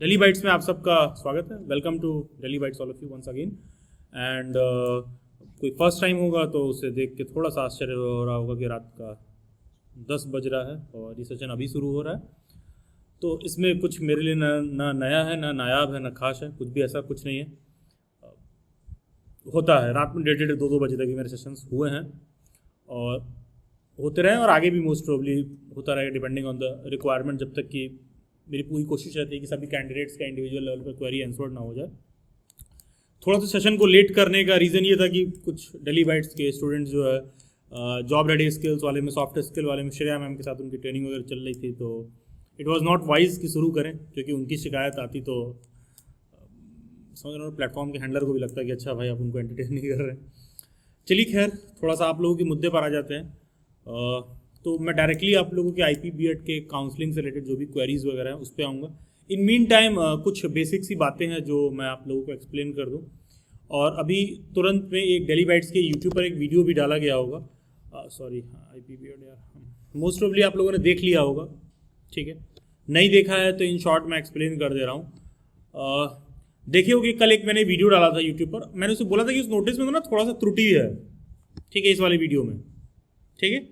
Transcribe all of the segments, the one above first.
Daily bytes में आप सबका स्वागत है। Welcome to daily bites all of you once again. And कोई फर्स्ट टाइम होगा तो उसे देख के थोड़ा सा आश्चर्य हो रहा होगा कि रात का 10 बज रहा है और ये सेशन अभी शुरू हो रहा है। तो इसमें कुछ मेरे लिए ना नया है, ना नायाब है, ना खास है, कुछ भी ऐसा कुछ नहीं है। होता है रात में 1:30 2 बजे तक ही मेरे सेशंस हुए हैं और होते रहे और आगे भी मोस्ट प्रोबली होता रहेगा डिपेंडिंग ऑन द रिक्वायरमेंट, जब तक कि मेरी पूरी कोशिश रहती है कि सभी कैंडिडेट्स का इंडिविजुअल लेवल पर क्वेरी आंसर्ड ना हो जाए। थोड़ा सा सेशन को लेट करने का रीज़न ये था कि कुछ डेली बाइट्स के स्टूडेंट्स जो है जॉब रेडी स्किल्स वाले में, सॉफ्ट स्किल वाले में श्रेया मैम के साथ उनकी ट्रेनिंग वगैरह चल रही थी, तो इट वाज नॉट वाइज कि शुरू करें, क्योंकि उनकी शिकायत आती तो समझ रहे हो प्लेटफॉर्म के हैंडलर को भी लगता है कि अच्छा भाई आप उनको एंटरटेन नहीं कर रहे हैं। चलिए खैर, थोड़ा सा आप लोगों के मुद्दे पर आ जाते हैं। तो मैं डायरेक्टली आप लोगों के IP BEd के काउंसलिंग से रिलेटेड जो भी क्वेरीज वगैरह हैं उस पर आऊँगा। इन मीन टाइम कुछ बेसिक सी बातें हैं जो मैं आप लोगों को एक्सप्लेन कर दूं। और अभी तुरंत में एक डेली बाइट्स के यूट्यूब पर एक वीडियो भी डाला गया होगा, सॉरी IP BEd यार, मोस्ट प्रोबेबली आप लोगों ने देख लिया होगा, ठीक है। नहीं देखा है तो इन शॉर्ट मैं एक्सप्लेन कर दे रहा हूँ। देखिए होगी कल एक मैंने वीडियो डाला था यूट्यूब पर, मैंने उसे बोला था कि उस नोटिस में तो ना थोड़ा सा त्रुटि है, ठीक है, इस वाले वीडियो में, ठीक है,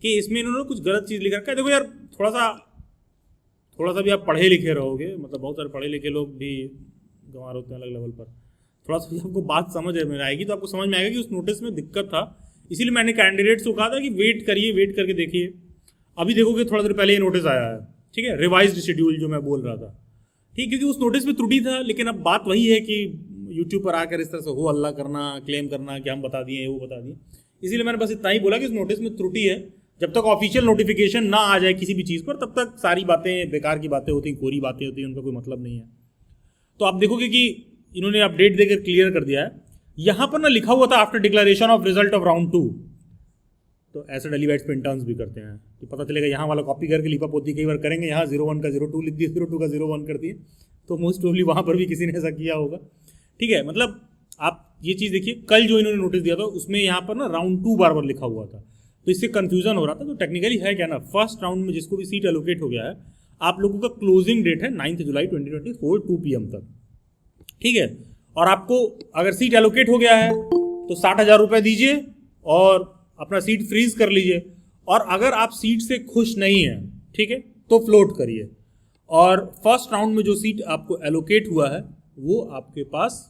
कि इसमें इन्होंने कुछ गलत चीज़ लिख रखा है। देखो यार, थोड़ा सा भी आप पढ़े लिखे रहोगे, मतलब बहुत सारे पढ़े लिखे लोग भी गंवार होते हैं अलग लेवल पर, थोड़ा सा भी आपको बात समझ में आएगी तो आपको समझ में आएगा कि उस नोटिस में दिक्कत था। इसीलिए मैंने कैंडिडेट्स को कहा था कि वेट करिए, वेट करके देखिए। अभी देखोगे थोड़ा देर पहले ये नोटिस आया है, ठीक है, रिवाइज्ड शेड्यूल जो मैं बोल रहा था, ठीक, क्योंकि उस नोटिस में त्रुटि था। लेकिन अब बात वही है कि यूट्यूब पर आकर इस तरह से हो हल्ला करना, क्लेम करना कि हम बता दिए वो बता दिए, इसीलिए मैंने बस इतना ही बोला कि उस नोटिस में त्रुटि है। जब तक ऑफिशियल नोटिफिकेशन ना आ जाए किसी भी चीज़ पर, तब तक सारी बातें बेकार की बातें होती हैं, कोरी बातें होती हैं, उनका कोई मतलब नहीं है। तो आप देखोगे कि इन्होंने अपडेट देकर क्लियर कर दिया है। यहाँ पर ना लिखा हुआ था after declaration of result of round 2, तो ऐसे डेली बाइट्स पे इंटर्न्स भी करते हैं कि पता चलेगा यहाँ वाला कॉपी करके लिपा पोती कई बार करेंगे, यहाँ 01 का 02 लिख दिए, 02 का 01 कर दिए, तो मोस्ट प्रोबेबली वहाँ पर भी किसी ने ऐसा किया होगा, ठीक है। मतलब आप ये चीज़ देखिए, कल जो इन्होंने नोटिस दिया था उसमें यहाँ पर ना राउंड 2 बार लिखा हुआ था, तो इससे कंफ्यूजन हो रहा था। तो टेक्निकली है क्या ना, फर्स्ट राउंड में जिसको भी सीट एलोकेट हो गया है, आप लोगों का क्लोजिंग डेट है 9 जुलाई 2024 2 PM तक, ठीक है। और आपको अगर सीट एलोकेट हो गया है तो 60,000 रुपये दीजिए और अपना सीट फ्रीज कर लीजिए। और अगर आप सीट से खुश नहीं हैं, ठीक है, तो फ्लोट करिए। और फर्स्ट राउंड में जो सीट आपको एलोकेट हुआ है वो आपके पास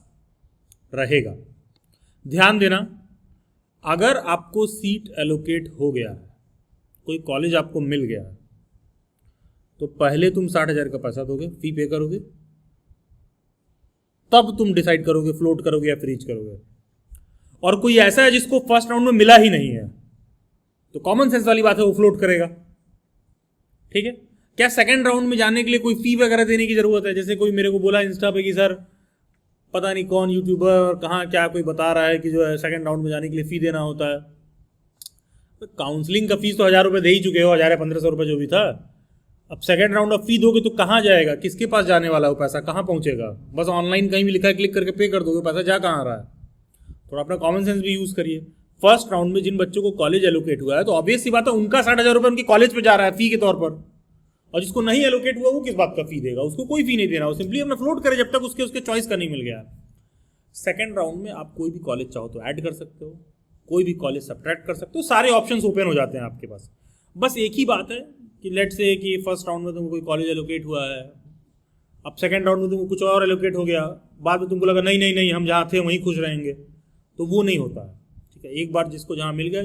रहेगा। ध्यान देना, अगर आपको सीट एलोकेट हो गया है, कोई कॉलेज आपको मिल गया है, तो पहले तुम 60,000 का पैसा दोगे, फी पे करोगे, तब तुम डिसाइड करोगे फ्लोट करोगे या फ्रीज करोगे। और कोई ऐसा है जिसको फर्स्ट राउंड में मिला ही नहीं है, तो कॉमन सेंस वाली बात है, वो फ्लोट करेगा, ठीक है। क्या सेकंड राउंड में जाने के लिए कोई फी वगैरह देने की जरूरत है? जैसे कोई मेरे को बोला इंस्टा पे कि सर पता नहीं कौन यूट्यूबर और कहाँ क्या कोई बता रहा है कि जो है सेकंड राउंड में जाने के लिए फ़ी देना होता है। तो काउंसलिंग का फीस तो 1,000 रुपये दे ही चुके हो, 1,000 या 1,500 रुपये जो भी था। अब सेकंड राउंड ऑफ फी दोगे तो कहाँ जाएगा, किसके पास जाने वाला है वो पैसा, कहाँ पहुँचेगा? बस ऑनलाइन कहीं भी लिखा है क्लिक करके पे कर दोगे, पैसा जा कहाँ रहा है? थोड़ा अपना कॉमन सेंस भी यूज़ करिए। फर्स्ट राउंड में जिन बच्चों को कॉलेज एलोकेट हुआ है, तो ऑब्वियस सी बात है उनका 60,000 रुपये उनके कॉलेज पर जा रहा है फी के तौर पर। और जिसको नहीं एलोकेट हुआ वो किस बात का फी देगा? उसको कोई फी नहीं देना, वो सिंपली अपना फ्लोट करे जब तक उसके चॉइस का नहीं मिल गया। सेकेंड राउंड में आप कोई भी कॉलेज चाहो तो ऐड कर सकते हो, कोई भी कॉलेज सब्ट्रैक्ट कर सकते हो, सारे ऑप्शंस ओपन हो जाते हैं आपके पास। बस एक ही बात है कि लेट्स से कि फर्स्ट राउंड में तुमको कोई कॉलेज एलोकेट हुआ है, अब सेकेंड राउंड में तुमको कुछ और एलोकेट हो गया, बाद में तुमको लगा नहीं नहीं नहीं हम जहाँ थे वहीं खुश रहेंगे, तो वो नहीं होता है, ठीक है। एक बार जिसको जहाँ मिल गया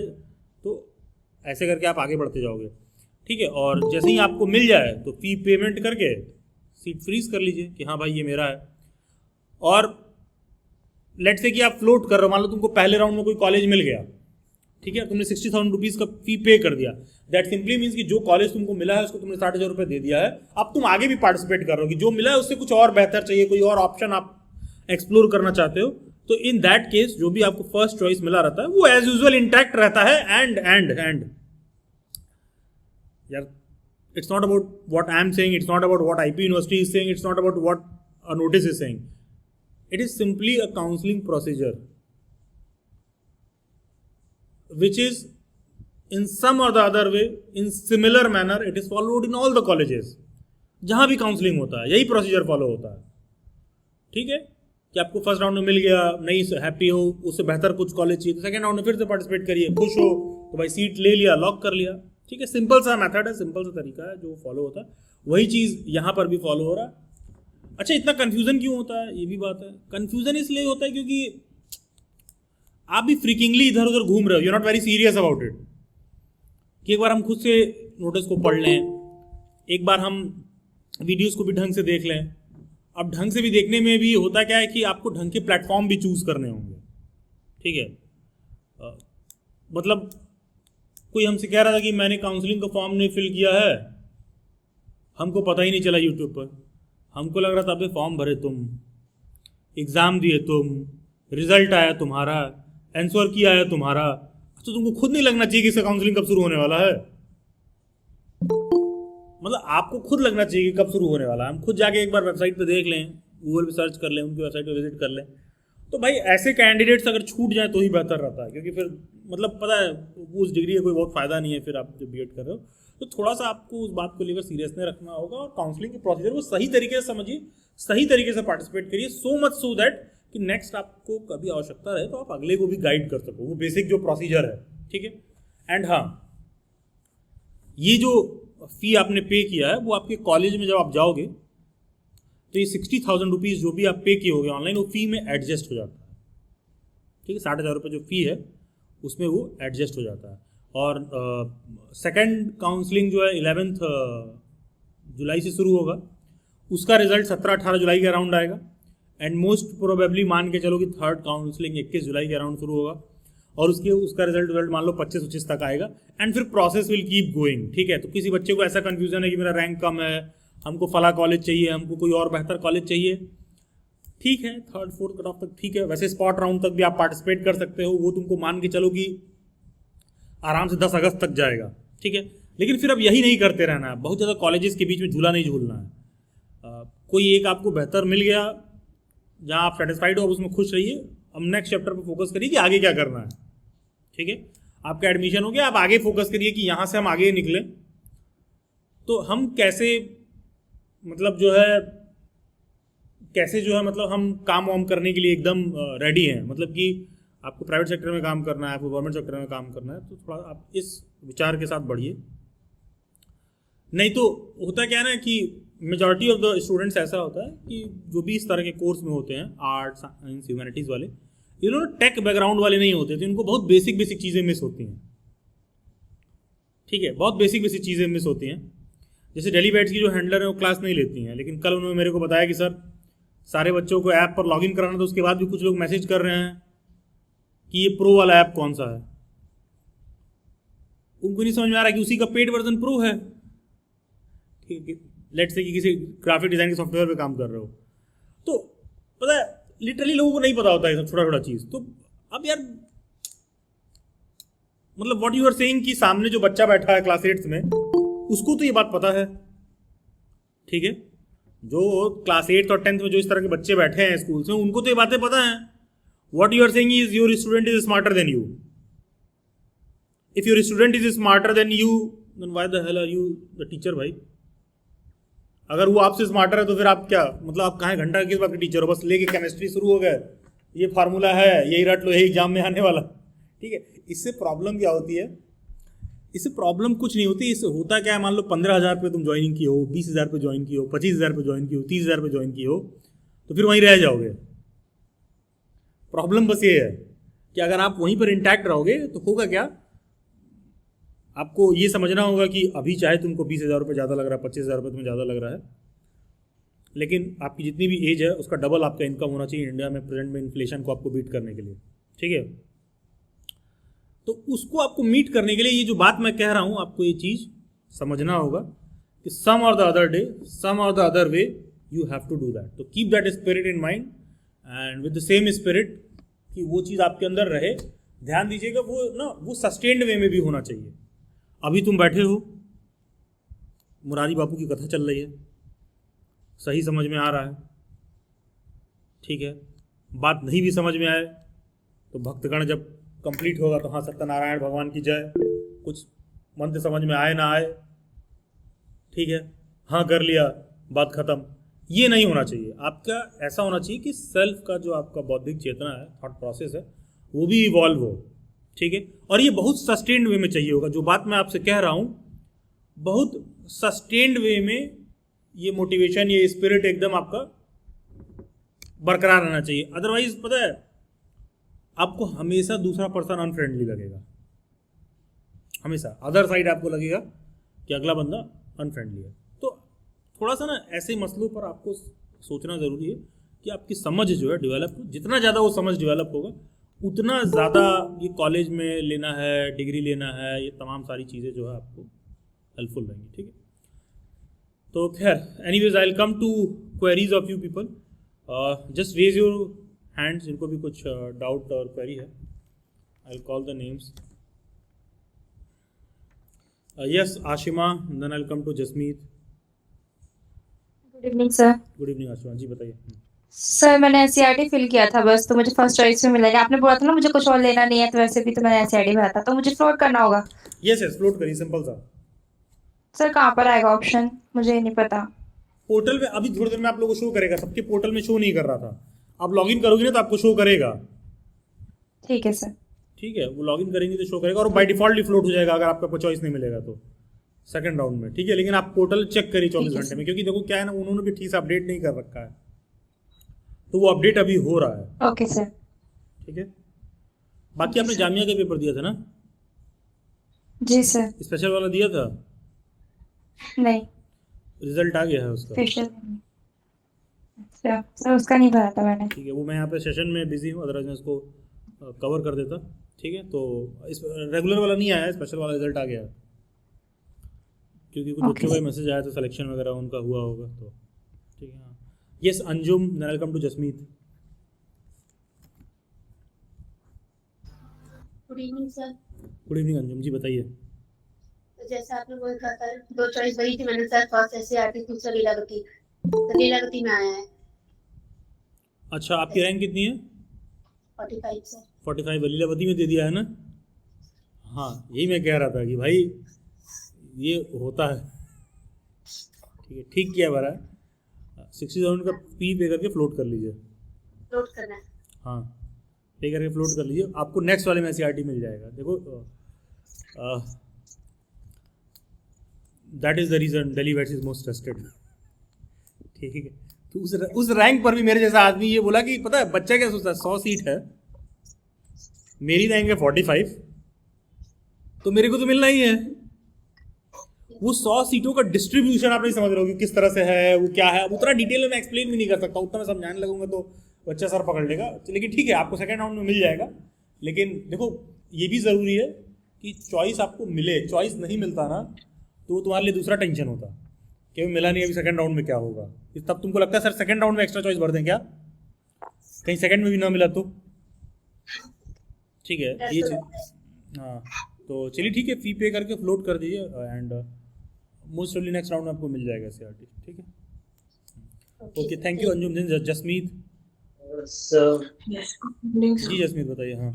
तो ऐसे करके आप आगे बढ़ते जाओगे, ठीक है। और जैसे ही आपको मिल जाए तो फी पेमेंट करके सीट फ्रीज कर लीजिए कि हाँ भाई ये मेरा है। और लेट से कि आप फ्लोट कर रहे हो, मान लो तुमको पहले राउंड में कोई कॉलेज मिल गया, ठीक है, तुमने 60,000 रुपीज़ का फी पे कर दिया, दैट सिंपली मीन्स कि जो कॉलेज तुमको मिला है उसको तुमने 60,000 रुपये दे दिया है। अब तुम आगे भी पार्टिसिपेट कर रहे हो कि जो मिला है उससे कुछ और बेहतर चाहिए, कोई और ऑप्शन आप एक्सप्लोर करना चाहते हो, तो इन दैट केस जो भी आपको फर्स्ट चॉइस मिला रहता है वो एज यूजुअल इंटैक्ट रहता है। एंड यार, it's not about what I am saying, it's not about what IP university is saying, it's not about what a notice is saying, it is simply a counseling procedure which is in some or the other way, in similar manner, it is followed in all the colleges. जहां भी counselling होता है यही procedure follow होता है। ठीक है, कि आपको फर्स्ट राउंड में मिल गया, नहीं हैप्पी हो, उससे बेहतर कुछ कॉलेज चाहिए तो सेकंड राउंड में फिर से पार्टिसिपेट करिए, खुश हो तो भाई सीट ले लिया, लॉक कर लिया। ठीक है, सिंपल सा मेथड है, सिंपल सा तरीका है जो फॉलो होता है, वही चीज़ यहाँ पर भी फॉलो हो रहा है। अच्छा, इतना कन्फ्यूजन क्यों होता है, ये भी बात है। कन्फ्यूजन इसलिए होता है क्योंकि आप भी फ्रीकिंगली इधर उधर घूम रहे हो, you not very serious about it, कि एक बार हम खुद से नोटिस को पढ़ लें, एक बार हम वीडियोस को भी ढंग से देख लें। अब ढंग से भी देखने में भी होता क्या है कि आपको ढंग के प्लेटफॉर्म भी चूज करने होंगे। ठीक है, मतलब कोई हमसे कह रहा था कि मैंने काउंसलिंग का फॉर्म नहीं फिल किया है, हमको पता ही नहीं चला यूट्यूब पर, हमको लग रहा था अबे फॉर्म भरे तुम, एग्ज़ाम दिए तुम, रिजल्ट आया तुम्हारा, आंसर की आया तुम्हारा, तो तुमको खुद नहीं लगना चाहिए कि इसका काउंसलिंग कब शुरू होने वाला है। मतलब आपको खुद लगना चाहिए कि कब शुरू होने वाला है। हम खुद जाके एक बार वेबसाइट पे देख लें, गूगल पे सर्च कर लें, उनकी वेबसाइट पे विजिट कर लें, तो भाई ऐसे कैंडिडेट्स अगर छूट जाए तो ही बेहतर रहता है, क्योंकि फिर मतलब पता है उस डिग्री का कोई बहुत फ़ायदा नहीं है फिर आप जब बीएड कर रहे हो। तो थोड़ा सा आपको उस बात को लेकर सीरियसनेस रखना होगा और काउंसलिंग के प्रोसीजर को सही तरीके से समझिए, सही तरीके से पार्टिसिपेट करिए, सो मच सो दैट कि नेक्स्ट आपको कभी आवश्यकता रहे तो आप अगले को भी गाइड कर सको। वो बेसिक जो प्रोसीजर है, ठीक है। एंड हाँ, ये जो फी आपने पे किया है वो आपके कॉलेज में जब आप जाओगे तो ये 60,000 रुपीज़ जो भी आप पे किए होगे ऑनलाइन, वो फी में एडजस्ट हो जाता है। ठीक है, 60,000 रुपये जो फी है उसमें वो एडजस्ट हो जाता है। और सेकंड काउंसलिंग जो है 11 जुलाई से शुरू होगा, उसका रिजल्ट 17-18 जुलाई के अराउंड आएगा। एंड मोस्ट प्रोबेबली मान के चलो कि थर्ड काउंसलिंग 21 जुलाई के अराउंड शुरू होगा और उसका रिजल्ट मान लो 25-25 तक आएगा। एंड फिर प्रोसेस विल कीप गोइंग। ठीक है, तो किसी बच्चे को ऐसा कन्फ्यूजन है कि मेरा रैंक कम है, हमको फला कॉलेज चाहिए, हमको कोई और बेहतर कॉलेज चाहिए, ठीक है, थर्ड फोर्थ कट ऑफ तक ठीक है। वैसे स्पॉट राउंड तक भी आप पार्टिसिपेट कर सकते हो, वो तुमको मान के चलो कि आराम से 10 अगस्त तक जाएगा। ठीक है, लेकिन फिर अब यही नहीं करते रहना है, बहुत ज़्यादा कॉलेजेस के बीच में झूला नहीं झूलना है। कोई एक आपको बेहतर मिल गया जहाँ आप सेटिस्फाइड हो, अब उसमें खुश रहिए। अब नेक्स्ट चैप्टर पर फोकस करिए कि आगे क्या करना है। ठीक है, आपका एडमिशन हो गया, आप आगे फोकस करिए कि यहाँ से हम आगे निकले तो हम कैसे मतलब जो है मतलब हम काम वाम करने के लिए एकदम रेडी हैं। मतलब कि आपको प्राइवेट सेक्टर में काम करना है, आपको गवर्नमेंट सेक्टर में काम करना है, तो थोड़ा आप इस विचार के साथ बढ़िए। नहीं तो होता क्या है ना कि मेजॉरिटी ऑफ द स्टूडेंट्स ऐसा होता है कि जो भी इस तरह के कोर्स में होते हैं, आर्ट्स साइंस ह्यूमैनिटीज़ वाले, ये लोग टेक बैकग्राउंड वाले नहीं होते, तो इनको बहुत बेसिक चीज़ें मिस होती हैं। ठीक है, बहुत बेसिक चीज़ें मिस होती हैं। जैसे डेली बैट्स की जो हैंडलर है वो क्लास नहीं लेती हैं, लेकिन कल उन्होंने मेरे को बताया कि सर सारे बच्चों को ऐप पर लॉगिन कराना, तो उसके बाद भी कुछ लोग मैसेज कर रहे हैं कि ये प्रो वाला ऐप कौन सा है। उनको नहीं समझ में आ रहा कि उसी का पेड वर्जन प्रो है। ठीक है, लेट्स से कि किसी ग्राफिक डिजाइन के सॉफ्टवेयर पे काम कर रहे हो, तो पता है लिटरली लोगों को नहीं पता होता है सब छोटा चीज़। तो अब यार मतलब व्हाट यू आर सेइंग कि सामने जो बच्चा बैठा है क्लास 8 में, उसको तो ये बात पता है। ठीक है, जो क्लास 8 और 10th में जो इस तरह के बच्चे बैठे हैं स्कूल से, उनको तो ये बातें पता हैं। What you are saying is your student is smarter than you. If your student is smarter than you, then why the hell are you the teacher भाई। अगर वो आपसे स्मार्टर है तो फिर आप क्या मतलब आप कहाँ घंटा किस बात के टीचर हो, बस लेके केमिस्ट्री शुरू हो गए, ये फार्मूला है, यही रट लो, यही एग्जाम में आने वाला। ठीक है, इससे प्रॉब्लम क्या होती है? इससे प्रॉब्लम कुछ नहीं होती। इससे होता क्या है, मान लो 15,000 पे तुम ज्वाइनिंग की हो, 20,000 पे ज्वाइन की हो, 25,000 पे ज्वाइन की हो, 30,000 पे ज्वाइन की हो, तो फिर वहीं रह जाओगे। प्रॉब्लम बस ये है कि अगर आप वहीं पर इंटैक्ट रहोगे तो होगा क्या, आपको ये समझना होगा कि अभी चाहे तुमको 20,000 रुपये ज़्यादा लग रहा है, 25,000 रुपये तुम्हें ज़्यादा लग रहा है, लेकिन आपकी जितनी भी एज है उसका डबल आपका इनकम होना चाहिए इंडिया में प्रेजेंट में इन्फ्लेशन को आपको बीट करने के लिए। ठीक है, तो उसको आपको मीट करने के लिए ये जो बात मैं कह रहा हूँ, आपको ये चीज़ समझना होगा कि सम or the other day, some or the other way you have to do that. तो keep that spirit in mind and with the same spirit कि वो चीज़ आपके अंदर रहे। ध्यान दीजिएगा वो सस्टेन्ड वे में भी होना चाहिए। अभी तुम बैठे हो, मुरारी बापू की कथा चल रही है, सही समझ में आ रहा है, ठीक है, बात नहीं भी समझ में आए तो भक्तगण जब कंप्लीट होगा तो हाँ सत्यनारायण भगवान की जय, कुछ मंत्र समझ में आए ना आए, ठीक है, हाँ कर लिया बात खत्म। ये नहीं होना चाहिए। आपका ऐसा होना चाहिए कि सेल्फ का जो आपका बौद्धिक चेतना है, थॉट प्रोसेस है, वो भी इवॉल्व हो। ठीक है, और ये बहुत सस्टेन्ड वे में चाहिए होगा। जो बात मैं आपसे कह रहा हूँ, बहुत सस्टेन्ड वे में ये मोटिवेशन, ये स्पिरिट एकदम आपका बरकरार रहना चाहिए। अदरवाइज पता है, आपको हमेशा दूसरा पर्सन अनफ्रेंडली लगेगा। हमेशा अदर साइड आपको लगेगा कि अगला बंदा अनफ्रेंडली है। तो थोड़ा सा ना ऐसे मसलों पर आपको सोचना ज़रूरी है कि आपकी समझ जो है डेवलप, जितना ज़्यादा वो समझ डेवलप होगा उतना ज़्यादा ये कॉलेज में लेना है, डिग्री लेना है, ये तमाम सारी चीज़ें जो है आपको हेल्पफुल रहेंगी। ठीक है, तो खैर, anyways I will come to queries of you people. Just raise your hands जिनको भी कुछ डाउट और क्वेरी है। I will call the names. Yes, Ashima, then I will come to Jasmeet. Good evening sir. Good evening Ashima ji, बताइए। Sir मैंने NCERT fill किया था बस, तो मुझे फर्स्ट चॉइस में मिलेगा। आपने बोला था ना मुझे कुछ और लेना नहीं है, तो वैसे भी तो मैंने एनसीईआरटी भरा था, तो मुझे फ्लोट करना होगा। यस यस, फ्लोट करिए, सिंपल सा। सर कहाँ पर आएगा ऑप्शन, मुझे नहीं पता। पोर्टल में अभी थोड़ी देर में आप लोगों को शो करेगा। सबके पोर्टल में शो नहीं कर रहा था। आप लॉगिन करोगे ना तो आपको शो करेगा। ठीक है सर। ठीक है, वो लॉगिन करेंगे तो शो करेगा, और बाय डिफॉल्ट ही फ्लोट हो जाएगा अगर आपका कोई चॉइस नहीं मिलेगा तो सेकंड राउंड में। ठीक है, लेकिन आप पोर्टल चेक करिए 24 घंटे में, क्योंकि देखो क्या है ना, उन्होंने भी ठीक से अपडेट नहीं कर रखा है, तो वो अपडेट अभी हो रहा है। Okay sir. ठीक है, बाकी आपने जामिया का पेपर दिया था ना? जी सर। स्पेशल वाला दिया था? नहीं, रिजल्ट आ गया है उसका? स्पेशल सर, सर उसका नहीं भरा था मैंने। ठीक है, वो मैं यहाँ पे सेशन में बिजी हूँ, अदरवाइज मैं इसको कवर कर देता। ठीक है, तो इस रेगुलर वाला नहीं आया है, स्पेशल वाला रिजल्ट आ गया है, क्योंकि कुछ बच्चों का मैसेज आया था, सिलेक्शन वगैरह उनका हुआ होगा तो। ठीक है, हाँ। Yes Anjum, then welcome to Jasmeet. Good evening sir. Good evening Anjum ji, बताइए। तो जैसा आपने बोला था सर, दो चॉइस वही थी मैंने सर, फर्स्ट एससीईआरटी, दूसरा लीलावती। तो लीलावती में आया है। अच्छा, आपकी रैंक कितनी है? 45 सर। 45 लीलावती में दे दिया है ना? हाँ, यही मैं कह रहा था कि भाई ये होता है। ठीक है, ठीक किया भरा है। 60,000 का फी पे करके फ्लोट कर लीजिए। फ्लोट करना है। हाँ, पे करके फ्लोट कर लीजिए, आपको नेक्स्ट वाले में एससीईआरटी मिल जाएगा। देखो, that is the reason Delhi vets is most trusted. ठीक है, तो उस रैंक पर भी मेरे जैसा आदमी ये बोला कि पता है बच्चा क्या सोचता है, 100 सीट है, मेरी रैंक है 45, तो मेरे को तो मिलना ही है। वो 100 सीटों का डिस्ट्रीब्यूशन आप नहीं समझ रहे हो कि किस तरह से है, वो क्या है। उतना डिटेल में मैं एक्सप्लेन भी नहीं कर सकता, उतना मैं समझाने लगूंगा तो बच्चा सर पकड़ लेगा। लेकिन ठीक है, आपको सेकंड राउंड में मिल जाएगा। लेकिन देखो, ये भी ज़रूरी है कि चॉइस आपको मिले। चॉइस नहीं मिलता ना तो वो तुम्हारे लिए दूसरा टेंशन होता कि मिला नहीं, अभी सेकंड राउंड में क्या होगा। तब तुमको लगता है सर सेकंड राउंड में एक्स्ट्रा चॉइस भर दें क्या, कहीं सेकंड में भी ना मिला तो। ठीक है, ये चीज़। हाँ, तो चलिए ठीक है, फी पे करके फ्लोट कर दीजिए, and most probably next round में आपको मिल जाएगा सीआरटी। ठीक है, ओके, थैंक यू अंजुम। दिन जसमीत जी, जसमीत बताइए। हाँ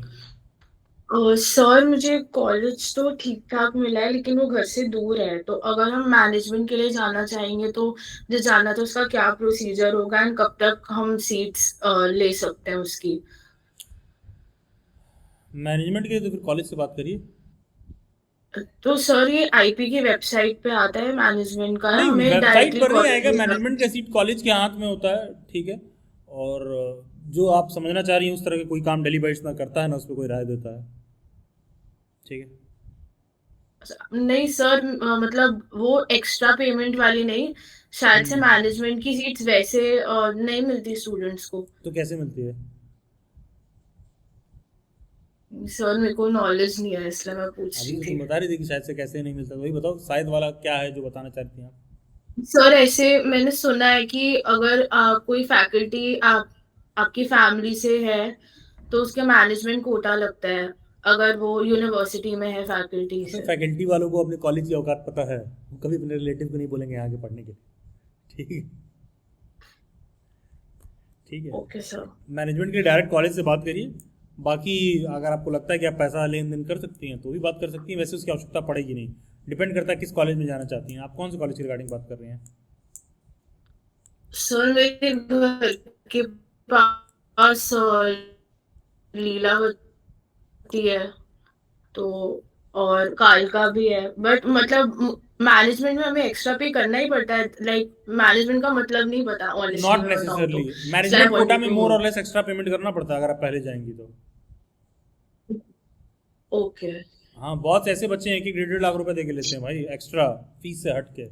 सर, मुझे कॉलेज तो ठीक ठाक मिला है, लेकिन वो घर से दूर है। तो अगर हम मैनेजमेंट के लिए जाना चाहेंगे तो जो जाना तो उसका क्या प्रोसीजर होगा, एंड कब तक हम सीट्स ले सकते हैं उसकी? मैनेजमेंट के लिए तो फिर कॉलेज से बात करिए। तो सर ये आईपी की वेबसाइट पे आता है मैनेजमेंट का, नहीं, हमें वेबसाइट डायरेक्टली पर नहीं कॉलेज आएगा। में मैनेजमेंट का सीट कॉलेज के हाथ में होता है। ठीक है, और जो आप समझना चाह रही हैं उस तरह के कोई काम डेली बाइट्स ना करता है ना उस पर कोई राय देता है। ठीक है, नहीं सर, मतलब वो एक्स्ट्रा पेमेंट वाली नहीं, शायद से मैनेजमेंट की सीट्स वैसे नहीं मिलती स्टूडेंट्स को। तो कैसे मिलती है? सर मेरे को नॉलेज नहीं है, इसलिए मैं पूछ अभी रही तो थी। तुम बता रही थी कि शायद से कैसे नहीं मिलता, तो वही बताओ शायद वाला क्या है जो बताना चाहती हैं आप। सर ऐसे मैंने सुना है कि अगर कोई फैकल्टी आपकी फैमिली से है तो उसके मैनेजमेंट कोटा लगता है, अगर वो यूनिवर्सिटी में है फैकल्टी तो से। फैकल्टी वालों को अपने कॉलेज की औकात पता है, वो कभी अपने रिलेटिव को नहीं बोलेंगे यहाँ के पढ़ने के लिए। ठीक है, ठीक है। Okay sir. मैनेजमेंट के लिए डायरेक्ट कॉलेज से बात करिए। बाकी अगर आपको लगता है कि आप पैसा लेन देन कर सकती हैं तो भी बात कर सकती हैं, वैसे उसकी आवश्यकता पड़ेगी नहीं। डिपेंड करता है किस कॉलेज में जाना चाहती हैं आप। कौन से कॉलेज की रिगार्डिंग बात कर रहे हैं? सर मेरे घर के पास लीलावती है, तो और कालका भी है, बट मतलब मैनेजमेंट में हमें एक्स्ट्रा पे करना ही पड़ता है। लाइक मैनेजमेंट का मतलब नहीं पता ऑनेस्टली नॉट मैं बताऊं नेसेसरली, तो, इसलिए आई मैनेजमेंट कोटा वांटेड में टू मोर नो। और लेस एक्स्ट्रा पेमेंट करना पड़ता है अगर आप पहले जाएंगी तो। ओके। हाँ, बहुत से ऐसे बच्चे हैं कि 1.5 लाख रुपए दे के लेते हैं भाई एक्स्ट्रा, फीस से हट के।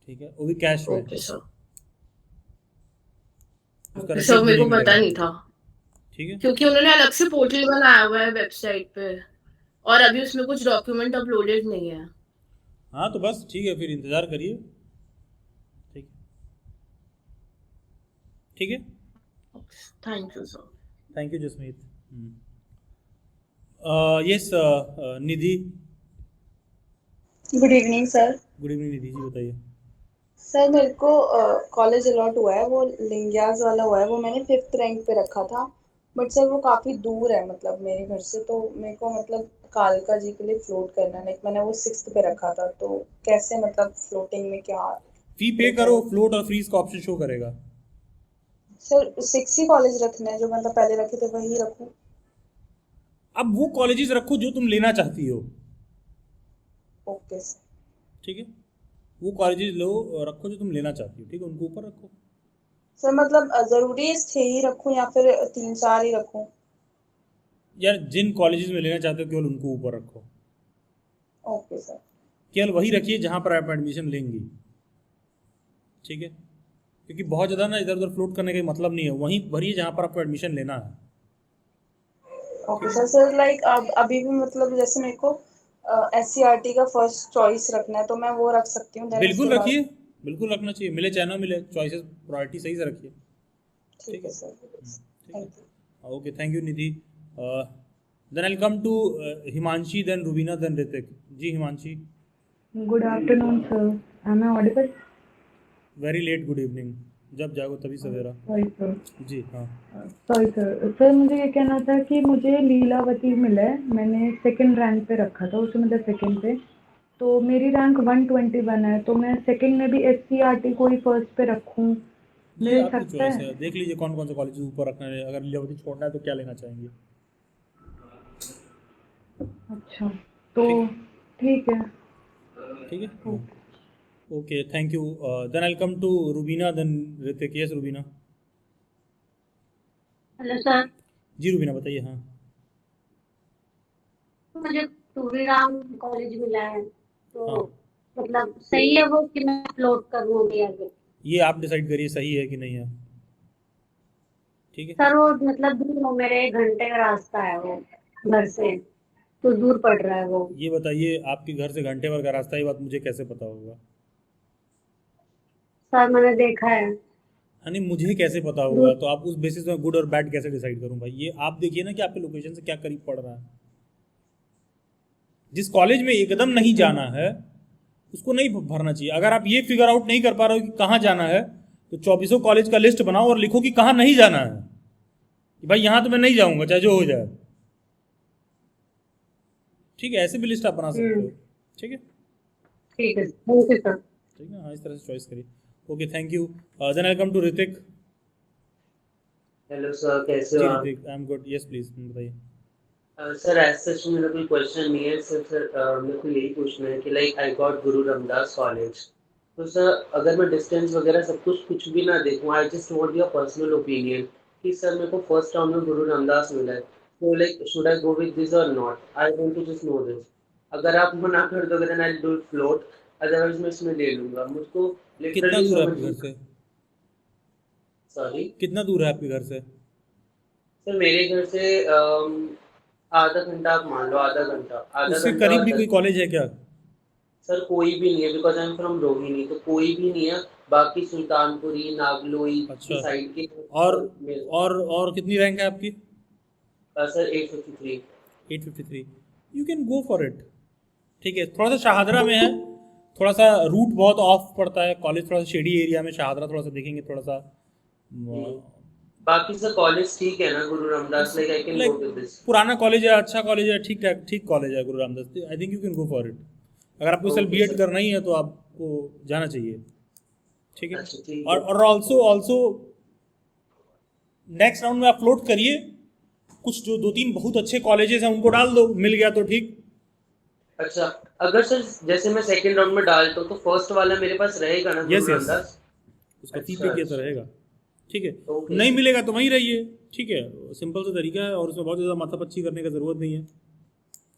ठीक है, वो भी कैश में, ओके सर। उसका ओके सर, रिसिप्ट भी मेरे नहीं को मिलेगा पता नहीं आपको। था, ठीक है। क्योंकि उन्होंने अलग से पोर्टल बनाया हुआ है वेबसाइट पे, और अभी उसमें कुछ डॉक्यूमेंट अपलोडेड नहीं है। हाँ तो बस ठीक है, फिर इंतज़ार करिए। ठीक है। ठीक है। Thank you sir. Thank you Jasmeet. Yes Nidhi. Good evening sir. Good evening Nidhi ji, बताइए। सर मेरे को कॉलेज अलॉट हुआ है, वो लिंगियाज वाला हुआ है, वो मैंने 5th रैंक पे रखा था। बट सर वो काफ़ी दूर है मतलब मेरे घर से, तो मेरे को मतलब कालका जी के लिए फ्लोट करना है। लाइक मैंने वो 6th पे रखा था, तो कैसे मतलब फ्लोटिंग में क्या फी पे होता करो, है? फ्लोट और फ्रीज का ऑप्शन शो करेगा। सर 6 ही कॉलेज रखने हैं, जो मतलब पहले रखे थे वही रखूँ? अब वो कॉलेजेस रखो जो तुम लेना चाहती हो। Okay sir. ठीक है, वो कॉलेजेस लो, रखो जो तुम लेना चाहती हो। ठीक है, उनको ऊपर रखो। सर मतलब ज़रूरी है 6 ही रखूँ या फिर 3-4 ही रखूँ? यार, जिन कॉलेजेस में लेना चाहते हो केवल उनको ऊपर रखो। Okay sir. केवल वही रखिए जहाँ पर आप एडमिशन लेंगी। ठीक है, क्योंकि बहुत ज़्यादा ना इधर उधर फ्लोट करने का मतलब नहीं है, वहीं भरिए जहाँ पर आपको एडमिशन लेना है। Okay sir. सर लाइक अब अभी भी मतलब जैसे मेरे को SCRT का फर्स्ट चॉइस रखना है, तो मैं वो रख सकती हूँ, देन बिल्कुल उसके बाद? रखिए, बिल्कुल रखना चाहिए, मिले चाहे ना मिले, चॉइसेस प्रायोरिटी सही से रखिए। ठीक ठीक है है। सर। ठीक थैंक यू। है, okay, thank you Nidhi. Then I come to Himanshi, then Rubina, then Ritik. जी Himanshi. Good afternoon, sir. Am I audible? Very late good evening, जब जागो तभी सवेरा। Sorry, sir. जी हाँ। Sorry, sir. सर मुझे ये कहना था कि मुझे लीलावती मिला है, मैंने सेकंड रैंक पे रखा था उसे, मतलब सेकंड पे। तो मेरी रैंक 121 है, तो मैं सेकंड में भी SCRT को ही फर्स्ट पे रखूं, ये मिल आपकी सकता चॉइस है? है, देख लीजिए कौन कौन से कॉलेज ऊपर रखना है। अगर लीलावती छोड़ना है तो क्या लेना चाहेंगे। अच्छा, तो ठीक। ठीक है। ठीक है, हाँ। Okay, thank you. Then I come to Rubina, then Ritik. Yes Rubina. Hello sir. जी रुबीना, बताइए। हाँ, मुझे टूरीराम कॉलेज मिला है, हाँ, तो मतलब सही है वो कि मैं फ्लोट करूँ अभी आगे? ये आप डिसाइड करिए सही है कि नहीं है। ठीक है। सर वो मतलब दूर हो, मेरे 1 घंटे का रास्ता है वो घर से, तो दूर पड़ रहा है वो। ये बताइए, आपके घर से घंटे भर का रास्ता, ये बात मुझे कैसे पता होगा। सर मैंने देखा है। हाँ, नहीं मुझे कैसे पता होगा, दूर। तो आप उस बेसिस में गुड और बैड कैसे डिसाइड करूँ भाई। ये आप देखिए ना कि आपके लोकेशन से क्या करीब पड़ रहा है। जिस कॉलेज में एकदम नहीं जाना है उसको नहीं भरना चाहिए। अगर आप ये फिगर आउट नहीं कर पा रहे हो कि कहाँ जाना है, तो 24 कॉलेज का लिस्ट बनाओ और लिखो कि कहाँ नहीं जाना है, कि भाई यहाँ तो मैं नहीं जाऊंगा चाहे जो हो जाए। ठीक है, ऐसे भी लिस्ट आप बना सकते हो। ठीक है। ठीक है, थैंक यू सर। ठीक है, हाँ, इस तरह से चॉइस करिए। Okay, thank you. Then I come to Ritik. Hello sir, कैसे हो जी आप? Ritik, I am good. Yes please, बताइए। सर एज सच मेरा कोई क्वेश्चन नहीं है सर। मेरे को यही पूछना है कि like I got Guru Ramdas college, तो सर अगर मैं डिस्टेंस वगैरह सब कुछ भी ना देखूं, I just want your personal opinion कि सर मेरे को फर्स्ट राउंड में गुरु रामदास मिला है, तो like should I go with this or not? I want to just know this. अगर आप मना कर दोगे then I do float, otherwise मैं इसमें ले लूंगा। मुझको कितना लिटरली दूर है समझ आपके घर से? सॉरी कितना दूर है आपके घर से? सर, मेरे घर से आधा घंटा, आप मान लो आधा उससे घंटा करीब और भी कोई 10। कॉलेज है क्या? सर कोई भी नहीं है, because I am from Rohini, तो कोई भी नहीं है। बाकी सुल्तानपुरी नागलोई की अच्छा। साइड के और मेरे और कितनी रैंक है आपकी? Sir 853। 853। You can go for it. ठीक है, थोड़ा सा शाहदरा में है, थोड़ा सा रूट बहुत ऑफ पड़ता है, कॉलेज थोड़ा सा शेडी एरिया में। शाहदरा थोड़ा सा देखेंगे, थोड़ा सा बाकी सर कॉलेज ठीक है ना गुरु Ramdas? Like I can go like with this? पुराना कॉलेज है, अच्छा कॉलेज है, ठीक ठाक ठीक कॉलेज है गुरु Ramdas. I think you can go for it. अगर आपको इस साल ओके बीएड सर। करना ही है तो आपको जाना चाहिए। ठीक है। अच्छा, ठीक है। और ऑल्सो नेक्स्ट राउंड में आप फ्लोट करिए, कुछ जो 2-3 बहुत अच्छे कॉलेजेस हैं उनको डाल दो, मिल गया तो ठीक। अच्छा, अगर सर जैसे मैं सेकंड राउंड में डालता हूँ तो फर्स्ट वाला मेरे पास रहेगा ना, यस गुरु यस, रामदास? उसका फी अच्छा, पे किया तो अच्छा। रहेगा, ठीक है। ओके नहीं सर। मिलेगा तो वहीं रहिए, ठीक है। सिंपल सा तरीका है और उसमें बहुत ज़्यादा माथापच्ची करने का ज़रूरत नहीं है।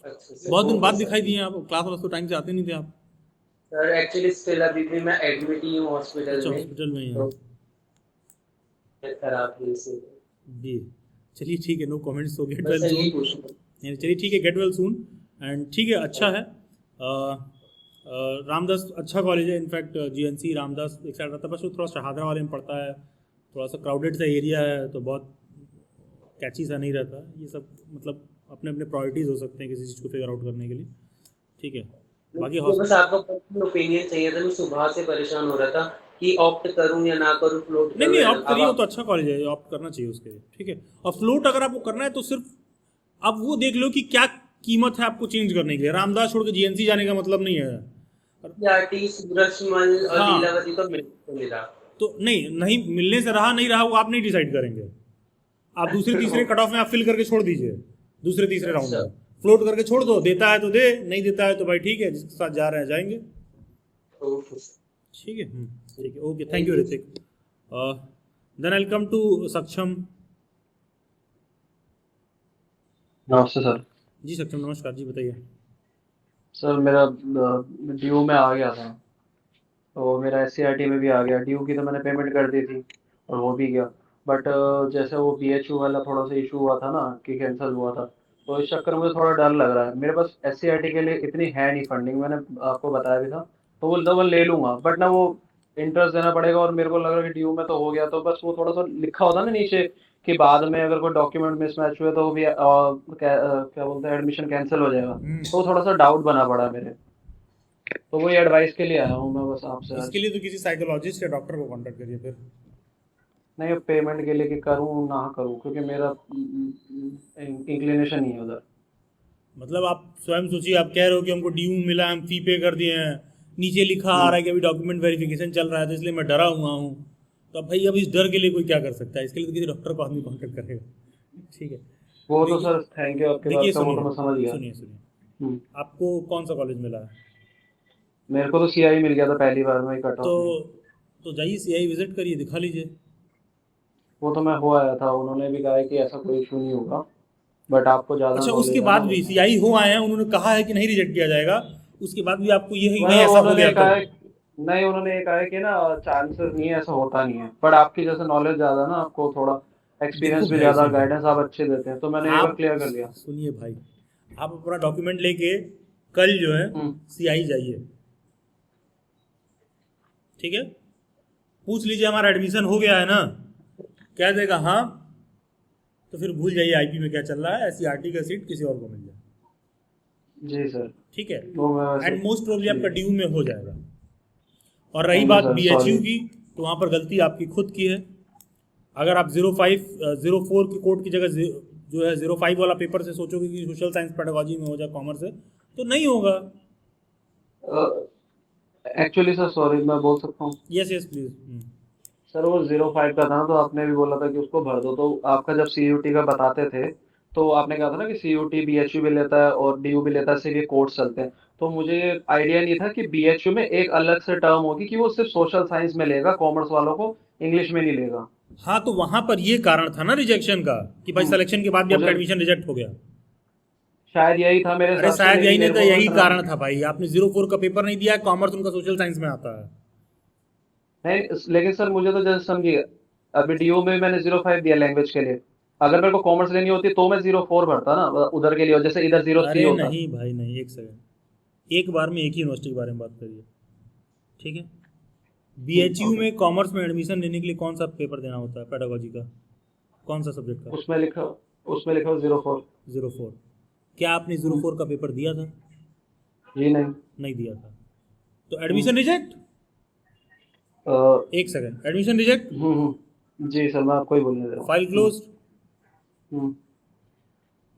अच्छा सर, बहुत दिन बाद ओके दिखाई सर। दिए आप, क्लास वाला तो टाइम से आते नहीं थे आप। सर एक्चुअली स्टिल अभी भी मैं एडमिट ही हूँ हॉस्पिटल अच्छा, में, हॉस्पिटल में ही हैं तो तबीयत खराब है इसलिए। जी। चलिए ठीक है, नो कमेंट्स, तो गेट बस वेल सर यही सून। पूछना। चलिए ठीक है, गेट वेल सून एंड ठीक है, अच्छा है। रामदास अच्छा कॉलेज है, इनफैक्ट जीएनसी रामदास एक साइड रहता है, बस वो थोड़ा शहादरा वाले में पड़ता है, थोड़ा सा क्राउडेड सा एरिया है, तो बहुत कैची सा नहीं रहता ये सब। मतलब अपने अपने प्रायोरिटीज़ हो सकते हैं किसी चीज़ को फिगर आउट करने के लिए, ठीक है। बाकी मुझे बस आपका पर्सनल ओपिनियन चाहिए था, मैं सुबह से परेशान हो रहा था कि ऑप्ट करूं या ना करूं, फ्लोट नहीं करूं नहीं, या ऑप्ट अब करिए, वो आप। तो अच्छा कॉलेज है, ऑप्ट करना चाहिए उसके लिए, ठीक है। और फ्लोट अगर आपको करना है तो सिर्फ आप वो देख लो कि क्या कीमत है आपको चेंज करने के लिए। रामदास छोड़ के जीएनसी जाने का मतलब नहीं है। आरटी सूरजमल और हाँ, लीलावती तो मिला। तो नहीं नहीं मिलने से रहा नहीं रहा वो आप नहीं डिसाइड करेंगे। आप दूसरे तीसरे कट ऑफ में आप फिल करके छोड़ दीजिए, दूसरे तीसरे राउंड अच्छा। में फ्लोट करके छोड़ दो, देता है तो दे, नहीं देता है तो भाई ठीक है, जिसके साथ जा रहे हैं जाएंगे, ओके ठीक है। ठीक है, okay, thank you Ritik. Then I come to Saksham. नमस्ते सर। जी सक्षम नमस्कार जी, बताइए। सर मेरा ड्यू में आ गया था, तो मेरा एससीईआरटी में भी आ गया। ड्यू की तो मैंने पेमेंट कर दी थी और हो भी गया, बट जैसे वो बीएचयू वाला थोड़ा सा इशू हुआ था ना कि कैंसिल हुआ था, तो इस चक्कर में मुझे थोड़ा डर लग रहा है। मेरे पास एससीईआरटी के लिए इतनी है नहीं फंडिंग, मैंने आपको बताया भी था। तो वो ले लूंगा, बट ना वो इंटरेस्ट देना पड़ेगा, और मेरे को लग रहा है कि ड्यू में तो हो गया, तो बस वो थोड़ा सा लिखा होता ना नीचे कि बाद में अगर कोई डॉक्यूमेंट मिसमैच हुए तो वो भी क्या बोलते हैं, एडमिशन कैंसिल हो जाएगा। तो वो थोड़ा सा डाउट बना पड़ा है मेरे, तो वही एडवाइस के लिए आया हूँ मैं बस आपसे इसके आज। लिए तो किसी साइकोलॉजिस्ट या डॉक्टर को कांटेक्ट करिए फिर। नहीं, पेमेंट के लिए कि करूँ ना करूँ, क्योंकि मेरा इंक्लिनेशन नहीं है उधर। मतलब आप स्वयं सोचिए, आप कह रहे हो कि हमको ड्यू मिला, हम फी पे कर दिए हैं, नीचे लिखा आ रहा है कि अभी डॉक्यूमेंट वेरिफिकेशन चल रहा है, तो इसलिए मैं डरा हुआ हूँ। तो अब भाई अब इस डर के लिए कोई क्या कर सकता है, इसके लिए तो किसी डॉक्टर को आदमी कांटेक्ट करेगा, ठीक है। वो तो देखिए सर थैंक यू आपकी देखिए, बात का, वो तो मैं समझ सुनिए गया। सुनिए सुनिए, हम्म, आपको कौन सा कॉलेज मिला है? मेरे को तो सीआई मिल गया था पहली बार में ही कट तो ऑफ में। तो जाइए सीआई विजिट करिए, दिखा लीजिए। वो तो मैं हो आया था, उन्होंने भी कहा है कि ऐसा कोई इशू नहीं होगा, बट आपको ज़्यादा अच्छा, उसके नॉलेज है ना बाद वो। भी सीआई हो आए हैं, उन्होंने कहा है कि नहीं रिजेक्ट किया जाएगा, उसके बाद भी आपको ये है कि नहीं वह ऐसा हो उन्होंने गया तो। कहा है, नहीं उन्होंने ये कहा है कि ना चांसेस नहीं है, ऐसा होता नहीं है, बट आपकी जैसे नॉलेज ज़्यादा ना, आपको थोड़ा देखो एक्सपीरियंस भी भाई ज़्यादा, सुनिए, गाइडेंस आप अच्छे देते हैं, तो मैंने एक बार आप क्लियर कर लिया। सुनिए भाई, आप अपना डॉक्यूमेंट लेके कल जो है हम्म, सीआई जाइए, ठीक है। पूछ लीजिए हमारा एडमिशन हो गया है ना, कह देगा हाँ, तो फिर भूल जाइए आईपी में क्या चल रहा है, एससीईआरटी का सीट किसी और को मिल जाए, जी सर। ठीक है। वो मैं वैसे एंड मोस्ट प्रोबेबली आपका ठीक। ड्यू में हो जाएगा। और रही थैंक यू बात सर, बीएचयू सॉरी। की, तो वहाँ पर गलती आपकी खुद की है। अगर आप 0504 की कोड की जगह जो है 05 वाला पेपर से सोचोगे कि सोशल साइंस पेडागोजी में हो जाए, कॉमर्स है, तो नहीं होगा। एक्चुअली सर सॉरी, मैं बोल सकता हूँ? Yes yes please. सर वो 05 का था ना, तो आपने भी बोला था कि उसको भर दो, तो आपका जब सीयूटी का बताते थे तो आपने कहा था ना कि सीयूटी बीएचयू भी लेता है और डीयू भी लेता है, सिर्फ ये कोर्स चलते हैं। तो मुझे आइडिया नहीं था कि बीएचयू में एक अलग से टर्म होगी कि वो सिर्फ सोशल साइंस में लेगा, कॉमर्स वालों को इंग्लिश में नहीं लेगा। हाँ, तो वहाँ पर ये कारण था ना रिजेक्शन का, कि भाई हम्म, सिलेक्शन के बाद भी आपका मुझे एडमिशन रिजेक्ट हो गया। शायद यही था मेरे अरे हिसाब से, शायद यही लेकिन नहीं मेरे था, को यही मैं कारण था भाई, आपने 04 का पेपर नहीं दिया, कॉमर्स उनका सोशल साइंस में आता है। नहीं, लेकिन सर मुझे तो जैसे समझिए, अभी डीयू में मैंने 05 दिया लैंग्वेज के लिए, अगर मेरे को कॉमर्स लेनी होती तो मैं 04 भरता ना उधर के लिए, और जैसे इधर 03 अरे होता। नहीं भाई नहीं, एक सेकंड, एक बार में एक ही यूनिवर्सिटी के बारे में बात करिए, ठीक है। BHU okay. में कॉमर्स में एडमिशन लेने के लिए कौन सा पेपर देना होता है पेडागोजी का, कौन सा सब्जेक्ट का? उसमें लिखा, उसमें लिखा 04। 04। क्या आपने 04 का पेपर दिया था? जी नहीं। नहीं दिया था, तो एडमिशन रिजेक्ट। अ, एक सेकंड, एडमिशन रिजेक्ट, जी सर, मैं आपको ही बोलने दे रहा फाइल क्लोज। हूँ।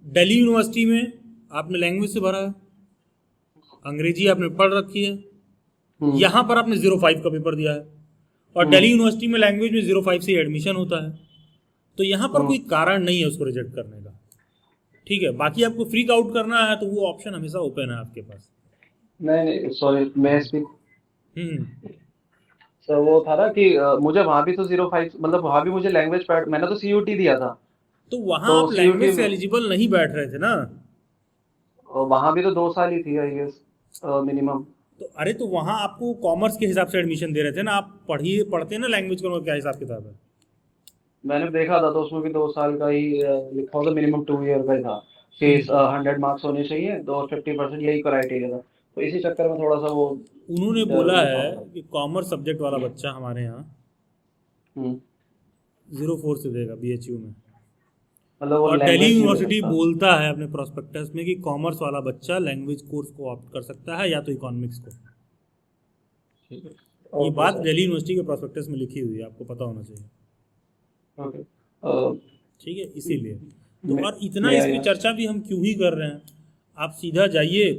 दिल्ली यूनिवर्सिटी में आपने लैंग्वेज से भरा है, अंग्रेजी आपने पढ़ रखी है, हम्म, यहाँ पर आपने 05 का पेपर दिया है, और दिल्ली यूनिवर्सिटी में लैंग्वेज में 05 से एडमिशन होता है, तो यहाँ पर कोई कारण नहीं है उसको रिजेक्ट करने का। ठीक है, बाकी आपको फ्रीक आउट करना है तो वो ऑप्शन हमेशा ओपन है आपके पास। नहीं सॉरी, मैं स्पीक हम्म सर, वो था ना कि मुझे वहाँ भी तो 05, मतलब वहाँ भी मुझे लैंग्वेज पैड, मैंने तो CUT दिया था, तो वहाँ तो आप लैंग्वेज से CUT एलिजिबल नहीं बैठ रहे थे ना। वहाँ भी तो 2 साल ही थी आई गेस मिनिमम। तो अरे तो वहाँ आपको कॉमर्स के हिसाब से एडमिशन दे रहे थे ना, आप पढ़ते ना लैंग्वेज का क्या हिसाब किताब है। मैंने देखा था तो उसमें भी 2 साल का ही लिखा हुआ था, मिनिमम 2 ईयर का ही था कि 100 मार्क्स होने चाहिए, तो 50% यही क्राइटेरिया था, तो इसी चक्कर में थोड़ा सा वो उन्होंने डर बोला था। है कि कॉमर्स सब्जेक्ट वाला बच्चा हमारे यहाँ हम्म, 04 से देगा BHU में। मतलब वो और दिल्ली लैंग्वेज नहीं ले यूनिवर्सिटी सकता। बोलता है अपने प्रोस्पेक्टस में कि कॉमर्स वाला बच्चा लैंग्वेज कोर्स को ऑप्ट कर सकता है या तो इकोनॉमिक्स को। ठीक है, ये ओके बात सर, दिल्ली यूनिवर्सिटी के प्रोस्पेक्टस में लिखी हुई है, आपको पता होना चाहिए। ओके। ठीक है, इसीलिए तो और इतना मैं इस पे यार चर्चा भी हम क्यों ही कर रहे हैं। आप सीधा जाइए,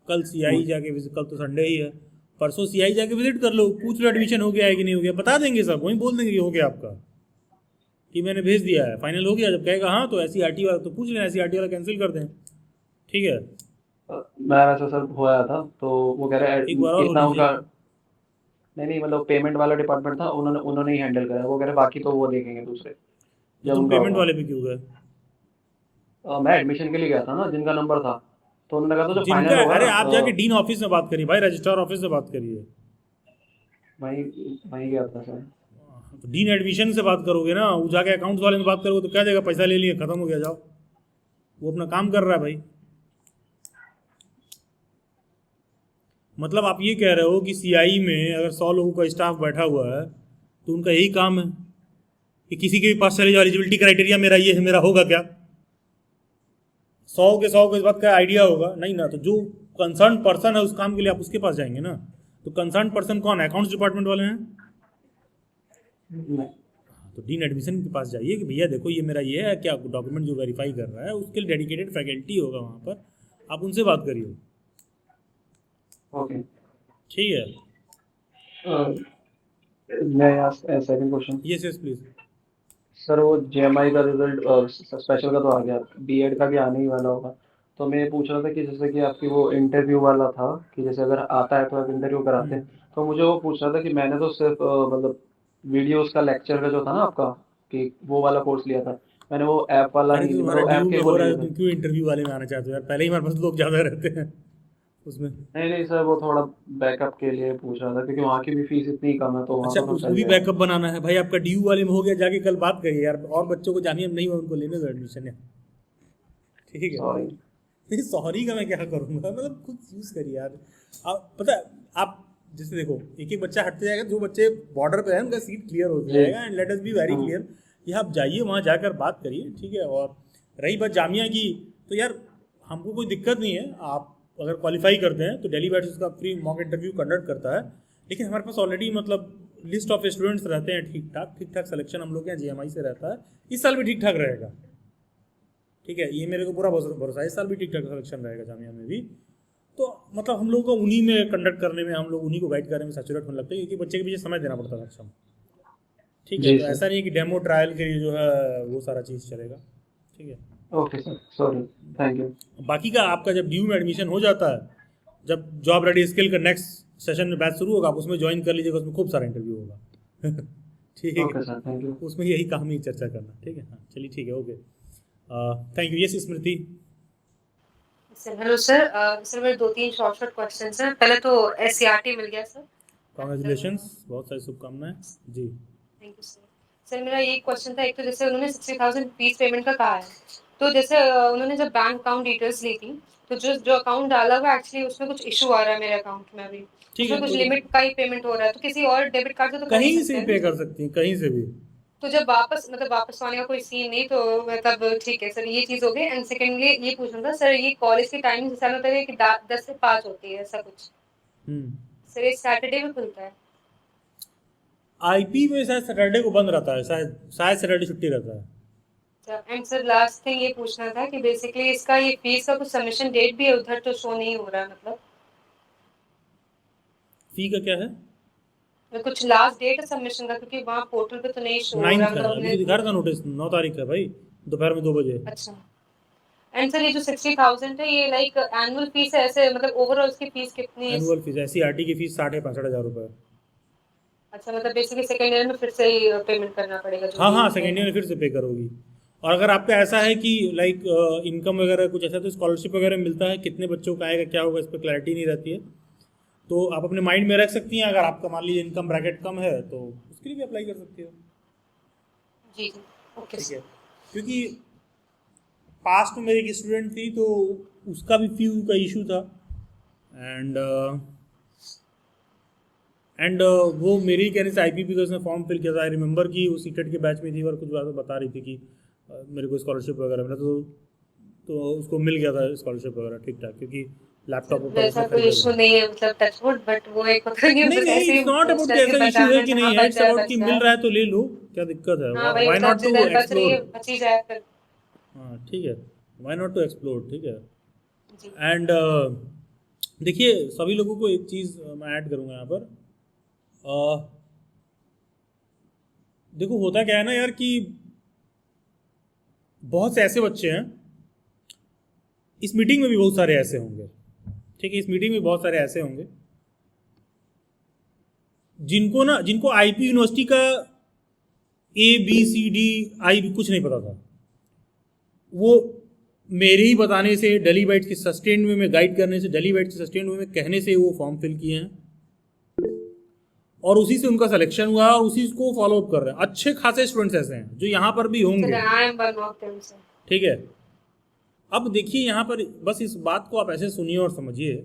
कल CI जाके विजिट, कल तो संडे ही है, परसों CI जाके विजिट कर लो, पूछ लो एडमिशन हो गया है कि नहीं हो गया, बता देंगे सब, वहीं बोल देंगे कि हो गया आपका, कि मैंने भेज दिया है, फाइनल हो गया। जब कहेगा हाँ तो SCRT वाला तो पूछ लेना, SCRT वाला कैंसिल कर दें। ठीक है, मैं वैसे सर हुआ था, तो वो कह रहे हैं एक बार और हो इतना लीजिए। उनका नहीं मतलब पेमेंट वाला डिपार्टमेंट था, उन्होंने उन्होंने ही हैंडल करा, वो कह रहे बाकी तो वो देखेंगे दूसरे तो जब तुम उनका पेमेंट होगा। वाले पे क्यों गए? मैं एडमिशन के लिए गया था ना, जिनका नंबर था, तो उन्होंने कहा था जो जिनका, फाइनल होगा अरे ना आप जाके डीन ऑफिस में बात करिए भाई, रजिस्ट्रार ऑफिस से बात करिए। वहीं वहीं गया था सर। तो डीन एडमिशन से बात करोगे ना, वो जाके अकाउंट्स वाले में बात करोगे तो क्या देगा, पैसा ले लिए खत्म हो गया, जाओ। वो अपना काम कर रहा है भाई। मतलब आप ये कह रहे हो कि CI में अगर 100 लोगों का स्टाफ बैठा हुआ है तो उनका यही काम है कि किसी के भी पास चले जाओ, एलिजिबिलिटी क्राइटेरिया मेरा ये है, मेरा होगा क्या? 100 के 100 को इस बात का आइडिया होगा नहीं ना। तो जो कंसर्न पर्सन है उस काम के लिए आप उसके पास जाएंगे ना। तो कंसर्न पर्सन कौन है? अकाउंट्स डिपार्टमेंट वाले हैं। नहीं, तो डीन एडमिशन के पास जाइए कि भैया देखो ये मेरा ये है, क्या डॉक्यूमेंट जो वेरीफाई कर रहा है उसके लिए डेडिकेटेड फैकल्टी होगा वहाँ पर, आप उनसे बात करिए। ओके। ठीक है, मैं यहाँ second question yes yes please. Sir, वो JMI का रिजल्ट स्पेशल का तो आ गया, B.Ed का भी आने ही वाला होगा, तो मैं ये पूछ रहा था कि जैसे कि आपकी वो इंटरव्यू वाला था कि जैसे अगर आता है तो आप इंटरव्यू कराते हैं, तो मुझे वो पूछ रहा था कि मैंने तो सिर्फ मतलब वीडियोस का लेक्चर का जो था ना आपका, कि वो वाला कोर्स लिया था मैंने, वो ऐप वाला अरे तो नहीं, तुम्हारा मतलब ऐप ड्यू के में वो हो रहा नहीं है, लिया तुम था। क्यों इंटरव्यू वाले में आना चाहते हो यार? पहले ही हमारे पास लोग ज़्यादा रहते हैं उसमें। नहीं नहीं सर, वो थोड़ा बैकअप के लिए पूछ रहा था, क्योंकि वहाँ की भी फीस इतनी कम है, तो वहाँ अच्छा, तो उसको चल भी जाएगा। बैकअप बनाना है भाई। आपका ड्यू वाले में हो गया, जाके कल बात करिए यार। और बच्चों को जामिया में नहीं हुआ उनको लेने दो एडमिशन है। ठीक है, सॉरी। नहीं सॉरी का मैं क्या करूँगा, मतलब खुद यूज़ करिए यार। आप पता है, आप जैसे देखो एक एक बच्चा हटते जाएगा, जो बच्चे बॉर्डर पे हैं उनका सीट क्लियर हो जाएगा। And let us be very clear कि आप जाइए वहाँ जाकर बात करिए। ठीक है, और रही बात जामिया की, तो यार हमको कोई दिक्कत नहीं है। आप अगर क्वालिफाई करते हैं तो दिल्ली बैट्स उसका फ्री मॉक इंटरव्यू कंडक्ट करता है, लेकिन हमारे पास ऑलरेडी मतलब लिस्ट ऑफ स्टूडेंट्स रहते हैं। ठीक ठाक सिलेक्शन हम लोग के यहाँ JMI से रहता है। इस साल भी ठीक ठाक रहेगा। ठीक है, ये मेरे को पूरा भरोसा है, इस साल भी ठीक ठाक सिलेक्शन रहेगा जामिया में भी। तो मतलब हम लोग को उन्हीं में कंडक्ट करने में, हम लोग उन्हीं को गाइड करने में सैचुरेट होने लगते हैं, क्योंकि बच्चे के पीछे समय देना पड़ता है सक्षम। ठीक है, जी तो सर। ऐसा नहीं है कि डेमो ट्रायल के लिए जो है वो सारा चीज़ चलेगा। ठीक है, okay sir, sorry, thank you. बाकी का आपका जब ड्यू में एडमिशन हो जाता है, जब जॉब रेडी स्किल का नेक्स्ट सेशन में बैच शुरू होगा, आप उसमें ज्वाइन कर लीजिएगा। उसमें खूब सारा इंटरव्यू होगा। ठीक ओके है, सर, थैंक यू। उसमें यही काम ही चर्चा करना। ठीक है, हाँ चलिए ठीक है, okay, thank you. Yes Smriti. Sir hello sir, sir मेरे 2-3 शॉर्ट क्वेश्चंस हैं। पहले तो SCRT मिल गया सर। कॉन्ग्रेचुलेशंस, बहुत सारी शुभकामनाएं जी। Thank you sir. सर मेरा ये क्वेश्चन था, एक तो जैसे उन्होंने 60,000 फीस पेमेंट का कहा है, तो जैसे उन्होंने जब बैंक अकाउंट डिटेल्स ली थी, तो जो अकाउंट डाला हुआ एक्चुअली उसमें कुछ इशू आ रहा है मेरे अकाउंट में अभी। ठीक उसमें है, कुछ तो लिमिट का ही पेमेंट हो रहा है, तो किसी और डेबिट कार्ड से तो कर कहीं नहीं से सकते भी पे हैं। कर सकती हैं, कहीं से भी। तो जब वापस आने का कोई सीन नहीं, तो मतलब ठीक है सर, ये चीज हो गई। एंड सेकेंडली ये पूछना था सर, ये कॉलेज की टाइमिंग जैसा होता है कि 10 से 5 होती है, ऐसा कुछ सर, ये सैटरडे में खुलता है? IP में शायद सैटरडे को बंद रहता है, शायद सैटरडे छुट्टी रहता है। एंड सर लास्ट थिंग ये पूछना था कि बेसिकली इसका ये फीस का कुछ सबमिशन डेट भी है उधर, तो शो नहीं हो रहा है मतलब। फी का क्या है? कुछ लास्ट डेट है सबमिशन का, क्योंकि वहाँ पोर्टल पे तो नहीं शो हो रहा 9th है, मतलब अभी तो अपने। दिखा रहा था नोटिस, 9 तारीख है भाई, दोपहर में 2 बजे। अच्छा। एंड सर ये जो 60,000 है ये लाइक एनुअल फीस है ऐसे, मतलब ओवरऑल उसकी फीस कितनी है? एनुअल फीस SCRT की फीस 60 या 65 हज़ार रुपये। अच्छा, मतलब बेसिकली सेकेंड ईयर में फिर से ही पेमेंट करना पड़ेगा जो हाँ भी हाँ, है। सेकेंड ईयर में फिर से पे करोगी। और अगर आपका ऐसा है कि लाइक इनकम वगैरह कुछ ऐसा, तो स्कॉलरशिप वगैरह मिलता है, कितने बच्चों का आएगा क्या होगा इस पर क्लैरिटी नहीं रहती है, तो आप अपने माइंड में रख सकती हैं। अगर आपका मान लीजिए इनकम ब्रैकेट कम है तो उसके लिए भी अप्लाई कर सकती हो। जी जी, ओके ठीक है, क्योंकि पास्ट में मेरी एक स्टूडेंट थी तो उसका भी फी का इशू था, एंड वो मेरी कहने से IPP का उसने फॉर्म फिल किया था। आई रिमेंबर कि वो सीटेट के बैच में थी और कुछ बात बता रही थी कि मेरे को स्कॉलरशिप वगैरह मिला, तो उसको मिल गया था स्कॉलरशिप वगैरह ठीक ठाक, क्योंकि लैपटॉप वैसा कोई इशू नहीं है, मतलब टचवुड, बट वो एक होता है कि नहीं बस नहीं, ऐसे ही इट्स नॉट अबाउट पोस्टर कैसा के इशू है बचाने कि में, नहीं हाँ है, बच इट्स जाए अबाउट बच कि मिल जाए। रहा है तो ले लो, क्या दिक्कत है, हाँ वही व्हाई नॉट टू बच रही एक्सप्लोर। है, बची जाए फिर। हाँ ठीक है, व्हाई नॉट टू एक्सप्लोर, ठीक है। जी। एंड देखिए, सभी लोगों को एक चीज़ मैं ऐड करूँगा यहाँ पर। देखो होता क्या है ना यार कि बहुत से ऐसे बच्चे हैं, इस मीटिंग में भी बहुत सारे ऐसे होंगे, ठीक है, इस मीटिंग में बहुत सारे ऐसे होंगे जिनको IP यूनिवर्सिटी का ABCD भी कुछ नहीं पता था। वो मेरे ही बताने से, डेली बाइट्स के सस्टेन वे में गाइड करने से, डेली बाइट्स के सस्टेन वे में कहने से वो फॉर्म फिल किए हैं, और उसी से उनका सिलेक्शन हुआ और उसी को फॉलो अप कर रहे हैं। अच्छे खासे स्टूडेंट्स ऐसे हैं जो यहाँ पर भी होंगे, I am one of them sir. ठीक है। अब देखिए यहाँ पर बस इस बात को आप ऐसे सुनिए और समझिए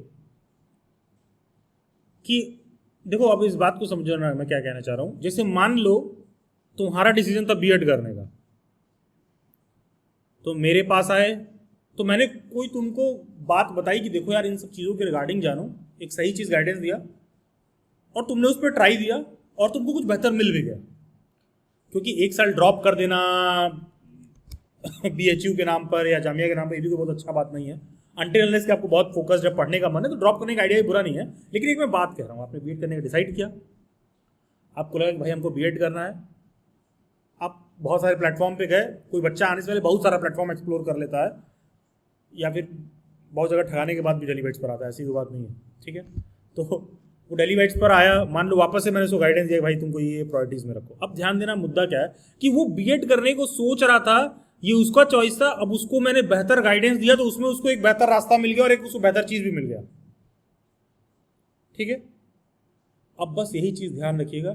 कि देखो, अब इस बात को समझना मैं क्या कहना चाह रहा हूँ। जैसे मान लो तुम्हारा डिसीजन था B.Ed करने का, तो मेरे पास आए, तो मैंने कोई तुमको बात बताई कि देखो यार इन सब चीज़ों के रिगार्डिंग जानो, एक सही चीज़ गाइडेंस दिया, और तुमने उस पर ट्राई दिया और तुमको कुछ बेहतर मिल भी गया। क्योंकि एक साल ड्रॉप कर देना BHU के नाम पर या जामिया के नाम पर, ये भी कोई बहुत अच्छा बात नहीं है। अनटिल अनलेस कि आपको बहुत फोकस्ड है, पढ़ने का मन है, तो ड्रॉप करने का आइडिया बुरा नहीं है। लेकिन एक मैं बात कह रहा हूँ, आपने B.Ed करने का डिसाइड किया, आपको लगा कि भाई हमको B.Ed करना है, आप बहुत सारे प्लेटफॉर्म पे गए, कोई बच्चा आने से पहले बहुत सारा प्लेटफॉर्म एक्सप्लोर कर लेता है, या फिर बहुत जगह ठगाने के बाद भी डेली बाइट्स पर आता है, ऐसी कोई बात नहीं है, ठीक है। तो वो डेली बाइट्स पर आया, मान लो वापस से मैंने उसको गाइडेंस दिया भाई तुमको ये प्रायोरिटीज़ में रखो। अब ध्यान देना, मुद्दा क्या है कि वो B.Ed करने को सोच रहा था, ये उसका चॉइस था। अब उसको मैंने बेहतर गाइडेंस दिया तो उसमें उसको एक बेहतर रास्ता मिल गया और एक उसको बेहतर चीज़ भी मिल गया, ठीक है। अब बस यही चीज़ ध्यान रखिएगा,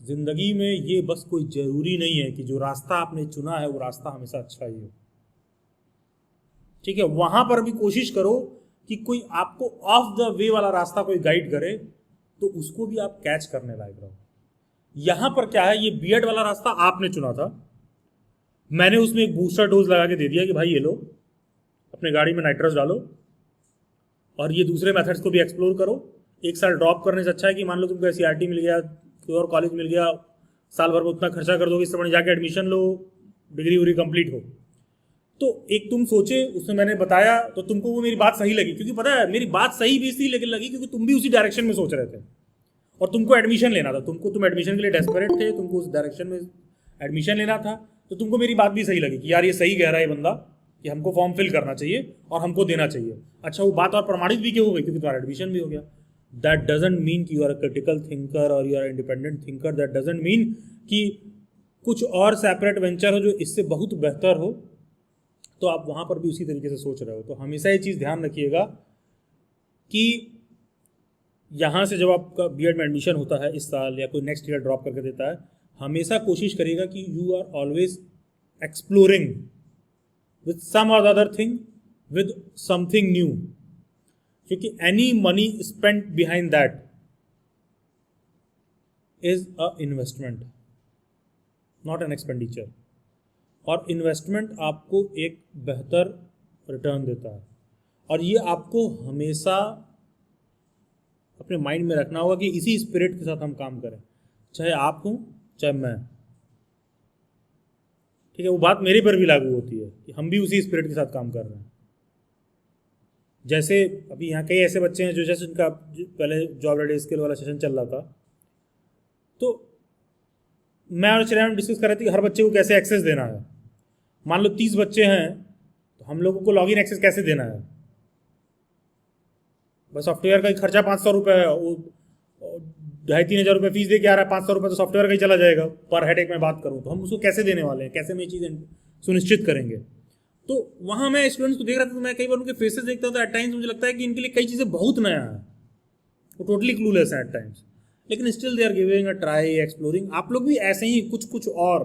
जिंदगी में ये बस कोई ज़रूरी नहीं है कि जो रास्ता आपने चुना है वो रास्ता हमेशा अच्छा ही हो, ठीक है। वहां पर भी कोशिश करो कि कोई आपको ऑफ द वे वाला रास्ता कोई गाइड करे तो उसको भी आप कैच करने लायक रहो। यहां पर क्या है, ये B.Ed वाला रास्ता आपने चुना था, मैंने उसमें एक बूस्टर डोज लगा के दे दिया कि भाई ये लो, अपने गाड़ी में नाइट्रस डालो और ये दूसरे मेथड्स को भी एक्सप्लोर करो। एक साल ड्रॉप करने से अच्छा है कि मान लो तुमको SCRT मिल गया, कोई और कॉलेज मिल गया, साल भर में उतना खर्चा कर दोगे, इससे बढ़िया जाके एडमिशन लो, डिग्री उग्री कंप्लीट हो। तो एक तुम सोचे, उसमें मैंने बताया तो तुमको वो मेरी बात सही लगी, क्योंकि पता है मेरी बात सही भी इसलिए लेकिन लगी क्योंकि तुम भी उसी डायरेक्शन में सोच रहे थे और तुमको एडमिशन लेना था, तुम एडमिशन के लिए डेस्परेट थे, तुमको उस डायरेक्शन में एडमिशन लेना था, तो तुमको मेरी बात भी सही लगी कि यार ये सही कह रहा है बंदा कि हमको फॉर्म फिल करना चाहिए और हमको देना चाहिए। अच्छा, वो बात और प्रमाणित भी क्यों हो गई, क्योंकि तुम्हारा एडमिशन भी हो गया। दैट डजेंट मीन कि you are a critical thinker और you are independent thinker, that doesn't mean कि कुछ और सेपरेट वेंचर हो जो इससे बहुत बेहतर हो, तो आप वहाँ पर भी उसी तरीके से सोच रहे हो। तो हमेशा ये चीज़ ध्यान रखिएगा कि यहाँ से जब आपका B.Ed में एडमिशन होता है इस साल या कोई नेक्स्ट ईयर ड्रॉप करके देता है, हमेशा कोशिश करिएगा कि you are always exploring with some or other thing, with something new, क्योंकि any money spent behind that is a investment, not an expenditure. और इन्वेस्टमेंट आपको एक बेहतर रिटर्न देता है, और ये आपको हमेशा अपने माइंड में रखना होगा कि इसी स्पिरिट के साथ हम काम करें, चाहे आप हों चाहे मैं, ठीक है। वो बात मेरे पर भी लागू होती है कि हम भी उसी स्पिरिट के साथ काम कर रहे हैं। जैसे अभी यहाँ कई ऐसे बच्चे हैं जो जैसे उनका पहले जॉब रेडी स्किल वाला सेशन चल रहा था, तो मैं और श्रेया डिस्कस कर रहे थे कि हर बच्चे को कैसे एक्सेस देना है। मान लो 30 बच्चे हैं तो हम लोगों को लॉगिन एक्सेस कैसे देना है। बस सॉफ्टवेयर का ही खर्चा 500 रुपये है, वो 2,500-3,000 रुपये फीस दे के आ रहा है, 500 रुपये तो सॉफ्टवेयर का ही चला जाएगा पर हेड एक में बात करूँ तो हम उसको कैसे देने वाले हैं, कैसे हम ये चीज़ें सुनिश्चित करेंगे। तो वहाँ मैं स्टूडेंट्स को देख रहा था तो मैं कई बार उनके फेसेस देखता हूँ तो एट टाइम्स मुझे लगता है कि इनके लिए कई चीज़ें बहुत नया है, वो टोटली क्लूलेस है एट टाइम्स, लेकिन still they are giving a try, exploring. आप लोग भी ऐसे ही कुछ और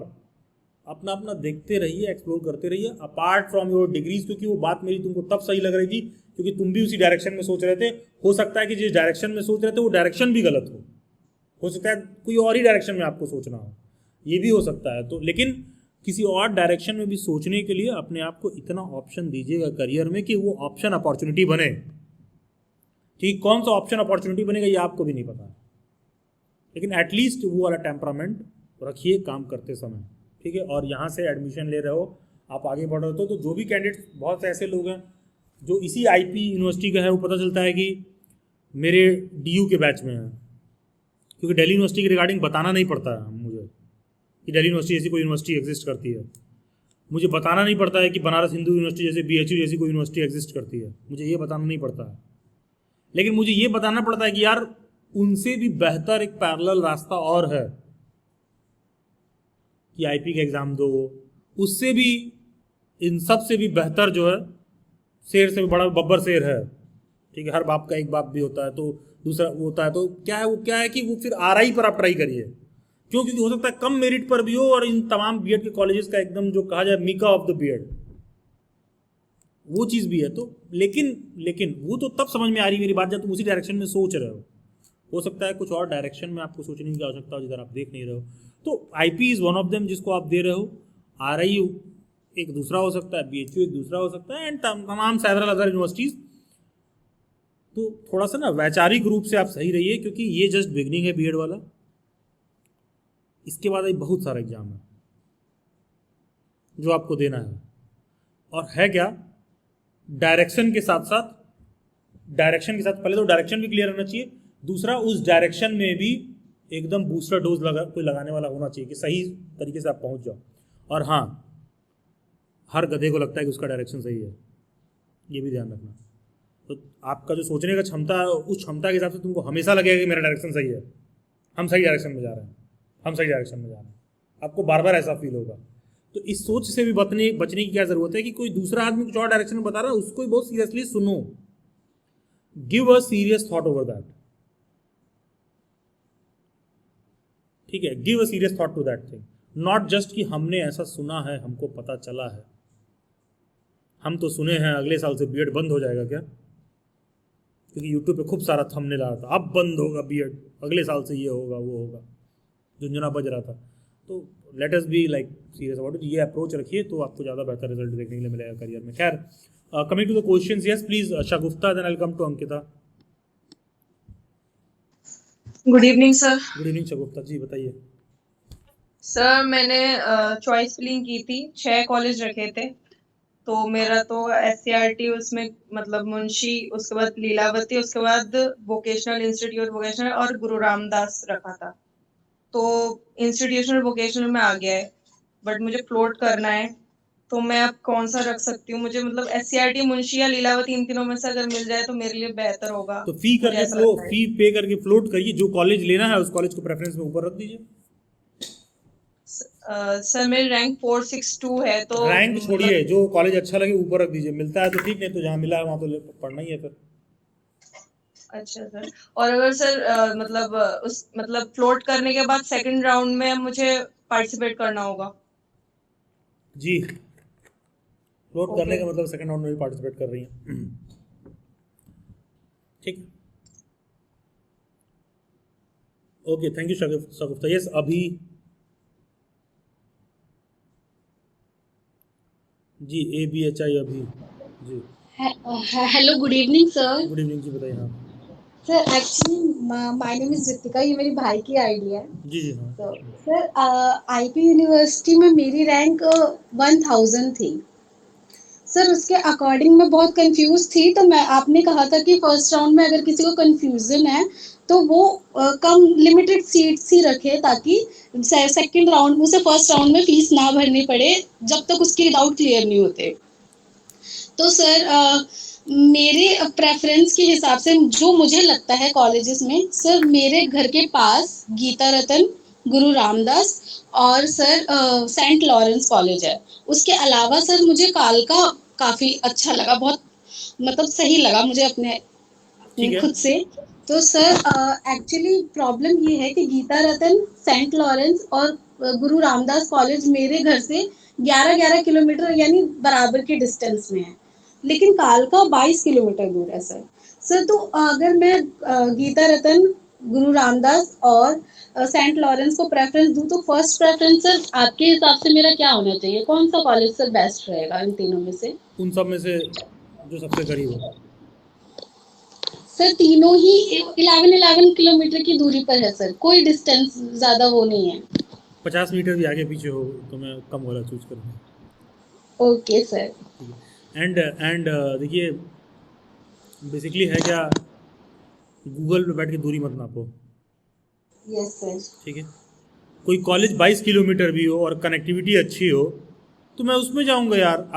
अपना अपना देखते रहिए, एक्सप्लोर करते रहिए अपार्ट फ्रॉम योर डिग्रीज, क्योंकि वो बात मेरी तुमको तब सही लग रही थी क्योंकि तुम भी उसी डायरेक्शन में सोच रहे थे। हो सकता है कि जिस डायरेक्शन में सोच रहे थे वो डायरेक्शन भी गलत हो सकता है कोई और ही डायरेक्शन में आपको सोचना हो, ये भी हो सकता है। तो लेकिन किसी और डायरेक्शन में भी सोचने के लिए अपने आप को इतना ऑप्शन दीजिएगा करियर में कि वो ऑप्शन अपॉर्चुनिटी बने। ठीक, कौन सा ऑप्शन अपॉर्चुनिटी बनेगा ये आपको भी नहीं पता, लेकिन एटलीस्ट वो वाला टेम्परामेंट रखिए काम करते समय, ठीक है। और यहाँ से एडमिशन ले रहे हो, आप आगे बढ़ रहे हो तो जो भी कैंडिडेट, बहुत से ऐसे लोग हैं जो इसी आईपी यूनिवर्सिटी का है, वो पता चलता है कि मेरे डीयू के बैच में है, क्योंकि दिल्ली यूनिवर्सिटी के रिगार्डिंग बताना नहीं पड़ता है मुझे कि दिल्ली यूनिवर्सिटी जैसी कोई यूनिवर्सिटी एग्जिस्ट करती है। मुझे बताना नहीं पड़ता है कि बनारस हिंदू यूनिवर्सिटी जैसे BHU जैसी कोई यूनिवर्सिटी एग्जिस्ट करती है, मुझे ये बताना नहीं पड़ता है। लेकिन मुझे ये बताना पड़ता है कि यार उनसे भी बेहतर एक पैरेलल रास्ता और है कि आईपी का एग्ज़ाम दो, उससे भी, इन सब से भी बेहतर जो है, शेर से भी बड़ा बब्बर शेर है, ठीक है। हर बाप का एक बाप भी होता है, तो दूसरा वो होता है, तो क्या है कि वो फिर RI पर आप ट्राई करिए, क्यों? क्योंकि हो सकता है कम मेरिट पर भी हो और इन तमाम बीएड के कॉलेजेस का एकदम जो कहा जाए मीका ऑफ द बीएड, वो चीज़ भी है। तो लेकिन वो तो तब समझ में आ रही मेरी बात जब तुम उसी डायरेक्शन में सोच रहे हो सकता है कुछ और डायरेक्शन में आपको सोचने की आवश्यकता हो जिधर आप देख नहीं रहे हो। तो IP is one of them जिसको आप दे रहे हो, RI एक दूसरा हो सकता है, BHU एक दूसरा हो सकता है, एंड तमाम सेवरल अदर यूनिवर्सिटीज़। तो थोड़ा सा ना वैचारिक रूप से आप सही रहिए, क्योंकि ये जस्ट बिगनिंग है बीएड वाला, इसके बाद ही बहुत सारा एग्जाम है जो आपको देना है। और है क्या, डायरेक्शन के साथ पहले तो डायरेक्शन भी क्लियर होना चाहिए, दूसरा उस डायरेक्शन में भी एकदम बूस्टर डोज कोई लगाने वाला होना चाहिए कि सही तरीके से आप पहुंच जाओ। और हाँ, हर गधे को लगता है कि उसका डायरेक्शन सही है, ये भी ध्यान रखना। तो आपका जो सोचने का क्षमता है, उस क्षमता के हिसाब से तुमको हमेशा लगेगा कि मेरा डायरेक्शन सही है, हम सही डायरेक्शन में जा रहे हैं, आपको बार बार ऐसा फील होगा। तो इस सोच से भी बचने की क्या ज़रूरत है कि कोई दूसरा आदमी कुछ और डायरेक्शन में बता रहा है, उसको भी बहुत सीरियसली सुनो, give a serious thought over that, ठीक है, give a serious thought to that thing, not just कि हमने ऐसा सुना है, हमको पता चला है, हम तो सुने हैं अगले साल से बीएड बंद हो जाएगा क्या, क्योंकि यूट्यूब पे खूब सारा थंबनेल आ रहा था, अब बंद होगा बीएड, अगले साल से ये होगा वो होगा, झुंझुना बज रहा था। तो let us be like serious about it, ये अप्रोच रखिए तो आपको ज़्यादा बेहतर रिजल्ट देखने के लिए मिलेगा करियर में। खैर, coming to the questions, yes please Shagufta, then I will come to Ankita. Good evening sir. Good evening Shagufta ji, बताइए। सर मैंने चॉइस फिलिंग की थी, 6 कॉलेज रखे थे, तो मेरा तो SCRT उसमें मतलब मुंशी, उसके बाद लीलावती, उसके बाद वोकेशनल इंस्टीट्यूट वोकेशनल और गुरु रामदास रखा था। तो इंस्टीट्यूशनल वोकेशनल में आ गया है, बट मुझे फ्लोट करना है, तो मैं अब कौन सा रख सकती हूँ? मुझे मतलब SCRT, मुंशी या लीलावती, इन तीनों में से अगर मिल जाए तो मेरे लिए बेहतर होगा। तो फी पे करके फ्लोट करिए, जो कॉलेज लेना है उस कॉलेज को प्रेफरेंस में ऊपर रख दीजिए। सर मेरी रैंक 462 है, तो रैंक छोड़िए, जो कॉलेज अच्छा लगे ऊपर रख दीजिए, मिलता है तो ठीक, नहीं तो जहाँ मिला है वहाँ तो पढ़ना ही है फिर। अच्छा सर, और अगर सर मतलब फ्लोट करने के बाद सेकंड राउंड में मुझे पार्टिसिपेट करना होगा? जी, फ्लोट करने का मतलब सेकंड राउंड में भी पार्टिसिपेट कर रही हैं, ठीक। Okay, thank you Shagufta. Yes, Abhi ji, ABHI Abhi ji. Hello, good evening sir. Good evening जी, बताइए। हाँ sir, actually my name is Ritika, ये मेरे भाई की आईडी है। जी जी। हाँ तो सर, IP यूनिवर्सिटी में मेरी रैंक 1000 थी सर। उसके अकॉर्डिंग मैं बहुत कंफ्यूज थी, तो आपने कहा था कि फर्स्ट राउंड में अगर किसी को कंफ्यूजन है तो वो कम लिमिटेड सीट्स ही रखे ताकि सेकंड राउंड उसे फर्स्ट राउंड में फीस ना भरनी पड़े जब तक उसके डाउट क्लियर नहीं होते। तो सर मेरे प्रेफरेंस के हिसाब से जो मुझे लगता है कॉलेजेस में, सर मेरे घर के पास गीता रतन, गुरु रामदास और सर सेंट लॉरेंस कॉलेज है। उसके अलावा सर मुझे कालका काफ़ी अच्छा लगा, बहुत मतलब सही लगा मुझे अपने ठीक है। खुद से। तो सर एक्चुअली प्रॉब्लम ये है कि गीता रतन, सेंट लॉरेंस और गुरु रामदास कॉलेज मेरे घर से 11-11 किलोमीटर यानी बराबर के डिस्टेंस में है, लेकिन कालका 22 किलोमीटर दूर है सर। सर तो अगर मैं गीता रतन, गुरु रामदास और सेंट लॉरेंस को प्रेफरेंस दूं तो फर्स्ट प्रेफरेंस सर आपके हिसाब से मेरा क्या होना चाहिए? कौन सा कॉलेज सर बेस्ट रहेगा इन तीनों में से? उन सब में से जो सबसे करीब हो। सर तीनों ही 11 किलोमीटर की दूरी पर है सर, कोई डिस्टेंस ज़्यादा वो नहीं है। 50 मीटर भी आगे पीछे हो तो मैं कम वाला चूज करूँगा। Okay sir. एंड देखिए बेसिकली है क्या, गूगल पे बैठ के दूरी मत नापो। Yes sir. ठीक है, कोई कॉलेज 22 किलोमीटर भी हो और कनेक्टिविटी अच्छी हो तो मैं उसमें जाऊंगा यार।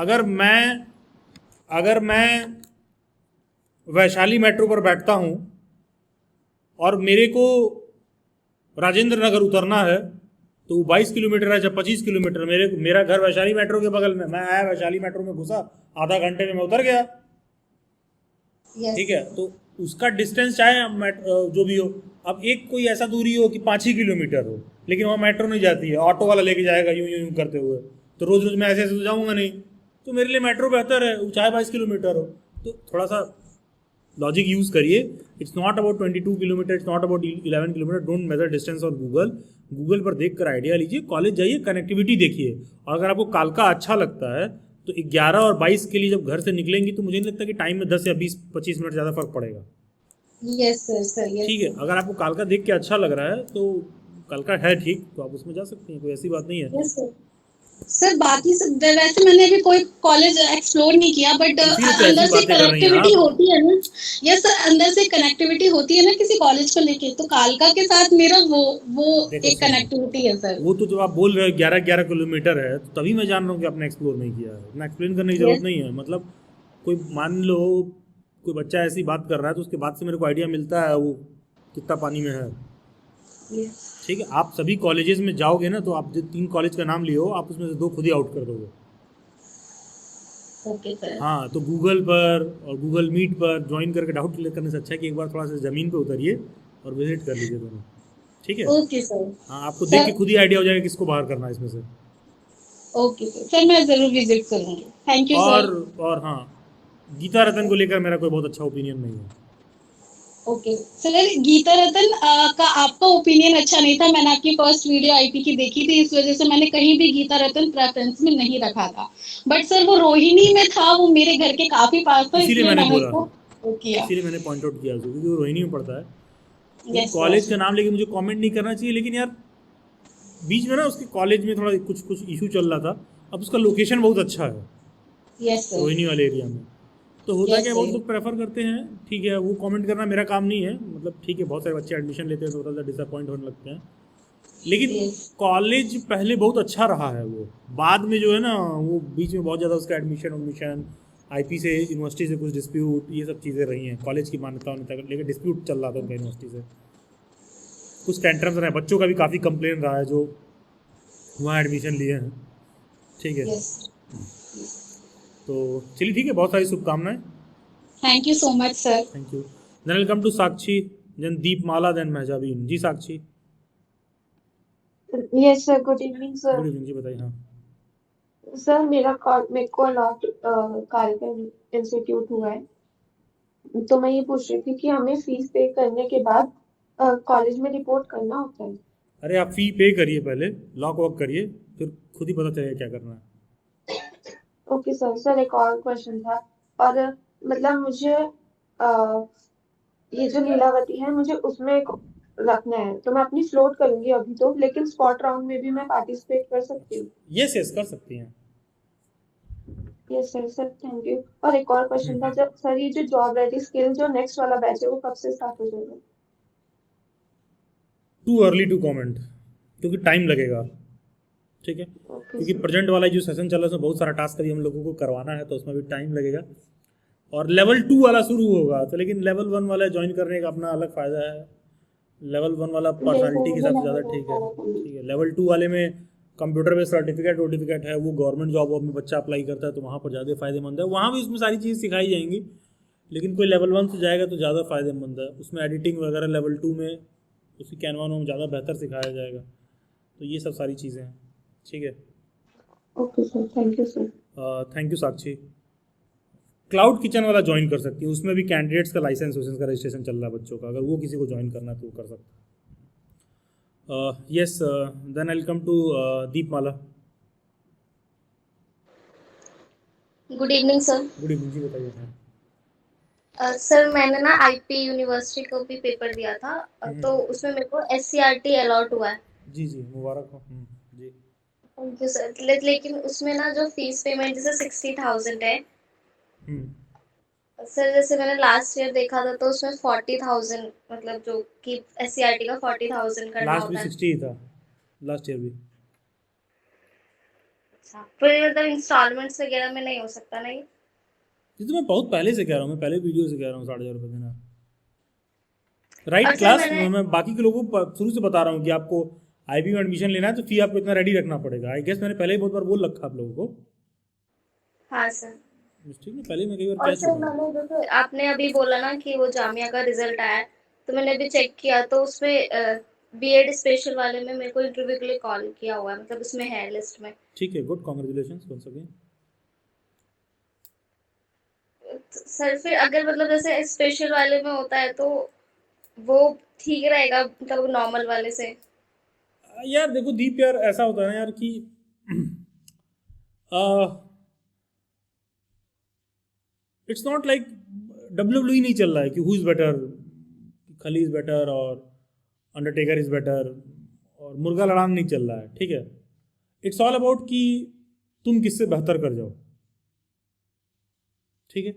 अगर मैं वैशाली मेट्रो पर बैठता हूँ और मेरे को राजेंद्र नगर उतरना है तो वो 22 किलोमीटर है, जब 25 किलोमीटर, मेरा घर वैशाली मेट्रो के बगल में, मैं आया वैशाली मेट्रो में घुसा, आधा घंटे में मैं उतर गया। यस। ठीक है, तो उसका डिस्टेंस चाहे जो भी हो, अब एक कोई ऐसा दूरी हो कि 5 ही किलोमीटर हो लेकिन वहाँ मेट्रो नहीं जाती है, ऑटो वाला लेके जाएगा यूं यूं यूं करते हुए, तो रोज रोज मैं ऐसे ऐसे तो जाऊँगा नहीं, तो मेरे लिए मेट्रो बेहतर है, चाहे 22 किलोमीटर हो। तो थोड़ा सा लॉजिक यूज़ करिए। It's not about 22 kilometre, it's not about 11 kilometre. Don't major distance on Google पर देख कर आइडिया लीजिए, कॉलेज जाइए, कनेक्टिविटी देखिए। और अगर आपको कालका अच्छा लगता है तो 11 और 22 के लिए जब घर से निकलेंगी तो मुझे नहीं लगता कि टाइम में 10 या 20-25 मिनट ज़्यादा फर्क पड़ेगा। Yes sir. यस। ठीक है, अगर आपको कालका देख के अच्छा लग रहा है तो कालका है ठीक, तो आप उसमें जा सकते हैं, कोई ऐसी बात नहीं है। यस सर बाकी सब वैसे मैंने अभी कोई कॉलेज एक्सप्लोर नहीं किया, बट अंदर से कनेक्टिविटी होती है ना। यस सर, अंदर से कनेक्टिविटी होती है ना किसी कॉलेज को लेके, तो कालका के साथ मेरा वो एक कनेक्टिविटी है सर। वो तो जब आप बोल रहे हो 11-11 किलोमीटर है तो तभी मैं जान रहा हूँ कि आपने एक्सप्लोर नहीं किया है। इतना एक्सप्लेन करने की जरूरत नहीं है। मतलब कोई मान लो कोई बच्चा ऐसी बात कर रहा है तो उसके बाद से मेरे को आइडिया मिलता है वो कितना पानी में है। ठीक है, आप सभी कॉलेजेस में जाओगे ना तो आप जो 3 कॉलेज का नाम लिए हो आप उसमें से 2 खुद ही आउट कर दोगे। Okay sir. हाँ, तो गूगल पर और गूगल मीट पर ज्वाइन करके डाउट क्लियर करने से अच्छा है कि एक बार थोड़ा सा ज़मीन पे उतरिए और विजिट कर लीजिए दोनों। ठीक है, ओके सर। हाँ, आपको देख के खुद ही आइडिया हो जाएगा किसको बाहर करना है इसमें से। ओके सर, मैं ज़रूर विजिट करूँगी। Thank you sir. और हाँ, गीता रतन को लेकर मेरा कोई बहुत अच्छा ओपिनियन नहीं है। ओके सर, गीता रतन का आपका ओपिनियन अच्छा नहीं था। मैंने आपकी फर्स्ट वीडियो आईपी की देखी थी, इस वजह से मैंने कहीं भी गीता रतन प्रेफरेंस में नहीं रखा था। बट सर वो रोहिणी में था, वो मेरे घर के काफी पास था, इसीलिए मैंने बोला, उसको किया। इसीलिए मैंने पॉइंट आउट किया क्योंकि वो रोहिणी में पड़ता है। कॉलेज का नाम लेके मुझे कमेंट नहीं करना चाहिए, लेकिन यार बीच में ना उसके कॉलेज में थोड़ा कुछ इशू चल रहा था। अब उसका लोकेशन बहुत अच्छा है रोहिणी वाले एरिया में, तो होता है क्या, बहुत लोग प्रेफर करते हैं। ठीक है, वो कमेंट करना मेरा काम नहीं है। मतलब ठीक है, बहुत सारे बच्चे एडमिशन लेते हैं तो थोड़ा सा डिसअपॉइंट होने लगते हैं, लेकिन कॉलेज पहले बहुत अच्छा रहा है। वो बाद में जो है ना, वो बीच में बहुत ज़्यादा उसका एडमिशन आईपी से, यूनिवर्सिटी से कुछ डिस्प्यूट, ये सब चीज़ें रही हैं। कॉलेज की मान्यता लेकर डिस्प्यूट चल रहा था उनका यूनिवर्सिटी से, कुछ टेंट्रम्स रहे, बच्चों का भी काफ़ी कंप्लेन रहा है जो वहाँ एडमिशन लिए हैं। ठीक है, तो चलिए ठीक है, बहुत सारी शुभकामनाएं। Thank you so much sir. Thank you. Then welcome to Sakshi, then Deepmala, then Mahjabeen. जी Sakshi. Yes sir, good evening sir. Good evening जी, बताइए। हाँ सर मेरे को अलॉट कार्यक्रम इंस्टीट्यूट हुआ है, तो मैं ये पूछ रही थी कि हमें फीस पे करने के बाद कॉलेज में रिपोर्ट करना होता है? अरे आप फी पे करिए, पहले लॉक वॉक करिए, फिर खुद ही पता चलेगा क्या करना है। Okay sir. सर एक और क्वेश्चन था, और मतलब मुझे ये जो लीलावती है मुझे उसमें रखना है, तो मैं अपनी फ्लोट करूंगी अभी तो, लेकिन स्पॉट राउंड में भी मैं पार्टिसिपेट कर सकती हूँ? यस कर सकती हैं। Yes sir. Sir thank you. और एक और क्वेश्चन था, जब सर ये जो जॉब रेडी स्किल जो नेक्स्ट वाला बैच है वो कब से स्टार्ट हो जाएगा? टू अर्ली टू कमेंट, क्योंकि टाइम लगेगा, ठीक है, क्योंकि प्रेजेंट वाला जो सेशन चल रहा है उसमें बहुत सारा टास्क अभी हम लोगों को करवाना है, तो उसमें भी टाइम लगेगा। और लेवल 2 वाला शुरू होगा, तो लेकिन लेवल 1 वाला ज्वाइन करने का अपना अलग फ़ायदा है। लेवल 1 वाला पर्सनालिटी के हिसाब से ज़्यादा ठीक है, ठीक है। लेवल 2 वाले में कंप्यूटर बेस्ड सर्टिफिकेट है, वो गवर्नमेंट जॉब में बच्चा अप्लाई करता है, तो वहाँ पर ज़्यादा फ़ायदेमंद है। वहाँ भी उसमें सारी चीज़ सिखाई जाएंगी, लेकिन कोई लेवल 1 से जाएगा तो ज़्यादा फ़ायदेमंद है। उसमें एडिटिंग वगैरह लेवल 2 में उसकी कैनवा में ज़्यादा बेहतर सिखाया जाएगा। तो ये सब सारी चीज़ें हैं, ठीक है। Okay sir, thank you sir. Thank you Sakshi. Cloud kitchen वाला ज्वाइन कर सकती हूँ, उसमें भी कैंडिडेट्स का लाइसेंस का रजिस्ट्रेशन चल रहा है बच्चों का, अगर वो किसी को ज्वाइन करना है तो वो कर सकता है। Yes, then I will come to Deepmala. Good evening sir. Good evening जी, बताइए। सर मैंने ना आईपी यूनिवर्सिटी को भी पेपर दिया था, तो उसमें मेरे को SCRT अलॉट हुआ है। जी जी, मुबारक हो। जी थैंक यू सर। लेकिन उसमें ना जो फीस पेमेंट जैसे 60,000 है सर, जैसे मैंने लास्ट ईयर देखा था तो उसमें 40,000, मतलब जो कि SCRT का 40,000 करना लास्ट भी होता है। 60 ही था, लास्ट ईयर भी। अच्छा, फिर मतलब इंस्टॉलमेंट्स वगैरह में नहीं हो सकता नहीं? ये तो मैं बहुत पहले से कह रहा हूँ, मैं पहले वीडियो से कह रहा हूँ 60,000 रुपये देना। राइट और सर क्लास, मैंने मैं बाकी के लोगों को शुरू से बता रहा हूँ कि आपको IB में एडमिशन लेना है तो फी आपको इतना रेडी रखना पड़ेगा। आई गेस मैंने पहले ही बहुत बार बोल रखा आप लोगों को, हाँ सर। ठीक है, पहले मैं कई बार और कह सर चुका हूँ। मैंने जैसे आपने अभी बोला ना कि वो जामिया का रिजल्ट आया है, तो मैंने अभी चेक किया तो उसमें BEd स्पेशल वाले में मेरे को इंटरव्यू के लिए कॉल किया हुआ है, मतलब उसमें है लिस्ट में। ठीक है, good, congratulations once again. Sir फिर अगर मतलब जैसे स्पेशल वाले में होता है तो वो ठीक रहेगा मतलब नॉर्मल वाले से? यार देखो दीप, यार ऐसा होता है ना यार कि इट्स नॉट लाइक WWE नहीं चल रहा है कि हु इज़ बेटर, खली इज़ बेटर और अंडरटेकर इज़ बेटर और मुर्गा लड़ान नहीं चल रहा है, ठीक है। इट्स ऑल अबाउट कि तुम किससे बेहतर कर जाओ, ठीक है,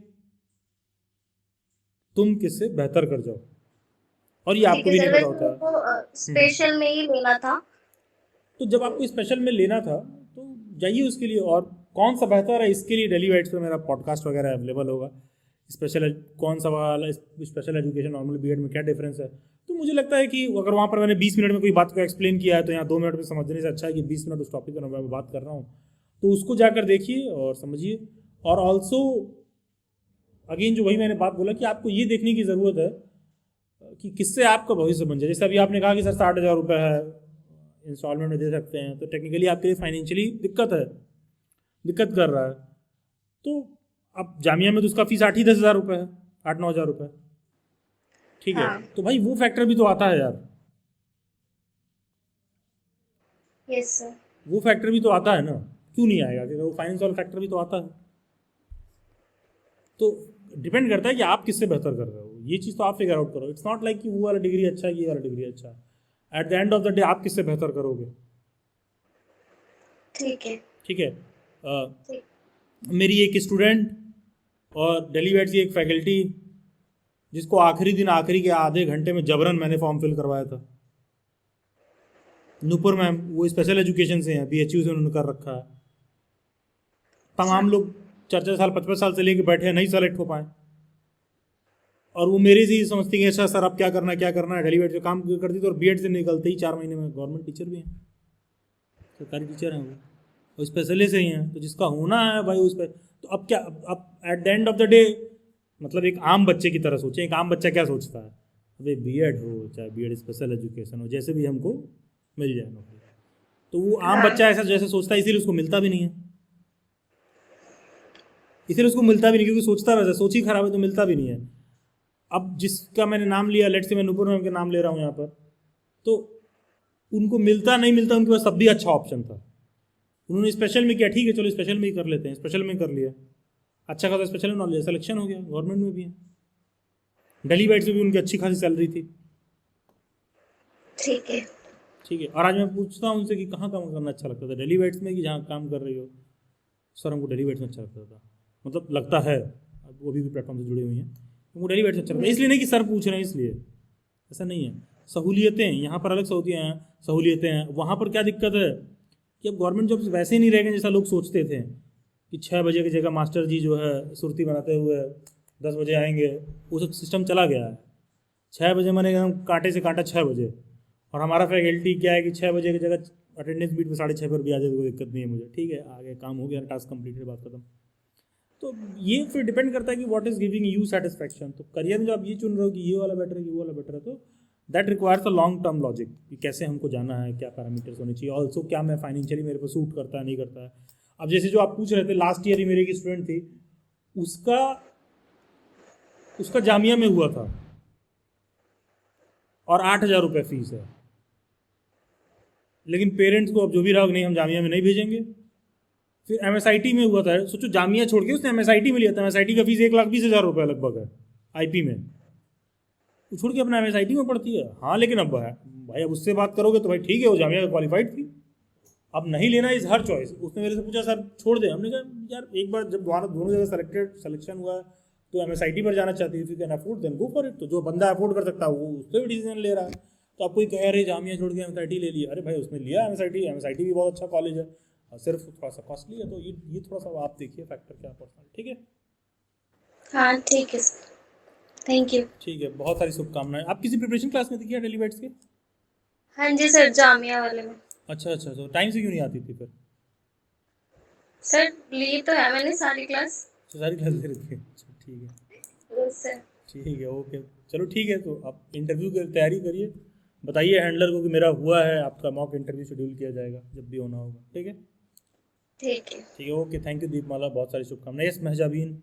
तुम किससे बेहतर कर जाओ, और ये ठीक आपको है भी सर। नहीं पता वैसे मेरे होता है। को स्पेशल में ही लेना था। तो जब आपको स्पेशल में लेना था तो जाइए उसके लिए, और कौन सा बेहतर है इसके लिए डेली वाइट्स पे मेरा पॉडकास्ट वगैरह अवेलेबल होगा। स्पेशल कौन सा वाला, स्पेशल एजुकेशन नॉर्मल BEd में क्या डिफरेंस है, तो मुझे लगता है कि अगर वहाँ पर मैंने 20 मिनट में कोई बात को एक्सप्लेन किया है तो यहाँ 2 मिनट में समझने से अच्छा है कि 20 मिनट उस टॉपिक पर मैं बात कर रहा हूँ, तो उसको जाकर देखिए और समझिए। और ऑल्सो अगेन जो वही मैंने बात बोला कि आपको ये देखने की ज़रूरत है कि किससे आपका भविष्य बन जाए। जैसे अभी आपने कहा कि सर 60,000 रुपये है, इंस्टॉलमेंट में दे सकते हैं, तो टेक्निकली आपके लिए फाइनेंशियली दिक्कत कर रहा है। तो अब जामिया में तो उसका फीस 8-10 हज़ार रुपये है, 8-9 हज़ार रुपये, ठीक है। हाँ। तो भाई वो फैक्टर भी तो आता है यार, यस सर। वो फैक्टर भी तो आता है ना, क्यों नहीं आएगा, क्योंकि वो फाइनेंस वाला फैक्टर भी तो आता है। तो डिपेंड करता है कि आप किससे बेहतर कर रहे हो, ये चीज़ तो आप फिगर आउट करो। इट्स नॉट लाइक कि वो वाला डिग्री अच्छा है, ये वाला डिग्री अच्छा है। At the end of the day आप किससे बेहतर करोगे, ठीक है। ठीक है। ठीक। मेरी एक स्टूडेंट और डेली वेट्स की एक फैकल्टी, जिसको आखिरी दिन आखिरी के आधे घंटे में जबरन मैंने फॉर्म फिल करवाया था, नूपुर मैम, वो स्पेशल एजुकेशन से हैं, BHU से उन्होंने कर रखा है। तमाम लोग 4-4 साल 5-5 साल से लेके बैठे हैं, नहीं सेलेक्ट हो पाए, और वो मेरे से ही समझती है अच्छा सर अब क्या करना है। डेली वेट से काम करती थी और BEd से निकलते ही 4 महीने में गवर्नमेंट टीचर भी हैं, सरकारी टीचर हैं वो स्पेशली से ही हैं। तो जिसका होना है भाई उस पर, तो अब क्या, अब at the end of the day मतलब एक आम बच्चे की तरह सोचें। एक आम बच्चा क्या सोचता है, अरे BEd हो चाहे BEd स्पेशल एजुकेशन हो, जैसे भी हमको मिल जाए नौकरी। तो वो आम बच्चा ऐसा जैसे सोचता है, इसीलिए उसको मिलता भी नहीं है, क्योंकि सोचता वैसा, सोच ही खराब है तो मिलता भी नहीं है। अब जिसका मैंने नाम लिया, लेट से मैं नूपुर मैम के नाम ले रहा हूँ यहाँ पर, तो उनको मिलता नहीं मिलता, उनके पास सब भी अच्छा ऑप्शन था। उन्होंने स्पेशल में किया, ठीक है चलो स्पेशल में ही कर लेते हैं, स्पेशल में कर लिया, अच्छा खासा स्पेशल में नॉलेज, सिलेक्शन हो गया, गवर्नमेंट में भी है। डेली वाइट से भी उनकी अच्छी खासी सैलरी थी, ठीक है। ठीक है। और आज मैं पूछता हूँ उनसे कि कहाँ काम करना अच्छा लगता था, डेली वाइट्स में कि जहाँ काम कर रही हो? सर हमको डेली वाइट्स में अच्छा लगता था, मतलब लगता है, वो अभी भी प्लेटफॉर्म से जुड़ी हुई हैं, उनको डेली वाइट्स में अच्छा लगता है। इसलिए नहीं कि सर पूछ रहे हैं इसलिए, ऐसा नहीं है। सहूलियतें यहाँ पर अलग सहूलियतें हैं, वहाँ पर क्या दिक्कत है कि अब गवर्नमेंट जॉब्स वैसे ही नहीं रह गए जैसा लोग सोचते थे कि 6 बजे की जगह मास्टर जी जो है सुर्ती बनाते हुए 10 बजे आएंगे, वो सब सिस्टम चला गया है। 6 बजे मैंने एकदम कांटे से कांटा 6 बजे, और हमारा फैकल्टी क्या है कि 6 बजे की जगह अटेंडेंस बीट में 6:30 पर भी आ जाए, कोई दिक्कत नहीं है मुझे, ठीक है, आगे काम हो गया, टास्क कंप्लीट है, बात खत्म। तो ये फिर डिपेंड करता है कि what is giving you satisfaction. तो करियर में जो आप ये चुन रहे हो कि ये वाला बेटर है कि वो वाला बेटर है, तो that requires a long term logic कि कैसे हमको जाना है, क्या पैरामीटर्स होने चाहिए, ऑल्सो क्या मैं फाइनेंशियली मेरे पर सूट करता है नहीं करता है। अब जैसे जो आप पूछ रहे थे, लास्ट ईयर ही मेरी एक स्टूडेंट थी, उसका जामिया में हुआ था और 8,000 रुपये फीस है, लेकिन पेरेंट्स को अब जो भी रहा नहीं हम जामिया में नहीं भेजेंगे। फिर MSIT में हुआ था, सोचो जामिया छोड़ के उसने MSIT में लिया था, MSIT का फीस 1,20,000 रुपये लगभग है IP में, वो छोड़ के अपना MSIT में पढ़ती है। हाँ लेकिन अब भाई अब उससे बात करोगे तो भाई ठीक है वो जामिया क्वालिफाइड थी, अब नहीं लेना इज़ हर चॉइस। उसने मेरे से पूछा सर छोड़ दे, हमने कहा यार एक बार जब दोनों जगह सिलेक्शन हुआ है तो MSIT पर जाना चाहती है, if you can afford then go for it. तो जो बंदा अफोर्ड कर सकता है वो उस पर भी डिसीजन ले रहा है। तो आप कोई कह रहे जामिया छोड़ के MSIT ले लिया, अरे भाई उसने लिया MSIT भी बहुत अच्छा कॉलेज है, और सिर्फ थोड़ा सा कॉस्टली है। तो ये थोड़ा सा आप देखिए फैक्टर क्या पर्सनल, ठीक है। हाँ ठीक है सर, थैंक यू। ठीक है, बहुत सारी शुभकामनाएं। आप किसी प्रिपरेशन क्लास में थी क्या डेली बैट्स के? हाँ जी सर, जामिया वाले में। अच्छा, तो टाइम से क्यों नहीं आती थी फिर? सर ली तो है मैंने सारी क्लास। सारी क्लास ले रखी है, ठीक है। Yes sir. ठीक है, ओके, चलो ठीक है। तो आप इंटरव्यू की तैयारी करिए, बताइए हैंडलर को कि मेरा हुआ है, आपका मॉक इंटरव्यू शेड्यूल किया जाएगा जब भी होना होगा, ठीक है। ठीक है, ओके, थैंक यू दीपमाला, बहुत सारी शुभकामनाएं। Yes Mahjabeen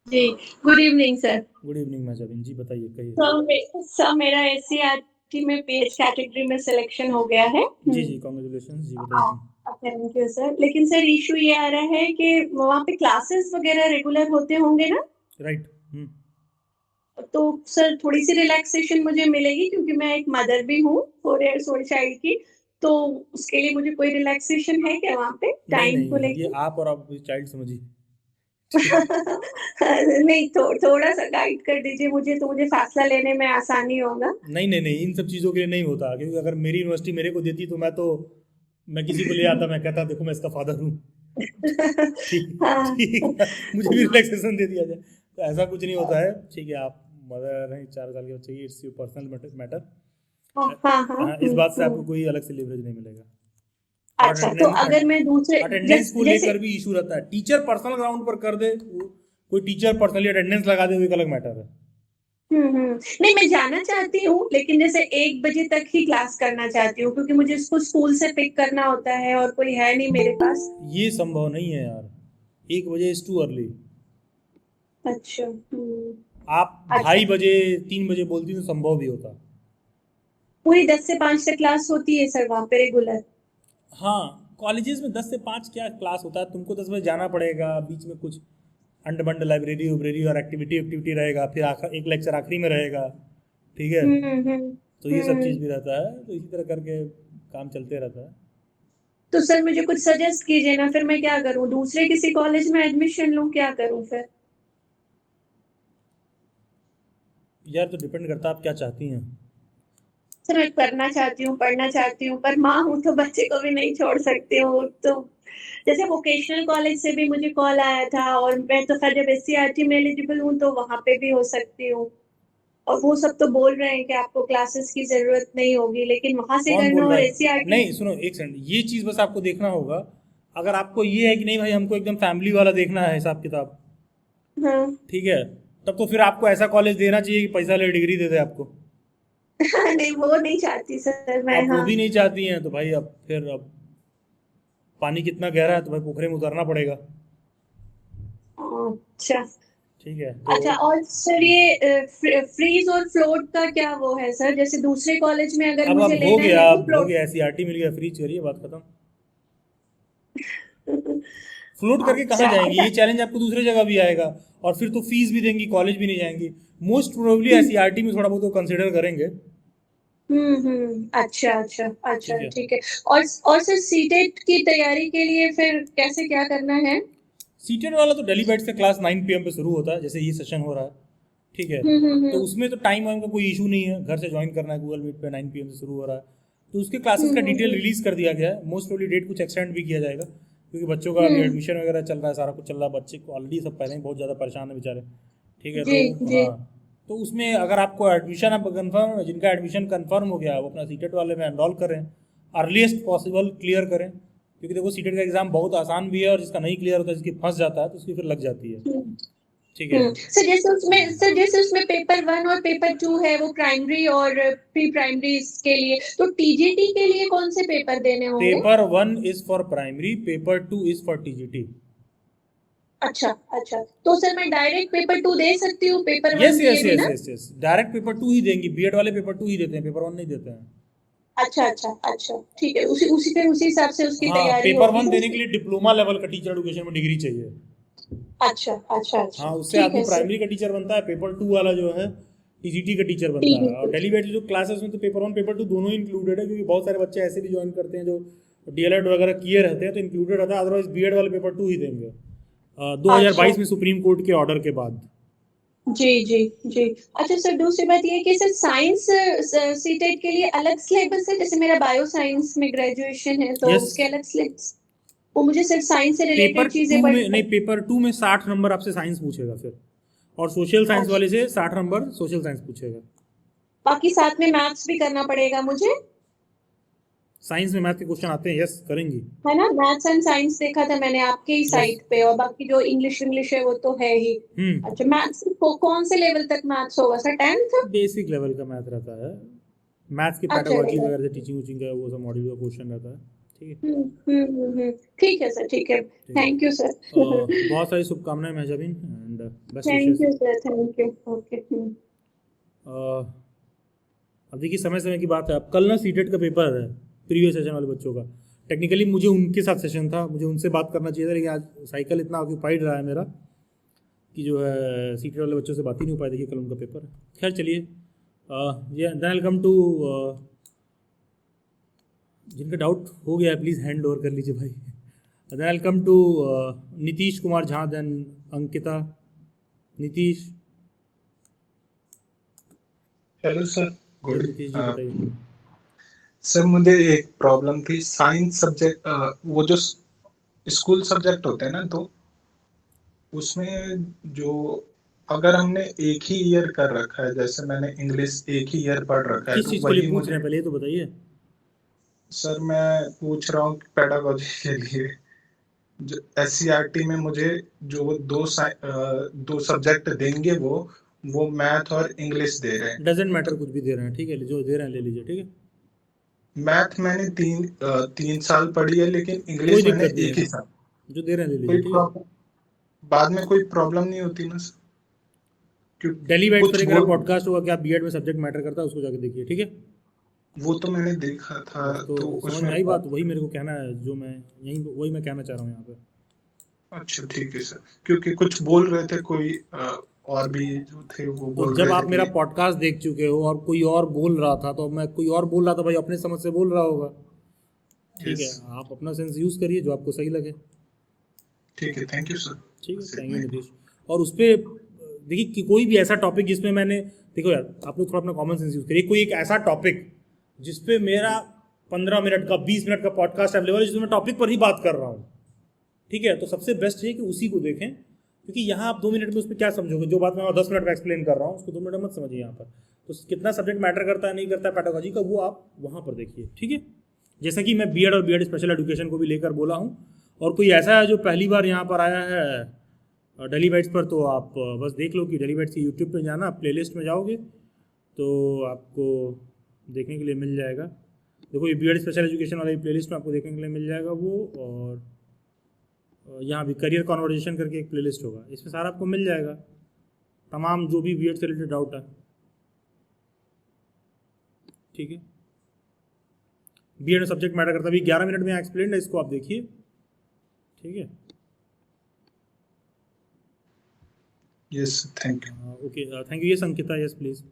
ji, good evening sir. Good evening Mahjabeen ji, बताइए कहिए। सर मेरा SCRT में PH कैटेगरी में सिलेक्शन हो गया है। जी कांग्रेचुलेशंस जी, बताइए। Thank you sir. लेकिन सर इशू ये आ रहा है कि वहाँ पे क्लासेस वगैरह रेगुलर होते होंगे ना? राइट। तो सर थोड़ी सी रिलैक्सेशन मुझे मिलेगी क्योंकि मैं एक मदर भी हूँ 4 इयर्स ओल्ड चाइल्ड की, तो उसके लिए मुझे कोई रिलैक्सेशन है क्या वहाँ पे टाइम को लेकर? ये आप और आप चाइल्ड समझिए। नहीं थोड़ा सा गाइड कर दीजिए मुझे, तो मुझे फैसला लेने में आसानी होगा। नहीं, इन सब चीज़ों के लिए नहीं होता, क्योंकि अगर मेरी यूनिवर्सिटी मेरे को देती तो मैं किसी को ले आता, मैं कहता देखो मैं इसका फादर हूँ, ठीक मुझे भी रिलैक्सेशन दे दिया जाए, तो ऐसा कुछ नहीं होता है, ठीक है। आप मदर हैं, 4 साल के बच्चे की, इट्स योर पर्सनल मैटर। इस बात से आपको कोई अलग से लिवरेज नहीं मिलेगा। अच्छा, तो अगर मैं दूसरे अटेंडेंस को लेकर भी इशू रहता है, टीचर पर्सनल ग्राउंड पर कर दे, कोई टीचर पर्सनली अटेंडेंस लगा दे, वो एक अलग मैटर है। नहीं मैं जाना चाहती हूँ, लेकिन जैसे 1 बजे तक ही क्लास करना चाहती हूँ क्योंकि मुझे इसको स्कूल से पिक करना होता है और कोई है नहीं मेरे पास। ये संभव नहीं है यार, 1 बजे इज टू अर्ली। अच्छा। आप 2:30 बजे 3 बजे बोलती तो संभव भी होता। पूरी 10 से 5 तक क्लास होती है सर वहाँ पे रेगुलर? हाँ, कॉलेजेस में 10 से 5 क्या क्लास होता है, तुमको 10 बजे जाना पड़ेगा, बीच में कुछ अंडर लाइब्रेरी और एक्टिविटी रहेगा, फिर एक लेक्चर आखिरी में रहेगा, ठीक है। तो ये सब चीज़ भी रहता है, तो इसी तरह करके काम चलते रहता है। तो सर मुझे कुछ सजेस्ट कीजिए ना, फिर मैं क्या करूँ, दूसरे किसी कॉलेज में एडमिशन लूँ, क्या करूँ फिर? यार तो डिपेंड करता है आप क्या चाहती हैं। सर मैं करना चाहती हूँ, पढ़ना चाहती हूँ, पर माँ हूँ तो बच्चे को भी नहीं छोड़ सकती हूँ। तो जैसे वोकेशनल कॉलेज से भी मुझे कॉल आया था, और मैं तो खैर जब SCRT में एलिजिबल हूँ तो वहाँ पे भी हो सकती हूँ, और वो सब तो बोल रहे हैं कि आपको क्लासेस की जरूरत नहीं होगी, लेकिन वहाँ से करना और SCRT। नहीं सुनो, एक सेकंड, ये चीज़ बस आपको देखना होगा। अगर आपको ये है कि नहीं भाई हमको एकदम फैमिली वाला देखना है हिसाब किताब, ठीक है, तब तो फिर आपको ऐसा कॉलेज देना चाहिए कि पैसा ले डिग्री दे दे आपको। नहीं वो नहीं चाहती सर मैं। वो भी नहीं चाहती हैं तो भाई अब पानी कितना गहरा है तो भाई पोखरे में उतरना पड़ेगा। अच्छा ठीक है। अच्छा, और सर ये फ्रीज और फ्लोट का क्या वो है सर, जैसे दूसरे कॉलेज में अगर मुझे लेना है तो हो गया SCRT मिल गया, फ्रीज करिए, बात खत्म। फ्लोट करके कहाँ जाएंगी, ये चैलेंज आपको दूसरी जगह भी आएगा, और फिर तो फीस भी देंगी, कॉलेज भी नहीं जाएंगी। मोस्ट प्रोबेबली SCRT में थोड़ा बहुत वो कंसिडर करेंगे। अच्छा ठीक है। और सर सीटेट की तैयारी के लिए फिर कैसे क्या करना है? सीटेट वाला तो डेली बैट से क्लास 9 PM पे शुरू होता है, जैसे ये सेशन हो रहा है, ठीक है, तो उसमें तो टाइम वाइम का कोई इशू नहीं है, घर से ज्वाइन करना है, गूगल मीट पे 9 PM से शुरू हो रहा है, तो उसके क्लासेस का डिटेल रिलीज कर दिया गया है। मोस्ट प्रोबेबली डेट कुछ एक्सटेंड भी किया जाएगा, क्योंकि बच्चों का एडमिशन वगैरह चल रहा है, सारा कुछ चल रहा है, बच्चे को ऑलरेडी सब पहले ही बहुत ज़्यादा परेशान है बेचारे, ठीक है। तो हाँ, तो उसमें अगर आपको एडमिशन अब कंफर्म, जिनका एडमिशन कंफर्म हो गया वो अपना सीटेट वाले में एनरोल करें, अर्लीस्ट पॉसिबल क्लियर करें, क्योंकि देखो सीटेट का एग्जाम बहुत आसान भी है, और जिसका नहीं क्लियर होता है, जिसकी फंस जाता है, तो उसकी फिर लग जाती है, ठीक है। सर जैसे उसमें पेपर 1 और पेपर 2 है वो प्राइमरी और प्री प्राइमरी के लिए, तो टीजीटी के लिए कौन से पेपर देने होंगे? Paper 1 is for primary, paper 2 is for TGT. अच्छा, तो सर मैं डायरेक्ट पेपर 2 दे सकती हूँ पेपर 1 यस दिए यस बिना? यस यस, डायरेक्ट पेपर 2 ही देंगी, बीएड वाले पेपर 2 ही देते हैं, पेपर 1 नहीं देते हैं। अच्छा, ठीक है, उसी हिसाब से उसकी हाँ, तैयारी पेपर होगी 1 तो देने के लिए डिप्लोमा लेवल का टीचर एडुकेशन में डिग्री चाहिए। अच्छा, हाँ, उससे ठीक आदमी है सर। प्राइमरी का टीचर बनता है, पेपर 2 वाला जो है टीजीटी का टीचर बनता है। और डेली बैच जो क्लासेस में तो पेपर 1 पेपर 2 दोनों ही इंक्लूडेड है, क्योंकि बहुत सारे बच्चे ऐसे भी ज्वाइन करते हैं जो डीएलएड वगैरह किए रहते हैं, तो इंक्लूडेड रहता है, अदरवाइज बीएड वाले पेपर 2 ही देंगे 2022 में सुप्रीम कोर्ट के ऑर्डर के बाद। जी। अच्छा सर, दूसरी बात ये है कि सर साइंस सीटेट के लिए अलग सिलेबस है, जैसे मेरा बायो साइंस में ग्रेजुएशन है तो Yes. उसके अलग सिलेबस, वो मुझे सिर्फ साइंस से पेपर रिलेटेड चीजें 2 में नहीं, पेपर 2 में 60 नंबर आपसे साइंस पूछेगा फिर, और सोशल साइंस वाले से 60 नंबर सोशल साइंस पूछेगा। बाकी साथ में मैथ्स भी करना पड़ेगा मुझे, साइंस में मैथ के क्वेश्चन आते हैं, यस करेंगी। है ना? मैथ्स एंड साइंस देखा था मैंने आपके ही साइट पे, और बाकी जो इंग्लिश है वो तो है ही। अच्छा, मैथ्स कौन से लेवल तक मैथ्स होगा सर? 10th? बेसिक लेवल का मैथ रहता है, मैथ्स की पैडागोजी वगैरह से टीचिंग उचिंग का वो सब मॉड्यूल का क्वेश्चन रहता है, ठीक है। ठीक है सर, ठीक है, थैंक यू सर। बहुत सारी शुभकामनाएं Mehjabin, and best thank wishes. You sir, thank you, okay. अब देखिए समय की बात है, अब कल ना सीटेट का पेपर है प्रीवियस सेशन वाले बच्चों का, टेक्निकली मुझे उनके साथ सेशन था, मुझे उनसे बात करना चाहिए था, लेकिन आज साइकिल इतना ऑक्यूपाइड रहा है मेरा कि जो है सीटेट वाले बच्चों से बात ही नहीं हो पाई। देखिए कल उनका पेपर है, खैर चलिए। देन आई कम टू जिनका डाउट हो गया है प्लीज़ हैंड ओवर कर लीजिए भाई। Then I come to Nitish Kumar Jha, then Ankita. Nitish. Hello sir, good. Nitish ji बताइए। सर मुझे एक प्रॉब्लम थी, साइंस सब्जेक्ट, वो जो स्कूल सब्जेक्ट होते हैं ना, तो उसमें जो अगर हमने एक ही ईयर कर रखा है, जैसे मैंने इंग्लिश एक ही ईयर पढ़ रखा है, किस तो चीज़ के वही लिए पूछ मुझे, रहे हैं पहले ये तो बताइए। सर मैं पूछ रहा हूँ पेडागोजी के लिए, जो एससीईआरटी में मुझे जो दो सब्जेक्ट देंगे, वो मैथ और इंग्लिश दे रहे हैं। डजेंट मैटर, कुछ भी दे रहे हैं, ठीक है, जो दे रहे हैं ले लीजिए, ठीक है। मैथ मैंने तीन साल पढ़ी है, लेकिन कोई इंग्लिश मैंने दिक्कत नहीं एक ही है, साल। जो दे रहे हैं ले लीजिए, कोई ठीक है। प्रॉब्लम बाद में कोई प्रॉब्लम नहीं होती ना सर? डेली बैच पर कुछ एक मेरा बोल, पॉडकास्ट होगा कि आप बीएड में सब्जेक्ट मैटर करता है, उसको जाके देखिए, ठीक है। वो तो मैंने देखा था, तो समझ उसमें में आई बात, वही मेरे को कहना है, जो मैं वही मैं कहना चाह रहा हूँ यहाँ पे। अच्छा ठीक है सर, क्योंकि कुछ बोल रहे थे कोई और भी जो थे वो तो बोल जब रहे आप थे मेरा कि पॉडकास्ट देख चुके हो और कोई और बोल रहा था, तो मैं कोई और बोल रहा था भाई, अपने समझ से बोल रहा होगा, ठीक है। यस, आप अपना सेंस यूज करिए जो आपको सही लगे, ठीक है, थैंक यू सर। ठीक है। बस थैंक इतना यू ही। नीतीश। और उस पर देखिए कि कोई भी ऐसा टॉपिक जिसमें मैंने, देखो यार आप लोग थोड़ा अपना कॉमन सेंस यूज करिए, कोई एक ऐसा टॉपिक जिसपे मेरा 15 मिनट का 20 मिनट का पॉडकास्ट अवेलेबल है, जिसमें मैं टॉपिक पर ही बात कर रहा हूँ, ठीक है, तो सबसे बेस्ट है कि उसी को देखें, क्योंकि यहाँ आप 2 मिनट में उस पर क्या समझोगे, जो बात मैं 10 मिनट में एक्सप्लेन कर रहा हूँ उसको 2 मिनट में मत समझिए यहाँ पर। तो कितना सब्जेक्ट मैटर करता है नहीं करता है पेडागोजी का, वो आप वहाँ पर देखिए, ठीक है। जैसा कि मैं बीएड और बीएड स्पेशल एजुकेशन को भी लेकर बोला हूँ, और कोई ऐसा है जो पहली बार यहाँ पर आया है डेली बाइट्स पर, तो आप बस देख लो कि डेली बाइट्स की यूट्यूब पे जाना, प्लेलिस्ट में जाओगे तो आपको देखने के लिए मिल जाएगा। देखो ये बीएड स्पेशल एजुकेशन वाली प्लेलिस्ट में आपको देखने के लिए मिल जाएगा वो, और यहाँ भी करियर कॉन्वर्जेशन करके एक प्लेलिस्ट होगा, इसमें सारा आपको मिल जाएगा, तमाम जो भी बीएड से रिलेटेड डाउट है, ठीक है। बीएड में सब्जेक्ट मैटर करता है, अभी 11 मिनट में एक्सप्लेन है, इसको आप देखिए, ठीक है। Yes thank you. Okay, thank you. Yes Ankita, yes please.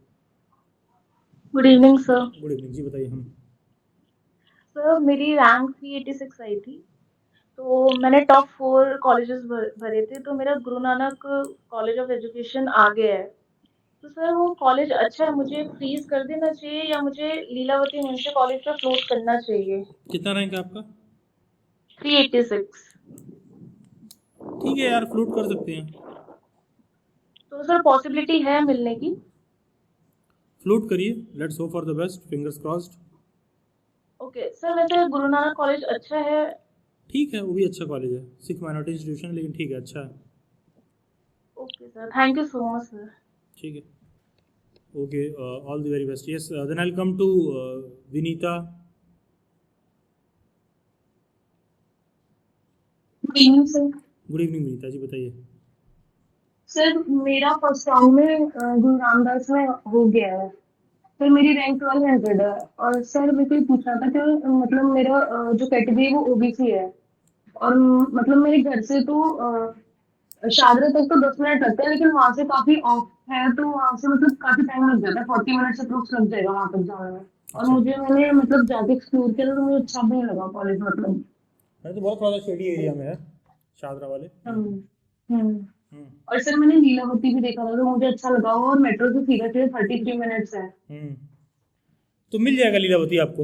Good evening sir. Good evening जी, बताइए। हम सर मेरी रैंक 386 आई थी, तो मैंने टॉप 4 कॉलेजेस भरे थे, तो मेरा Guru Nanak college of education आ गया है, तो सर वो कॉलेज अच्छा है, मुझे फ्रीज कर देना चाहिए या मुझे लीलावती वुमेन्स कॉलेज पे फ्लोट करना चाहिए? कितना रैंक है आपका? 386। ठीक है यार, फ्लोट कर सकते हैं। तो सर पॉसिबिलिटी है मिलने की? फ्लोट करिए, let's hope for the best, fingers crossed. Okay sir, वैसे गुरु नानक कॉलेज अच्छा है? ठीक है, वो भी अच्छा कॉलेज है, सिख माइनॉरिटी इंस्टीट्यूशन, लेकिन ठीक है, अच्छा है। Okay sir, thank you so much sir. ठीक है, okay, all the very best. Yes, then I will come to Vinita. Good evening sir. Good evening Vinita ji, बताइए। सर मेरा फर्स्ट राउंड में गुरु रामदास में हो गया है। सर मेरी रैंक 1200 है। और सर मेरे को ये पूछना था कि मतलब मेरा जो कैटेगरी है वो ओबीसी है। और मतलब मेरे घर से तो शादरा तक तो 10 मिनट लगते हैं, लेकिन वहां से काफी ऑफ है, तो वहां से मतलब काफी टाइम लग जाता है, 40 मिनट से अप्रोक्स लग जाएगा वहां तक जाने में। और मैंने मतलब जाके एक्सप्लोर किया तो मुझे अच्छा भी नहीं लगा कॉलेज, मतलब मैंने तो बहुत ज़्यादा शेडी एरिया में है, शादरा वाले। और सर मैंने लीलावती भी देखा था तो मुझे अच्छा लगा, और मेट्रो से सीधा सीधा 33 मिनट्स है। तो मिल जाएगा लीलावती आपको,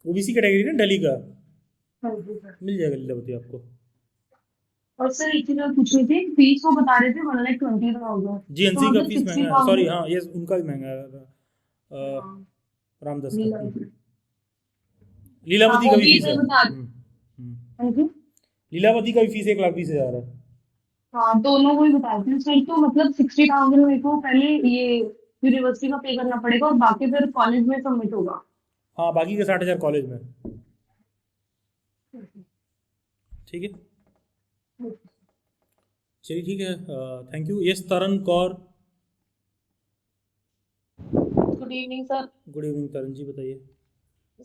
ओबीसी कैटेगरी ना दिल्ली का, हाँ जी सर। मिल जाएगा लीलावती आपको। और सर एक चीज और पूछनी थी, फीस वो बता रहे थे 1,20,000। जीएनसी का फीस महंगा है, सॉरी, 60,000 हाँ यस, उनका भी महंगा है, रामदास का। लीलावती का भी फीस है। हाँ जी, लीलावती का भी फीस 1,20,000 है। हाँ दोनों को ही बता रहे थे सर। तो मतलब 60,000 मेरे को पहले ये यूनिवर्सिटी का पे करना पड़ेगा और बाकी फिर कॉलेज में सबमिट होगा। हाँ, बाकी के 60,000 कॉलेज में। ठीक है, चलिए ठीक है, thank you. Yes, Taran Kaur. Good evening sir. Good evening Taran ji, बताइए।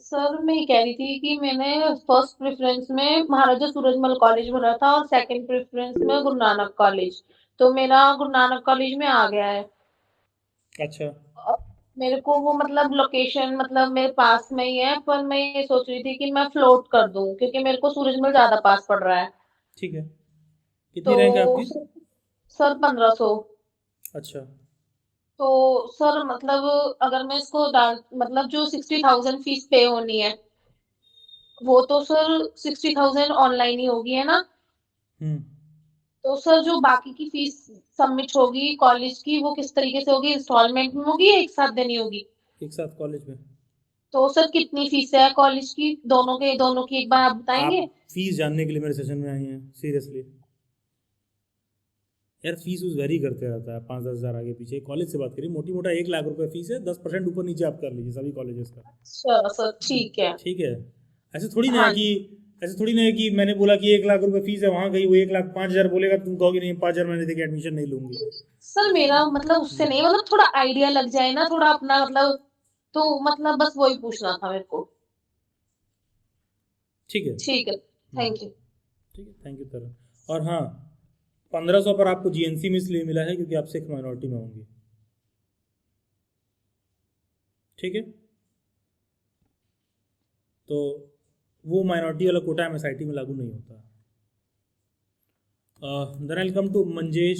सर मैं ये कह रही थी कि मैंने फर्स्ट प्रेफरेंस में महाराजा सूरजमल कॉलेज भरा था और सेकंड प्रेफरेंस में गुरु नानक कॉलेज, तो मेरा गुरु नानक कॉलेज में आ गया है। अच्छा, अब मेरे को वो मतलब लोकेशन मतलब मेरे पास में ही है, पर मैं ये सोच रही थी कि मैं फ्लोट कर दूं क्योंकि मेरे को सूरजमल ज्यादा पास पड़ रहा है। ठीक है, कितनी रैंक है आपकी? सर 1500। अच्छा, तो सर मतलब अगर मैं इसको डाल मतलब जो 60,000 फीस पे होनी है वो तो सर 60,000 ऑनलाइन ही होगी, है ना? तो सर जो बाकी की फीस सबमिट होगी कॉलेज की वो किस तरीके से होगी, इंस्टॉलमेंट में होगी या एक साथ देनी होगी? एक साथ कॉलेज में। तो सर कितनी फीस है कॉलेज की, दोनों की एक बार आप बताएंगे? आप फीस जानने के लिए मेरे सेशन में आई हैं? सीरियसली यार, फीस उस वेरी करते रहता है, 5-10 हज़ार आगे पीछे। कॉलेज से बात करिए, मोटी मोटा 1 लाख रुपए फीस है, 10% ऊपर नीचे आप कर लीजिए सभी कॉलेजेस का। अच्छा सर, ठीक है। ठीक है, ऐसे थोड़ी ना हाँ है कि मैंने बोला कि 1 लाख रुपए फीस है, वहाँ गई वो 1,05,000 बोलेगा, तुम कहोगे नहीं 5,000 मैंने देके एडमिशन नहीं लूंगी। सर मेरा मतलब उससे नहीं, मतलब थोड़ा आइडिया लग जाए ना, थोड़ा अपना मतलब, तो मतलब बस वही पूछना था मेरे को। ठीक है, ठीक है, थैंक यू। ठीक है, थैंक यू तरन। और हाँ, 1500 पर आपको जीएनसी में इसलिए मिला है क्योंकि आप सिख माइनॉरिटी में होंगे। ठीक है, तो वो माइनॉरिटी वाला कोटा एमएसआईटी में लागू नहीं होता। Then I will come to Manjesh.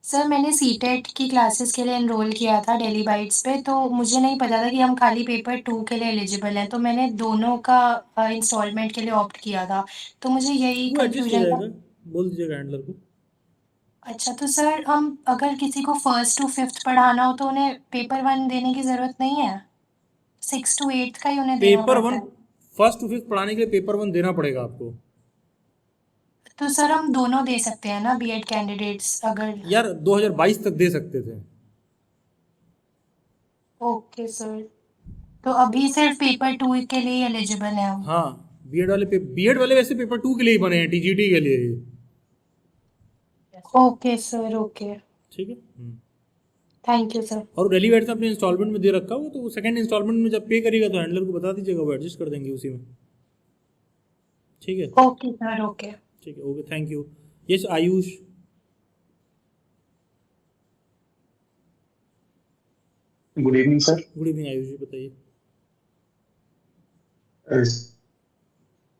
Sir मैंने सीटेट की क्लासेस के लिए एनरोल किया था डेली बाइट्स पे, तो मुझे नहीं पता था कि हम खाली पेपर 2 के लिए एलिजिबल हैं, तो मैंने दोनों का इंस्टॉलमेंट के लिए ऑप्ट किया था, तो मुझे यही वो एडजस्ट हो कंफ्यूजन था। जाएगा, बोल दीजिएगा हैंडलर को। अच्छा, तो सर हम अगर किसी को 1st to 5th पढ़ाना हो तो उन्हें पेपर 1 देने की ज़रूरत नहीं है? 6 to 8 का ही उन्हें देना पेपर पड़ता 1 है? 1st to 5th पढ़ाने के लिए पेपर 1 देना पड़ेगा आपको। तो सर हम दोनों दे सकते हैं ना बीएड कैंडिडेट्स अगर? यार 2022 तक दे सकते थे। ओके सर, तो अभी सिर्फ पेपर 2 के लिए एलिजिबल है हम? हाँ, बीएड वाले वैसे पेपर 2 के लिए ही बने हैं, टीजीटी के लिए ही। ओके सर, ओके, ठीक है, थैंक यू सर। और डेली वेट अपने इंस्टॉलमेंट में दे रखा हो, तो वो सेकंड इंस्टॉलमेंट में जब पे करेगा तो हैंडलर को बता दीजिएगा, वो एडजस्ट कर देंगे उसी में। ठीक है, ओके सर, ओके, ठीक है, okay, thank you. Yes, Ayush. Good evening sir. Good evening Ayush ji, बताइए।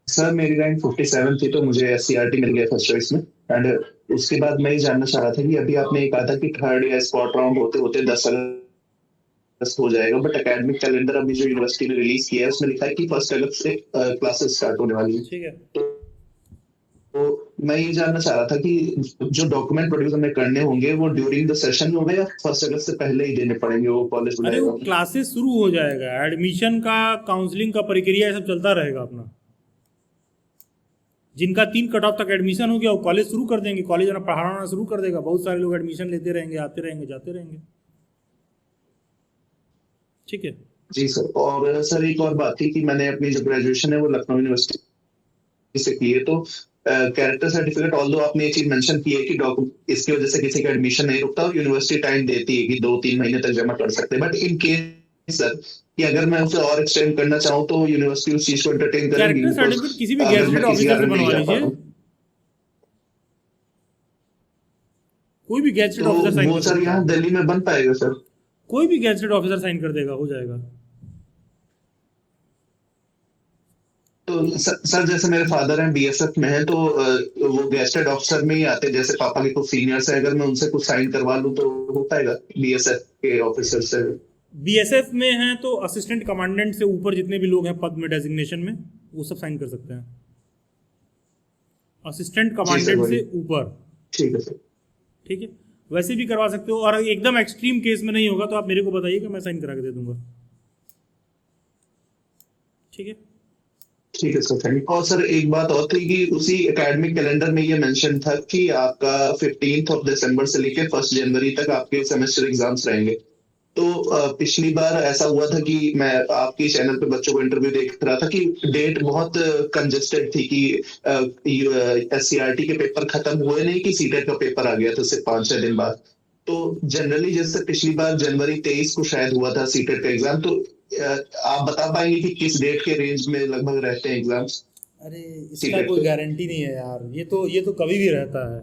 सर मेरी रैंक 57 थी तो मुझे एससीईआरटी मिल गया फर्स्ट चॉइस में। एंड उसके बाद मैं ये जानना चाह रहा था कि अभी आपने कहा था कि थर्ड या स्पॉट राउंड होते होते 10 अगस्त हो जाएगा, बट एकेडमिक कैलेंडर अभी जो यूनिवर्सिटी ने रिलीज किया है उसमें लिखा है कि 1 अगस्त से क्लासेस स्टार्ट होने वाली है। ठीक है। तो मैं ये जानना चाह रहा था कि जो डॉक्यूमेंट प्रोड्यूस हमें करने होंगे वो ड्यूरिंग द सेशन में होगा या 1 अगस्त से पहले ही देने पड़ेंगे, वो कॉलेज अरे वो बुलाएगा? क्लासेस शुरू हो जाएगा, एडमिशन का, काउंसलिंग का प्रक्रिया सब चलता रहेगा अपना। जिनका 3 कट ऑफ तक एडमिशन हो गया वो कॉलेज शुरू कर देंगे, कॉलेज अपना पढ़ाना शुरू कर देगा, बहुत सारे लोग एडमिशन लेते रहेंगे, आते रहेंगे, जाते रहेंगे। ठीक है जी सर। और सर एक और बात थी कि मैंने अपनी जो ग्रेजुएशन है वो लखनऊ यूनिवर्सिटी से की है, तो कैरेक्टर सर्टिफिकेट, ऑल्दो आपने ये चीज मेंशन की है कि इसकी वजह से किसी का एडमिशन नहीं रुकता और यूनिवर्सिटी टाइम देती है कि 2-3 महीने तक जमा कर सकते हैं, बट इन केस सर कि अगर मैं उसे और एक्सटेंड करना चाहूँ तो यूनिवर्सिटी उस चीज को एंटरटेन करेगी? कैरेक्टर सर्टिफिकेट किसी भी गैजेटेड ऑफिसर से बनवा लीजिए, कोई भी गैजेटेड ऑफिसर साइन वो कर सर देगा, यहाँ दिल्ली में बन पाएगा सर? कोई भी गैजेटेड ऑफिसर साइन कर देगा, हो जाएगा। तो सर जैसे मेरे फादर हैं बीएसएफ में हैं, तो वो गेस्टेड ऑफिसर में ही आते हैं, जैसे पापा के कुछ सीनियर्स हैं, अगर मैं उनसे कुछ साइन करवा लूं तो हो पाएगा बीएसएफ के ऑफिसर से? बीएसएफ में हैं तो असिस्टेंट कमांडेंट से ऊपर जितने भी लोग हैं पद में, डेजिग्नेशन में, वो सब साइन कर सकते हैं, असिस्टेंट कमांडेंट से ऊपर। ठीक है सर। ठीक है, वैसे भी करवा सकते हो, और एकदम एक्सट्रीम केस में नहीं होगा तो आप मेरे को बताइए कि मैं साइन करा के दे दूंगा। ठीक है ठीक है सर, थैंक यू। और सर एक बात और थी कि उसी एकेडमिक कैलेंडर में ये मेंशन था कि आपका 15 दिसंबर से लेकर 1 जनवरी तक आपके सेमेस्टर एग्जाम्स रहेंगे। तो पिछली बार ऐसा हुआ था कि मैं आपके चैनल पे बच्चों को इंटरव्यू देख रहा था कि डेट बहुत कंजेस्टेड थी कि एससीईआरटी के पेपर खत्म हुए नहीं कि सीटेट का पेपर आ गया था सिर्फ 5-6 दिन बाद। तो जनरली जैसे पिछली बार जनवरी 23 को शायद हुआ था सीटेट का एग्जाम, तो आप बता पाएंगे कि किस डेट के रेंज में लगभग रहते हैं एग्जाम्स? अरे इसका कोई गारंटी नहीं है यार, ये तो कभी भी रहता है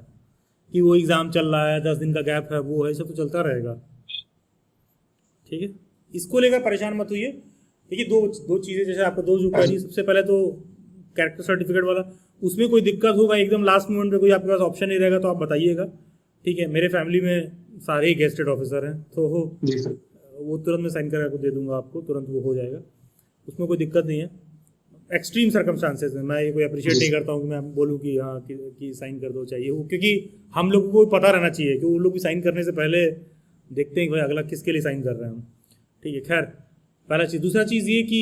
कि वो एग्ज़ाम चल रहा है, 10 दिन का गैप है, वो है, सब तो चलता रहेगा। ठीक है, इसको लेकर परेशान मत होइए। देखिए दो चीज़ें जैसे आपको दो जो कही, सबसे पहले तो कैरेक्टर सर्टिफिकेट वाला, उसमें कोई दिक्कत होगा एकदम लास्ट मोमेंट पे, कोई आपके पास ऑप्शन नहीं रहेगा तो आप बताइएगा। ठीक है, मेरे फैमिली में सारे ही गेस्टेड ऑफिसर हैं, तो जी सर, वो तुरंत मैं साइन करा के दे दूंगा आपको, तुरंत वो हो जाएगा, उसमें कोई दिक्कत नहीं है। एक्सट्रीम सर्कमस्टांसेस में मैं ये कोई अप्रिशिएट नहीं करता हूँ कि मैं बोलूँ कि हाँ कि साइन कर दो चाहिए वो, क्योंकि हम लोगों को पता रहना चाहिए कि वो लोग भी साइन करने से पहले देखते हैं कि भाई अगला किसके लिए साइन कर रहे हैं हम। ठीक है, खैर पहला चीज़। दूसरा चीज़ ये कि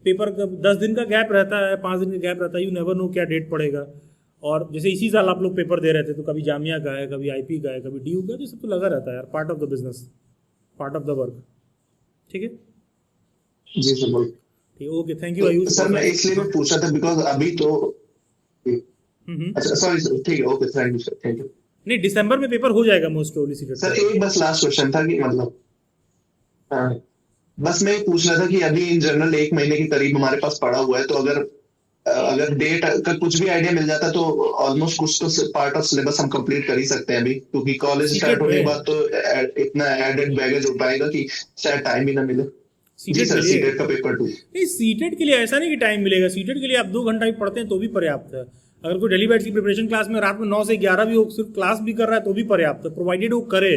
पेपर का 10 दिन का गैप रहता है, 5 दिन का गैप रहता है, यू नेवर नो क्या डेट पड़ेगा। और जैसे इसी साल आप लोग पेपर दे रहे थे तो कभी जामिया का है, कभी आईपी का है, कभी डीयू का, तो सब तो लगा रहता है यार, part of the business, part of the work. ठीक है जी सर, बोल ठीक, okay, thank you Ayush. Sir मैं इसलिए मैं पूछा था बिकॉज अभी तो अच्छा सॉरी, ठीक है, okay, thank you sir, thank you. नहीं, दिसंबर में पेपर हो जाएगा मोस्ट प्रोबेबली सीटेट। सर एक बस लास्ट क्वेश्चन था कि मतलब बस मैं पूछ रहा था कि अभी इन जनरल 1 महीने के करीब हमारे पास पड़ा हुआ है, तो अगर डेट का कुछ भी आइडिया मिल जाता तो ऑलमोस्ट कुछ तो पार्ट ऑफ सिलेबस हम कंप्लीट कर ही सकते हैं अभी, क्योंकि कॉलेज स्टार्ट होने के बाद तो इतना एडेड बैगेज हो पाएगा कि शायद टाइम ही ना मिले। जी सर, सीटेट का पेपर 2। नहीं, सीटेट के लिए ऐसा नहीं कि टाइम मिलेगा, सीटेट के लिए आप 2 घंटा भी पढ़ते हैं तो भी पर्याप्त है। अगर कोई डेली बैच की प्रिपरेशन क्लास में रात में 9 से 11 भी हो, सिर्फ क्लास भी कर रहा है तो भी पर्याप्त है, प्रोवाइडेड वो करे।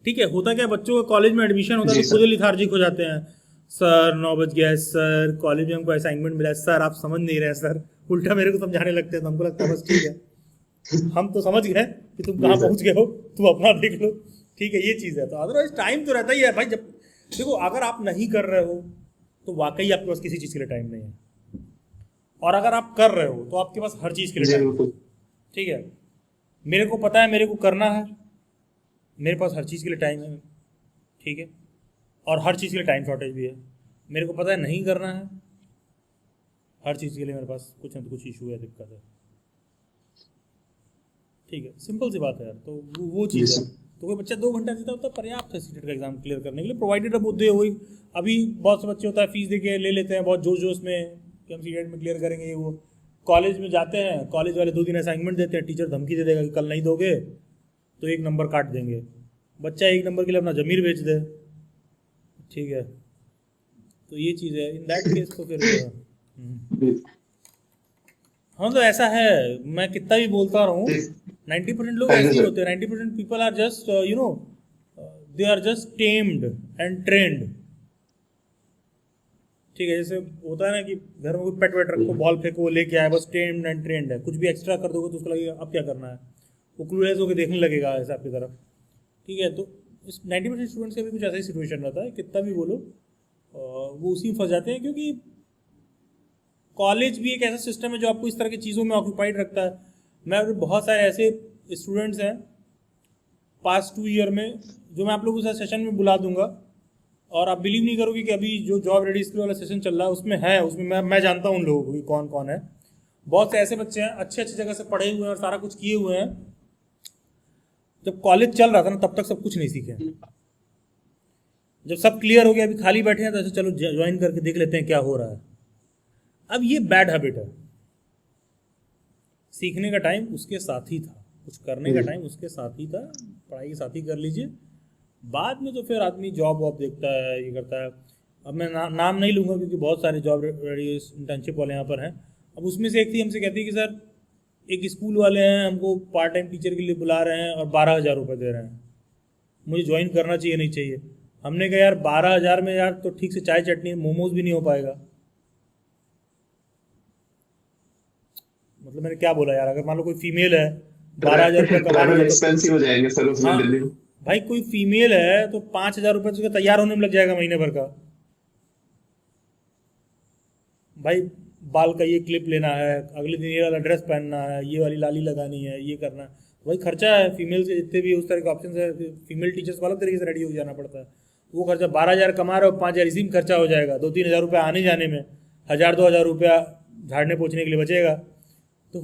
ठीक है, होता क्या, बच्चों का कॉलेज में एडमिशन होता है तो खुद लिथार्जिक हो जाते हैं, सर 9 बज गया है, सर कॉलेज में हमको असाइनमेंट मिला है, सर आप समझ नहीं रहे सर, उल्टा मेरे को समझाने लगते हैं, तो हमको लगता है बस ठीक है हम तो समझ गए कि तुम कहाँ पहुँच गए हो, तुम अपना देख लो। ठीक है, ये चीज़ है। तो अदरवाइज टाइम तो रहता ही है भाई। जब देखो अगर आप नहीं कर रहे हो तो वाकई आपके पास किसी चीज़ के लिए टाइम नहीं है, और अगर आप कर रहे हो तो आपके पास हर चीज़ के लिए टाइम है। ठीक है, मेरे को पता है मेरे को करना है, मेरे पास हर चीज़ के लिए टाइम है। ठीक है, और हर चीज़ के लिए टाइम शॉर्टेज भी है। मेरे को पता है नहीं करना है, हर चीज़ के लिए मेरे पास कुछ ना कुछ इशू है, दिक्कत है। ठीक है, सिंपल सी बात है यार। तो वो चीज़ है। तो कोई बच्चा 2 घंटा देता होता पर्याप्त है सीटेट का एग्जाम क्लियर करने के लिए, प्रोवाइडेड अब दे हुई। अभी बहुत से बच्चे होता है फीस देके ले लेते हैं बहुत जोश में कि हम सीटेट में क्लियर करेंगे, ये वो कॉलेज में जाते हैं, कॉलेज वाले 2 दिन असाइनमेंट देते हैं, टीचर धमकी दे देगा कि कल नहीं दोगे तो 1 नंबर काट देंगे। बच्चा 1 नंबर के लिए अपना ज़मीर बेच दे। ठीक है, तो ये चीज़ है। इन दैट केस तो फिर हाँ, तो ऐसा है, मैं कितना भी बोलता रहूँ 90% लोग थैंक ऐसे यू ही सर। होते हैं। 90% people are just they are just tamed and trained. ठीक है, जैसे होता है ना कि घर में कोई पेट वेट रखो, बॉल फेंको, वो लेके आए, बस टेम्ड एंड ट्रेंड है। कुछ भी एक्स्ट्रा कर दोगे तो उसको लगेगा अब क्या करना है, वो क्लूलेस होकर देखने लगेगा ऐसे आपकी तरफ। ठीक है, तो इस 90% स्टूडेंट्स का भी कुछ ऐसा ही सिचुएशन रहता है, कितना भी बोलो वो उसी में फंस जाते हैं, क्योंकि कॉलेज भी एक ऐसा सिस्टम है जो आपको इस तरह की चीज़ों में ऑक्यूपाइड रखता है। मैं बहुत सारे ऐसे स्टूडेंट्स हैं पास्ट 2 ईयर में जो मैं आप लोगों को सेशन में बुला दूंगा, और आप बिलीव नहीं करोगे कि अभी जो जॉब रेडी स्किल वाला सेशन चल रहा है उसमें मैं जानता हूँ उन लोगों को कि कौन कौन है। बहुत से ऐसे बच्चे हैं अच्छे अच्छे जगह से पढ़े हुए हैं और सारा कुछ किए हुए हैं, जब कॉलेज चल रहा था ना तब तक सब कुछ नहीं सीखे। जब सब क्लियर हो गया, अभी खाली बैठे हैं तो ऐसे चलो ज्वाइन करके देख लेते हैं क्या हो रहा है। अब ये बैड हैबिट है। सीखने का टाइम उसके साथ ही था, कुछ करने का टाइम उसके साथ ही था, पढ़ाई के साथ ही कर लीजिए। बाद में तो फिर आदमी जॉब वॉब देखता है, ये करता है। अब मैं नाम नहीं लूँगा क्योंकि बहुत सारे जॉब रेडी इंटर्नशिप वाले यहाँ पर हैं। अब उसमें से एक थी, हमसे कहती है कि सर एक स्कूल वाले हैं, हमको पार्ट टाइम टीचर के लिए बुला रहे हैं और 12,000 रुपये दे रहे हैं, मुझे ज्वाइन करना चाहिए नहीं चाहिए। हमने कहा यार 12,000 में यार तो ठीक से चाय चटनी मोमोज भी नहीं हो पाएगा। मतलब मैंने क्या बोला यार, अगर मान लो कोई फीमेल है 12,000 रुपये कमा ट्रैवल रही है एक्सपेंसिव हो जाएंगे सर उसमें हाँ, दिल्ली में। भाई कोई फीमेल है तो 5,000 रुपये तो उसका तैयार होने में लग जाएगा महीने भर का। भाई बाल का ये क्लिप लेना है, अगले दिन ये वाला ड्रेस पहनना है, ये वाली लाली लगानी है, ये करना है, वही खर्चा है। फीमेल के जितने भी उस तरह के ऑप्शन है, फीमेल टीचर्स को अलग तरीके से रेडी हो जाना पड़ता है। वो खर्चा 12,000 कमा रहे हो, 5,000 इसी में खर्चा हो जाएगा, 2-3 हज़ार रुपये आने जाने में, 1,000-2,000 रुपया झाड़ने पोछने के लिए बचेगा। तो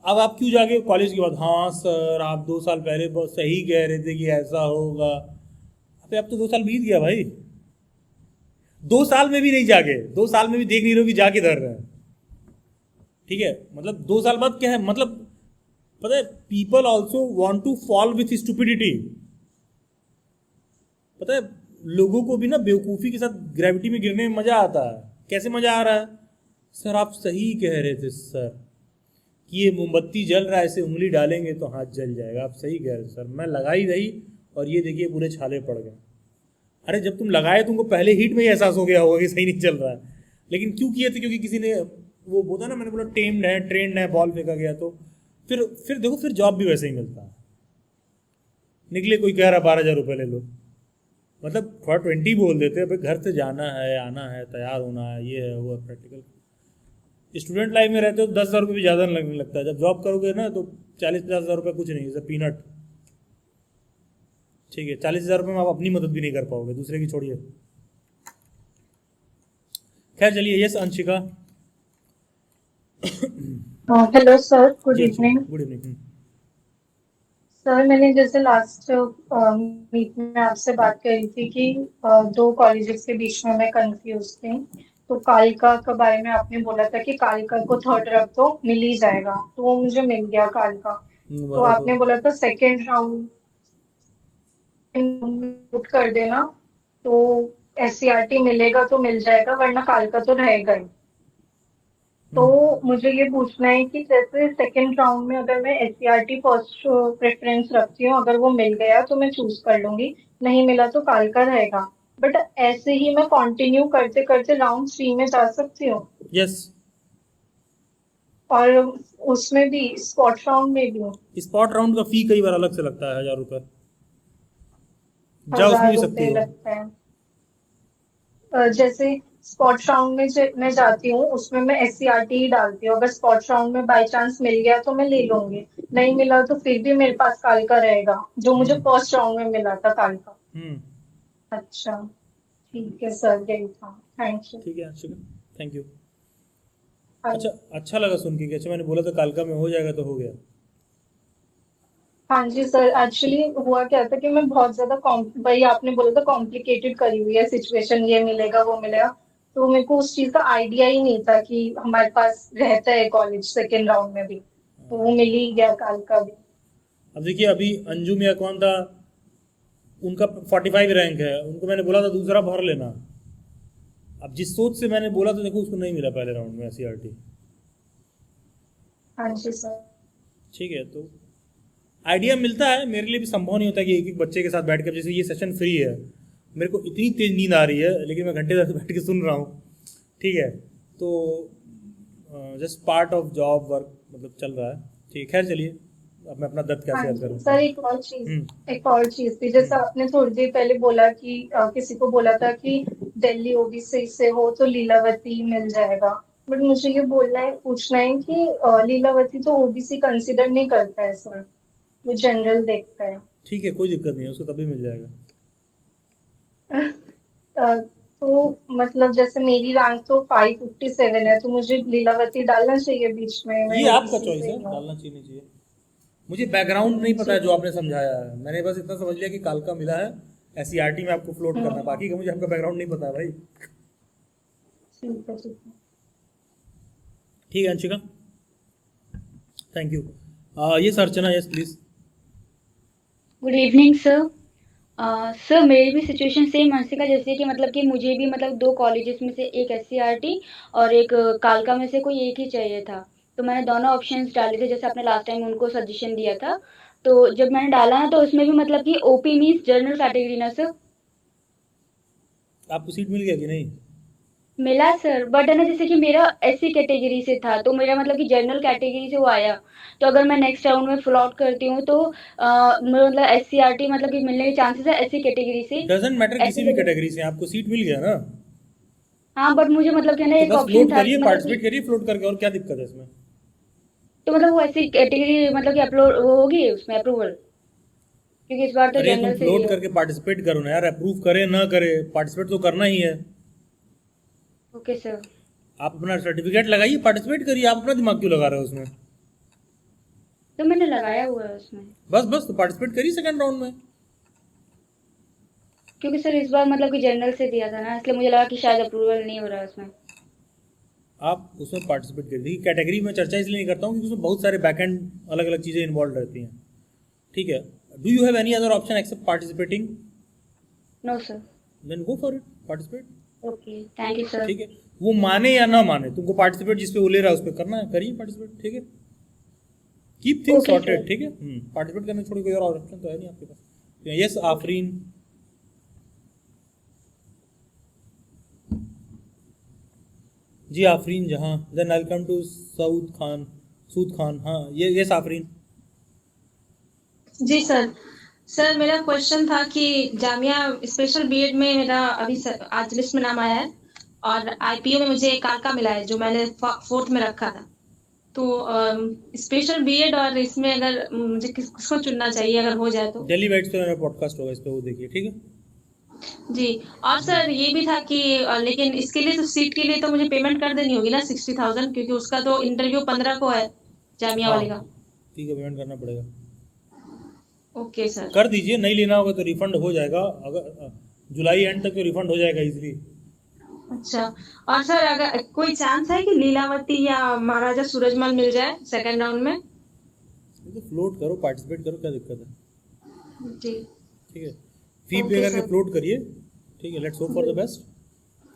अब आप क्यों जाके कॉलेज के बाद, हाँ सर आप 2 साल पहले बहुत सही कह रहे थे कि ऐसा होगा। अबे अब तो 2 साल बीत गया भाई, 2 साल में भी नहीं जाके, 2 साल में भी देख नहीं रहे हो कि जाके धर रहे हैं। ठीक है, मतलब 2 साल बाद क्या है, मतलब पता है people also want to fall with stupidity. पता है लोगों को भी ना बेवकूफ़ी के साथ ग्रेविटी में गिरने में मज़ा आता है। कैसे मज़ा आ रहा है, सर आप सही कह रहे थे सर कि ये मोमबत्ती जल रहा है, ऐसे उंगली डालेंगे तो हाथ जल जाएगा, आप सही कह रहे थे सर, मैं लगाई रही और ये देखिए पूरे छाले पड़ गए। अरे जब तुम लगाए तुमको पहले हीट में ही एहसास हो गया होगा कि सही नहीं चल रहा है, लेकिन क्यों किए थे, क्योंकि किसी ने वो बोला ना, मैंने बोला टेम्ड है ट्रेंड है, बॉल फेंका गया। तो फिर देखो फिर जॉब भी वैसे ही मिलता है। निकले कोई कह रहा 12,000 रुपये ले लो, मतलब थोड़ा 20 बोल देते हैं, भाई घर से जाना है, आना है, तैयार होना है, ये है वो है, प्रैक्टिकल। स्टूडेंट लाइफ में रहते हो 10,000 रुपये भी ज़्यादा लगने लगता है। जब जॉब करोगे ना तो 40-50 हज़ार रुपये कुछ नहीं, जैसे पीनट। ठीक है, 40,000 रुपये में आप अपनी मदद भी नहीं कर पाओगे, दूसरे की छोड़िए। खैर चलिए, yes Anshika. Hello sir, good evening. Good evening. Sir मैंने जैसे लास्ट मीट में आपसे बात करी थी कि 2 कॉलेजेस के बीच में मैं कंफ्यूज थी। तो कालका के बारे में आपने बोला था कि कालका को 3rd रख तो मिल ही जाएगा, तो वो मुझे मिल गया कालका। तो आपने बोला था सेकेंड राउंड कर देना, तो SCRT मिलेगा तो मिल जाएगा, वरना कालका तो रहेगा ही। तो मुझे ये पूछना है कि जैसे सेकेंड राउंड में अगर मैं SCRT फर्स्ट प्रेफरेंस रखती हूँ, अगर वो मिल गया तो मैं चूज कर लूंगी, नहीं मिला तो कालका रहेगा। बट ऐसे ही मैं कंटिन्यू करते करते राउंड 3 में जा सकती हूँ? यस। और उसमें भी स्पॉट राउंड में भी? स्पॉट राउंड का फी कई बार अलग से लगता है, 1,000 रुपये। जा उसमें भी सकती हो। लगता है। जैसे स्पॉट राउंड में मैं जाती हूँ, उसमें मैं SCRT ही डालती हूँ। अगर स्पॉट राउंड में बाय चांस मिल गया तो मैं ले लूंगी, नहीं मिला तो फिर भी मेरे पास कालका रहेगा, जो मुझे फर्स्ट राउंड में मिला था कालका। अच्छा ठीक है सर, यही था। Thank you. ठीक है, थैंक यू। अच्छा लगा सुन के। अच्छा, मैंने बोला था कालका में हो जाएगा तो हो गया। हाँ जी सर, एक्चुअली हुआ क्या था कि मैं बहुत ज्यादा भाई आपने बोला था कॉम्प्लिकेटेड करी हुई है सिचुएशन, ये मिलेगा वो मिलेगा, तो मेरे को उस चीज का आइडिया ही नहीं था कि हमारे पास रहता है कॉलेज सेकेंड राउंड में भी, तो वो मिल ही गया कालका भी। अब देखिए, अभी अंजुम या कौन था, उनका 45 रैंक है, उनको मैंने बोला था दूसरा भर लेना। अब जिस सोच से मैंने बोला था, देखो उसको नहीं मिला पहले राउंड में SCRT। हाँ जी सर। ठीक है, तो आइडिया मिलता है। मेरे लिए भी संभव नहीं होता कि एक एक बच्चे के साथ बैठ कर, जैसे ये सेशन फ्री है, मेरे को इतनी तेज नींद आ रही है लेकिन मैं घंटे तक बैठ के सुन रहा हूँ, ठीक है, तो just part of job work मतलब चल रहा है, ठीक है। खैर चलिए, अब मैं अपना दर्द क्या शेयर करूँ। सर एक और चीज थी, जैसे आपने थोड़ी देर पहले बोला कि किसी को बोला था कि दिल्ली ओबीसी से हो तो लीलावती मिल जाएगा, बट मुझे ये पूछना है कि लीलावती तो ओबीसी कंसिडर नहीं करता है सर, वो जनरल देखता है। ठीक है, कोई दिक्कत नहीं है, उसको तभी मिल जाएगा। तो मतलब जैसे मेरी रैंक तो 557 है, तो मुझे लीलावती डालना चाहिए बीच में? ये आपका चॉइस है, डालना चाहिए नहीं चाहिए। मुझे बैकग्राउंड नहीं पता है जो आपने समझाया है, मैंने बस इतना समझ लिया कि कालका मिला है, एससीईआरटी में आपको फ्लोट करना, बाकी का मुझे आपका बैकग्राउंड नहीं पता है भाई। ठीक है अंशिका, थैंक यू। ये Archana, yes please. Good evening sir. Sir मेरी भी सिचुएशन सेम हंसिका जैसे कि मतलब कि मुझे भी मतलब 2 कॉलेजेस में से एक एससीईआरटी और एक कालका में से कोई एक ही चाहिए था, तो मैंने दोनों ऑप्शंस डाले थे जैसे आपने लास्ट टाइम उनको सजेशन दिया था। तो जब मैंने डाला ना तो उसमें भी मतलब कि ओपी मीन्स जनरल कैटेगरी ना सर? आपको सीट मिल गया कि नहीं? मिला सर, बट है ना जैसे कि मेरा एससी कैटेगरी से था, तो मेरा मतलब कि जनरल कैटेगरी से वो आया, तो अगर मैं नेक्स्ट राउंड में फुल आउट करती हूँ तो मतलब एससीईआरटी मतलब कि मिलने के चांसेस है एससी कैटेगरी से। डजंट मैटर, किसी भी कैटेगरी से आपको सीट मिल गया ना। हाँ बट मुझे मतलब क्या ना एक बस ऑप्शन फ्लोट था करिए, मतलब पार्टिसिपेट करिए फ्लोट करके, और क्या दिक्कत है इसमें? तो मतलब वो ऐसी कैटेगरी मतलब कि अपलोड वो होगी उसमें अप्रूवल, क्योंकि इस बार तो अरे तुम जनरल से फ्लोट ही करके पार्टिसिपेट करो ना यार, अप्रूव करे ना करे पार्टिसिपेट तो करना ही है। Okay sir. आप अपना सर्टिफिकेट लगाइए, पार्टिसिपेट करिए, आप अपना दिमाग क्यों लगा रहे हो उसमें? तो मैंने लगाया हुआ है उसमें। बस तो पार्टिसिपेट करिए सेकंड राउंड में। क्योंकि सर इस बार मतलब कि जनरल से दिया था ना, इसलिए मुझे लगा कि शायद अप्रूवल नहीं हो रहा है उसमें। आप उसमें पार्टिसिपेट करिए। देखिए कैटेगरी में चर्चा इसलिए नहीं करता हूँ क्योंकि उसमें बहुत सारे बैक एंड अलग अलग चीज़ें इन्वॉल्व रहती हैं, ठीक है। Do you have any other option except participating? No sir. Then go for it, participate. Okay thank you sir. ठीक है, वो माने या ना माने, तुमको पार्टिसिपेट जिस पे वो ले रहा है उस पे करना है, करिए पार्टिसिपेट, ठीक है। Keep things Okay, sorted, sir. ठीक है। पार्टिसिपेट करने छोड़ कोई और ऑप्शन तो है नहीं आपके पास। यस आफरीन। जी Afreen Jahan, then I come to Sood Khan. हाँ ये यस आफरीन। जी सर। सर मेरा क्वेश्चन था कि जामिया स्पेशल बीएड में मेरा अभी आज लिस्ट में नाम आया है और आईपीओ में मुझे कालका मिला है जो मैंने 4th में रखा था, तो स्पेशल बीएड और इसमें अगर मुझे किसको चुनना चाहिए अगर हो जाए तो? दिल्ली वाइट्स पे मेरा पॉडकास्ट होगा, इस पे वो देखिए, ठीक है। जी। और सर ये भी था कि लेकिन इसके लिए तो सीट के लिए तो मुझे पेमेंट कर देनी होगी ना 60,000, क्योंकि उसका तो इंटरव्यू 15 को है जामिया वाले का। ठीक है, पेमेंट करना पड़ेगा। Okay sir. कर दीजिए, नहीं लेना होगा तो रिफंड हो जाएगा, अगर जुलाई एंड तक तो रिफंड हो जाएगा इजीली। अच्छा, और सर अगर कोई चांस है कि लीलावती या महाराजा सूरजमल मिल जाए सेकंड राउंड में? तो फ्लोट करो, पार्टिसिपेट करो, क्या दिक्कत है? जी ठीक है, फी Okay, पे करके sir. फ्लोट करिए, ठीक है। Let's hope for the best,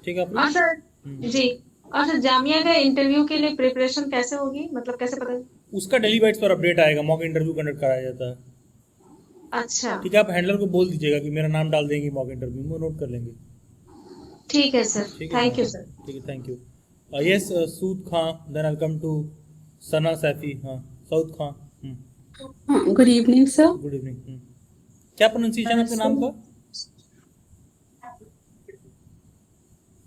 ठीक है। और सर जी, और सर जामिया का इंटरव्यू के लिए प्रिपरेशन कैसे होगी, मतलब कैसे पता? उसका डेली बाइट्स पर अपडेट आएगा, मॉक इंटरव्यू कंडक्ट कराया जाता है। अच्छा ठीक है, आप हैंडलर को बोल दीजिएगा कि मेरा नाम डाल देंगे मॉक इंटरव्यू में, नोट कर लेंगे। ठीक है सर, ठीक है, थैंक यू सर। ठीक है, thank you. Yes Sood Khan, then I come to Sana Saifi. हाँ Saud Khan. Good evening sir. Good evening. क्या प्रोनाउंसिएशन है आपके नाम का?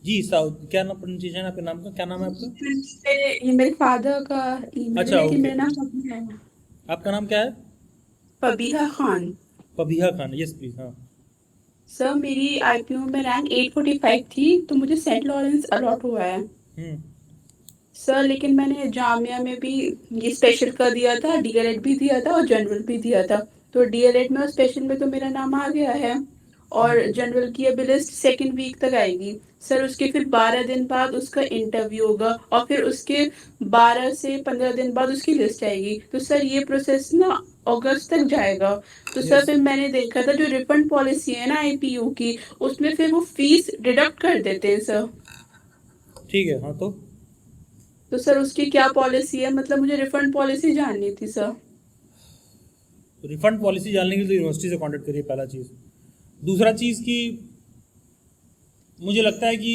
जी साउथ, क्या नाम प्रोनाउंसिएशन है आपके नाम का, क्या नाम है आपका? ये मेरे फादर का ईमेल अच्छा, है, लेकिन okay. मेरा नाम पबीहा है। आपका नाम क्या है? पबीहा खान। Pabiha Khan, yes please. हाँ सर मेरी आईपीओ में रैंक 845 थी, तो मुझे सेंट लॉरेंस अलॉट हुआ है सर, लेकिन मैंने जामिया में भी ये स्पेशल कर दिया था, डीएलएड भी दिया था और जनरल भी दिया था, तो डीएलएड में और स्पेशल में तो मेरा नाम आ गया है और जनरल की अभी लिस्ट 2nd वीक तक आएगी सर। उसके फिर 12 दिन बाद उसका इंटरव्यू होगा और फिर उसके 12 से 15 दिन बाद उसकी लिस्ट आएगी, तो सर ये प्रोसेस ना अगस्त तक जाएगा। तो सर फिर मैंने देखा था जो रिफंड पॉलिसी है ना आईपीयू की, उसमें फिर वो फीस डिडक्ट कर देते हैं सर। ठीक है। हाँ तो सर उसकी क्या पॉलिसी है, मतलब मुझे रिफंड पॉलिसी जाननी थी सर। तो रिफंड पॉलिसी जानने के लिए तो यूनिवर्सिटी से कॉन्टेक्ट करिए, पहला चीज़। दूसरा चीज़ कि मुझे लगता है कि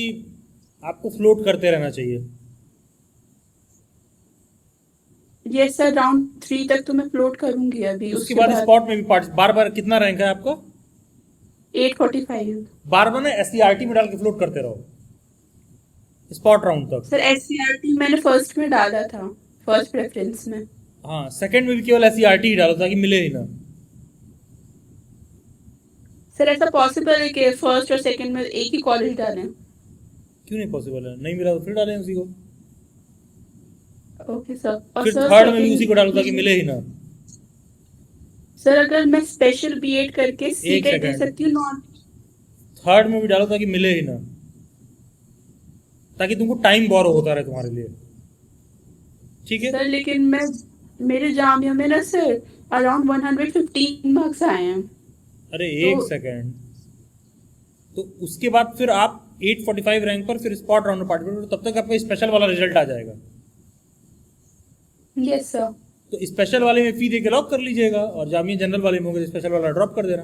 आपको फ्लोट करते रहना चाहिए। यस सर, राउंड 3 तक तो मैं फ्लोट करूंगी अभी। उसके बाद स्पॉट में भी बार बार कितना रैंक है आपका? 845। बार बार ना SCRT में डाल के फ्लोट करते रहो स्पॉट राउंड तक। सर SCRT मैंने फर्स्ट में डाला था, फर्स्ट प्रेफरेंस में। हाँ, सेकंड में भी केवल SCRT ही डालो ताकि मिले ही ना। सर ऐसा पॉसिबल है कि फर्स्ट और सेकंड में एक ही कॉलेज डालें? क्यों नहीं पॉसिबल है? नहीं मिला तो फिर डालें उसी को। Okay sir. और फिर सर थर्ड में भी उसी को डालो ताकि मिले ही ना। सर अगर मैं स्पेशल बीएड करके एक सीटेट दे सेकंड। सकती हूँ नॉन? थर्ड में भी डालो ताकि मिले ही ना, ताकि तुमको टाइम बोरो होता रहे तुम्हारे लिए। ठीक है सर लेकिन मैं मेरे जामिया में ना सर अराउंड 115 मार्क्स आए हैं। अरे तो- एक सेकंड, तो उसके बाद फिर आप 845 रैंक पर फिर स्पॉट राउंड में पार्टिसिपेट करो, तब तक आपका स्पेशल वाला रिजल्ट आ जाएगा। Yes sir. तो स्पेशल वाले में फी दे के लॉक कर लीजिएगा, और जामिया जनरल वाले में होगा स्पेशल वाला ड्रॉप कर देना।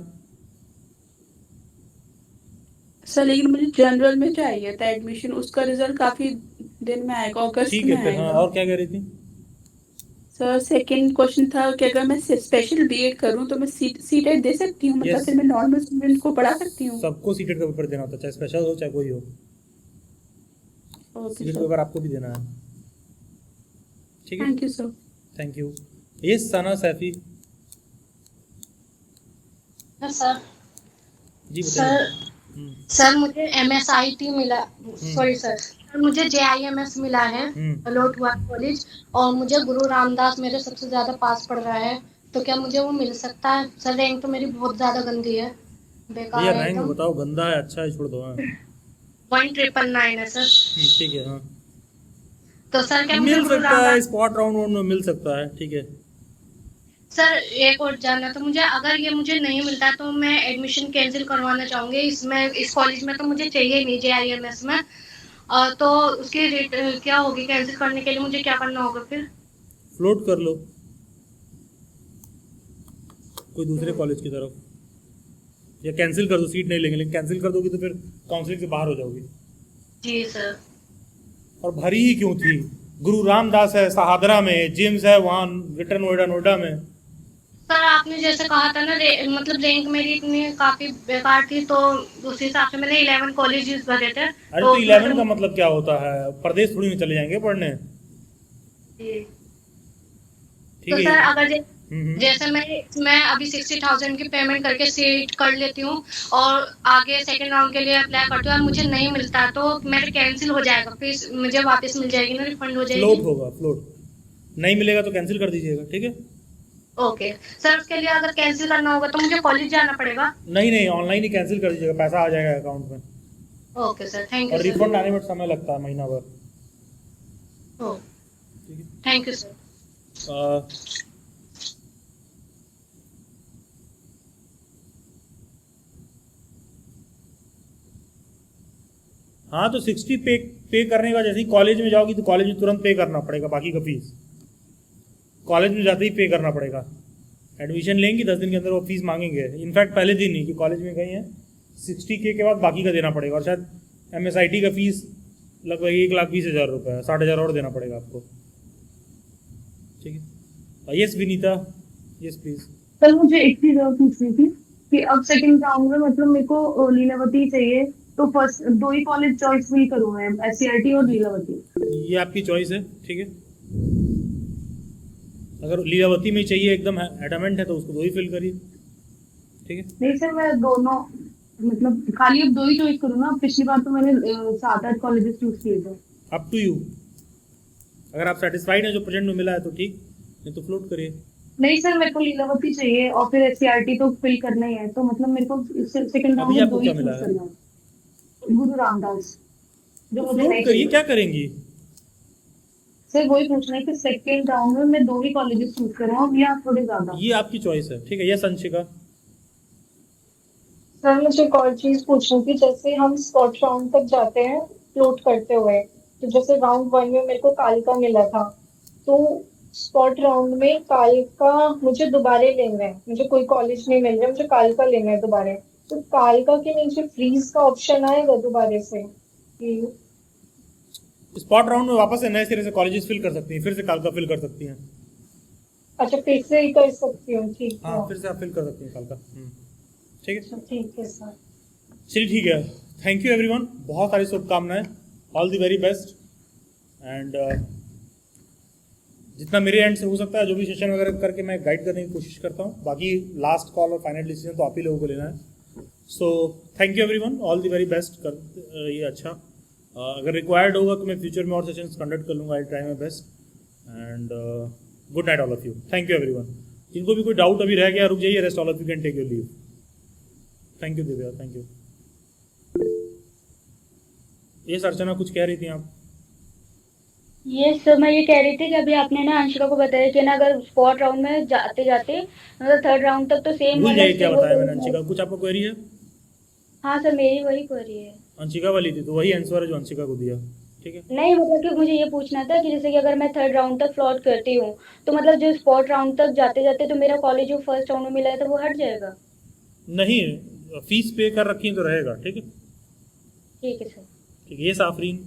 सर लेकिन मुझे जनरल में चाहिए था एडमिशन, उसका रिजल्ट काफी दिन में आएगा, अगस्त ठीक में है फिर। हाँ, आएगा। और क्या कह रही थी? सर सेकंड क्वेश्चन था कि अगर मैं स्पेशल बीएड करूं तो मैं सीटेट दे सकती हूँ, मतलब Yes. फिर मैं नॉर्मल स्टूडेंट को पढ़ा सकती हूँ? सबको सीटेट का पेपर देना होता है, चाहे स्पेशल हो चाहे कोई हो। ओके सीटेट का सर, पेपर आपको भी देना है। ठीक है, thank you sir. Thank you. ये सना सैफी सर जी सर बताइए। सर मुझे MSIT मिला, सॉरी सर मुझे JIMS मिला है, अलॉट हुआ कॉलेज, और मुझे गुरु रामदास मेरे सबसे ज्यादा पास पड़ रहा है, तो क्या मुझे वो मिल सकता है? सर रैंक तो मेरी बहुत ज्यादा गंदी है, बेकार भैया है रैंक एकदम। बताओ, गंदा है अच्छा है छोड़ दो। हाँ 1999 है सर। ठीक है। हाँ तो सर क्या मुझे मिल गुरु सकता है, रामदास स्पॉट राउंड में मिल सकता है। ठीक है, सर एक और जानना, तो मुझे अगर ये मुझे नहीं मिलता तो मैं एडमिशन कैंसिल करवाना चाहूंगी इसमें, इस कॉलेज में तो मुझे चाहिए नहीं JIMS में। तो उसकी रेट क्या होगी? कैंसिल करने के लिए मुझे क्या करना होगा फिर? फ्लोट कर लो कोई दूसरे कॉलेज की तरफ, या कैंसिल कर दो, सीट नहीं लेंगे। लेकिन कैंसिल कर दोगी तो फिर काउंसलिंग से बाहर हो जाओगी। जी सर। और भरी ही क्यों थी? गुरु रामदास है सहादरा में, जिम्स है वहाँ ग्रेटर नोएडा में। सर आपने जैसे कहा था ना, मतलब रैंक मेरी इतनी काफी बेकार थी, तो उस हिसाब से मैंने 11 कॉलेजेस भरे थे। अरे तो 11 का मतलब क्या होता है? प्रदेश थोड़ी में चले जाएंगे पढ़ने। जी। ठीक तो है। सर अगर जैसे मैं अभी 60,000 की पेमेंट करके सीट कर लेती हूँ और आगे सेकंड राउंड के लिए अप्लाई करती हूँ और मुझे नहीं मिलता, तो मेरा कैंसिल हो जाएगा, फिर मुझे वापस मिल जाएगी ना, रिफंड हो जाएगी? फ्लोट होगा, फ्लोट नहीं मिलेगा तो कैंसिल कर दीजिएगा। ठीक है, ओके सर। उसके लिए अगर कैंसिल करना होगा तो मुझे कॉलेज जाना पड़ेगा? नहीं ऑनलाइन ही कैंसिल कर दीजिएगा, पैसा आ जाएगा अकाउंट में। ओके सर, थैंक और यू रिफंड आने में समय लगता है, महीना भर। Thank you sir. हाँ तो 60 पे करने का, जैसे ही कॉलेज में जाओगी तो कॉलेज में तुरंत पे करना पड़ेगा बाकी का फीस। कॉलेज में जाते ही पे करना पड़ेगा। एडमिशन लेंगी 10 दिन के अंदर वो फीस मांगेंगे, इनफैक्ट पहले दिन ही कि कॉलेज में गई हैं 60K के बाद बाकी का देना पड़ेगा। और शायद MSIT का फीस लगभग 1,20,000 रुपये है, 60,000 और देना पड़ेगा आपको। ठीक है। Yes Vinita, yes please. Sir मुझे एक चीज और पूछनी थी कि अब सेकंड राउंड में मतलब मेरे को लीलावती चाहिए, तो फर्स्ट 2 ही कॉलेज चॉइस भी करूँ मैं, SCRT और लीलावती? ये आपकी चॉइस है। ठीक है, अगर लीलावती में चाहिए एकदम एडमेंट है तो उसको 2 ही फिल करिए। ठीक है। नहीं सर मैं दोनों, मतलब खाली अब 2 ही चॉइस करूँ ना? पिछली बार तो मैंने 7-8 कॉलेजेस चूज किए थे। अप टू यू, अगर आप सेटिस्फाइड हैं जो प्रेजेंट में मिला है तो ठीक, नहीं तो फ्लोट करिए। नहीं सर मेरे को लीलावती चाहिए और फिर SCRT तो फिल करना ही है, तो मतलब मेरे को सेकंड राउंड अभी में आपको 2 ही क्या चूज मिला है? करना है। गुरु रामदास जो मुझे फ्लोट नहीं करिए, चाहिए। क्या करेंगी? सर वही पूछना है कि सेकंड राउंड में मैं 2 ही कॉलेजेस चूज करूँ या थोड़े ज्यादा? ये आपकी चॉइस है। ठीक है, यस अंशिका। सर मुझे एक और चीज पूछनी थी, जैसे हम स्पॉट राउंड तक जाते हैं फ्लोट करते हुए, तो जैसे राउंड 1 में मेरे को कालका मिला था, तो स्पॉट राउंड में काल का मुझे दोबारा लेना है, मुझे कोई कॉलेज नहीं मिल रहा, मुझे काल का लेना है दोबारा, तो काल का के नीचे फ्रीज का ऑप्शन आएगा दोबारा से कि स्पॉट राउंड में वापस से नए सिरे से कॉलेजेस फिल कर सकती हैं, फिर से काल का फिल कर सकती हैं। अच्छा फिर से ही कर सकती हूँ, ठीक है। हाँ, फिर से आप फिल कर सकती हैं काल का। ठीक है, ठीक है सर। चलिए ठीक है, थैंक यू एवरीवन, बहुत सारी शुभकामनाएं, all the very best. And जितना मेरे एंड से हो सकता है जो भी सेशन वगैरह करके मैं गाइड करने की कोशिश करता हूँ, बाकी लास्ट कॉल और फाइनल डिसीजन तो आप ही लोगों को लेना है। So thank you everyone, all the very best. कर ये अच्छा, अगर रिक्वायर्ड होगा तो मैं फ्यूचर में और सेशंस कंडक्ट कर लूँगा, I try my best. And good night all of you, thank you everyone. जिनको भी कोई डाउट अभी रह गया रुक जाइए, rest all of you can take your leave. Thank you Divya, thank you. ये अर्चना कुछ कह रही थी आप? ये सर मैं ये कह रही थी कि अभी आपने ना अंशिका को बताया कि ना अगर स्पॉट राउंड में जाते जाते मतलब थर्ड राउंड तक तो सेम भूल जाइए क्या बताया मैंने अंशिका, कुछ आपको क्वेरी है? हाँ सर मेरी वही क्वेरी है। अंशिका वाली थी तो वही आंसर है जो अंशिका को दिया, ठीक है। नहीं मतलब कि मुझे ये पूछना था कि जैसे कि अगर मैं थर्ड राउंड तक फ्लॉट करती हूँ तो मतलब जो स्पॉट राउंड तक जाते जाते तो मेरा कॉलेज जो फर्स्ट राउंड में मिला है तो वो हट जाएगा? नहीं, फीस पे कर रखी है तो रहेगा, ठीक है। ठीक है सर। ठीक है, ये साफरीन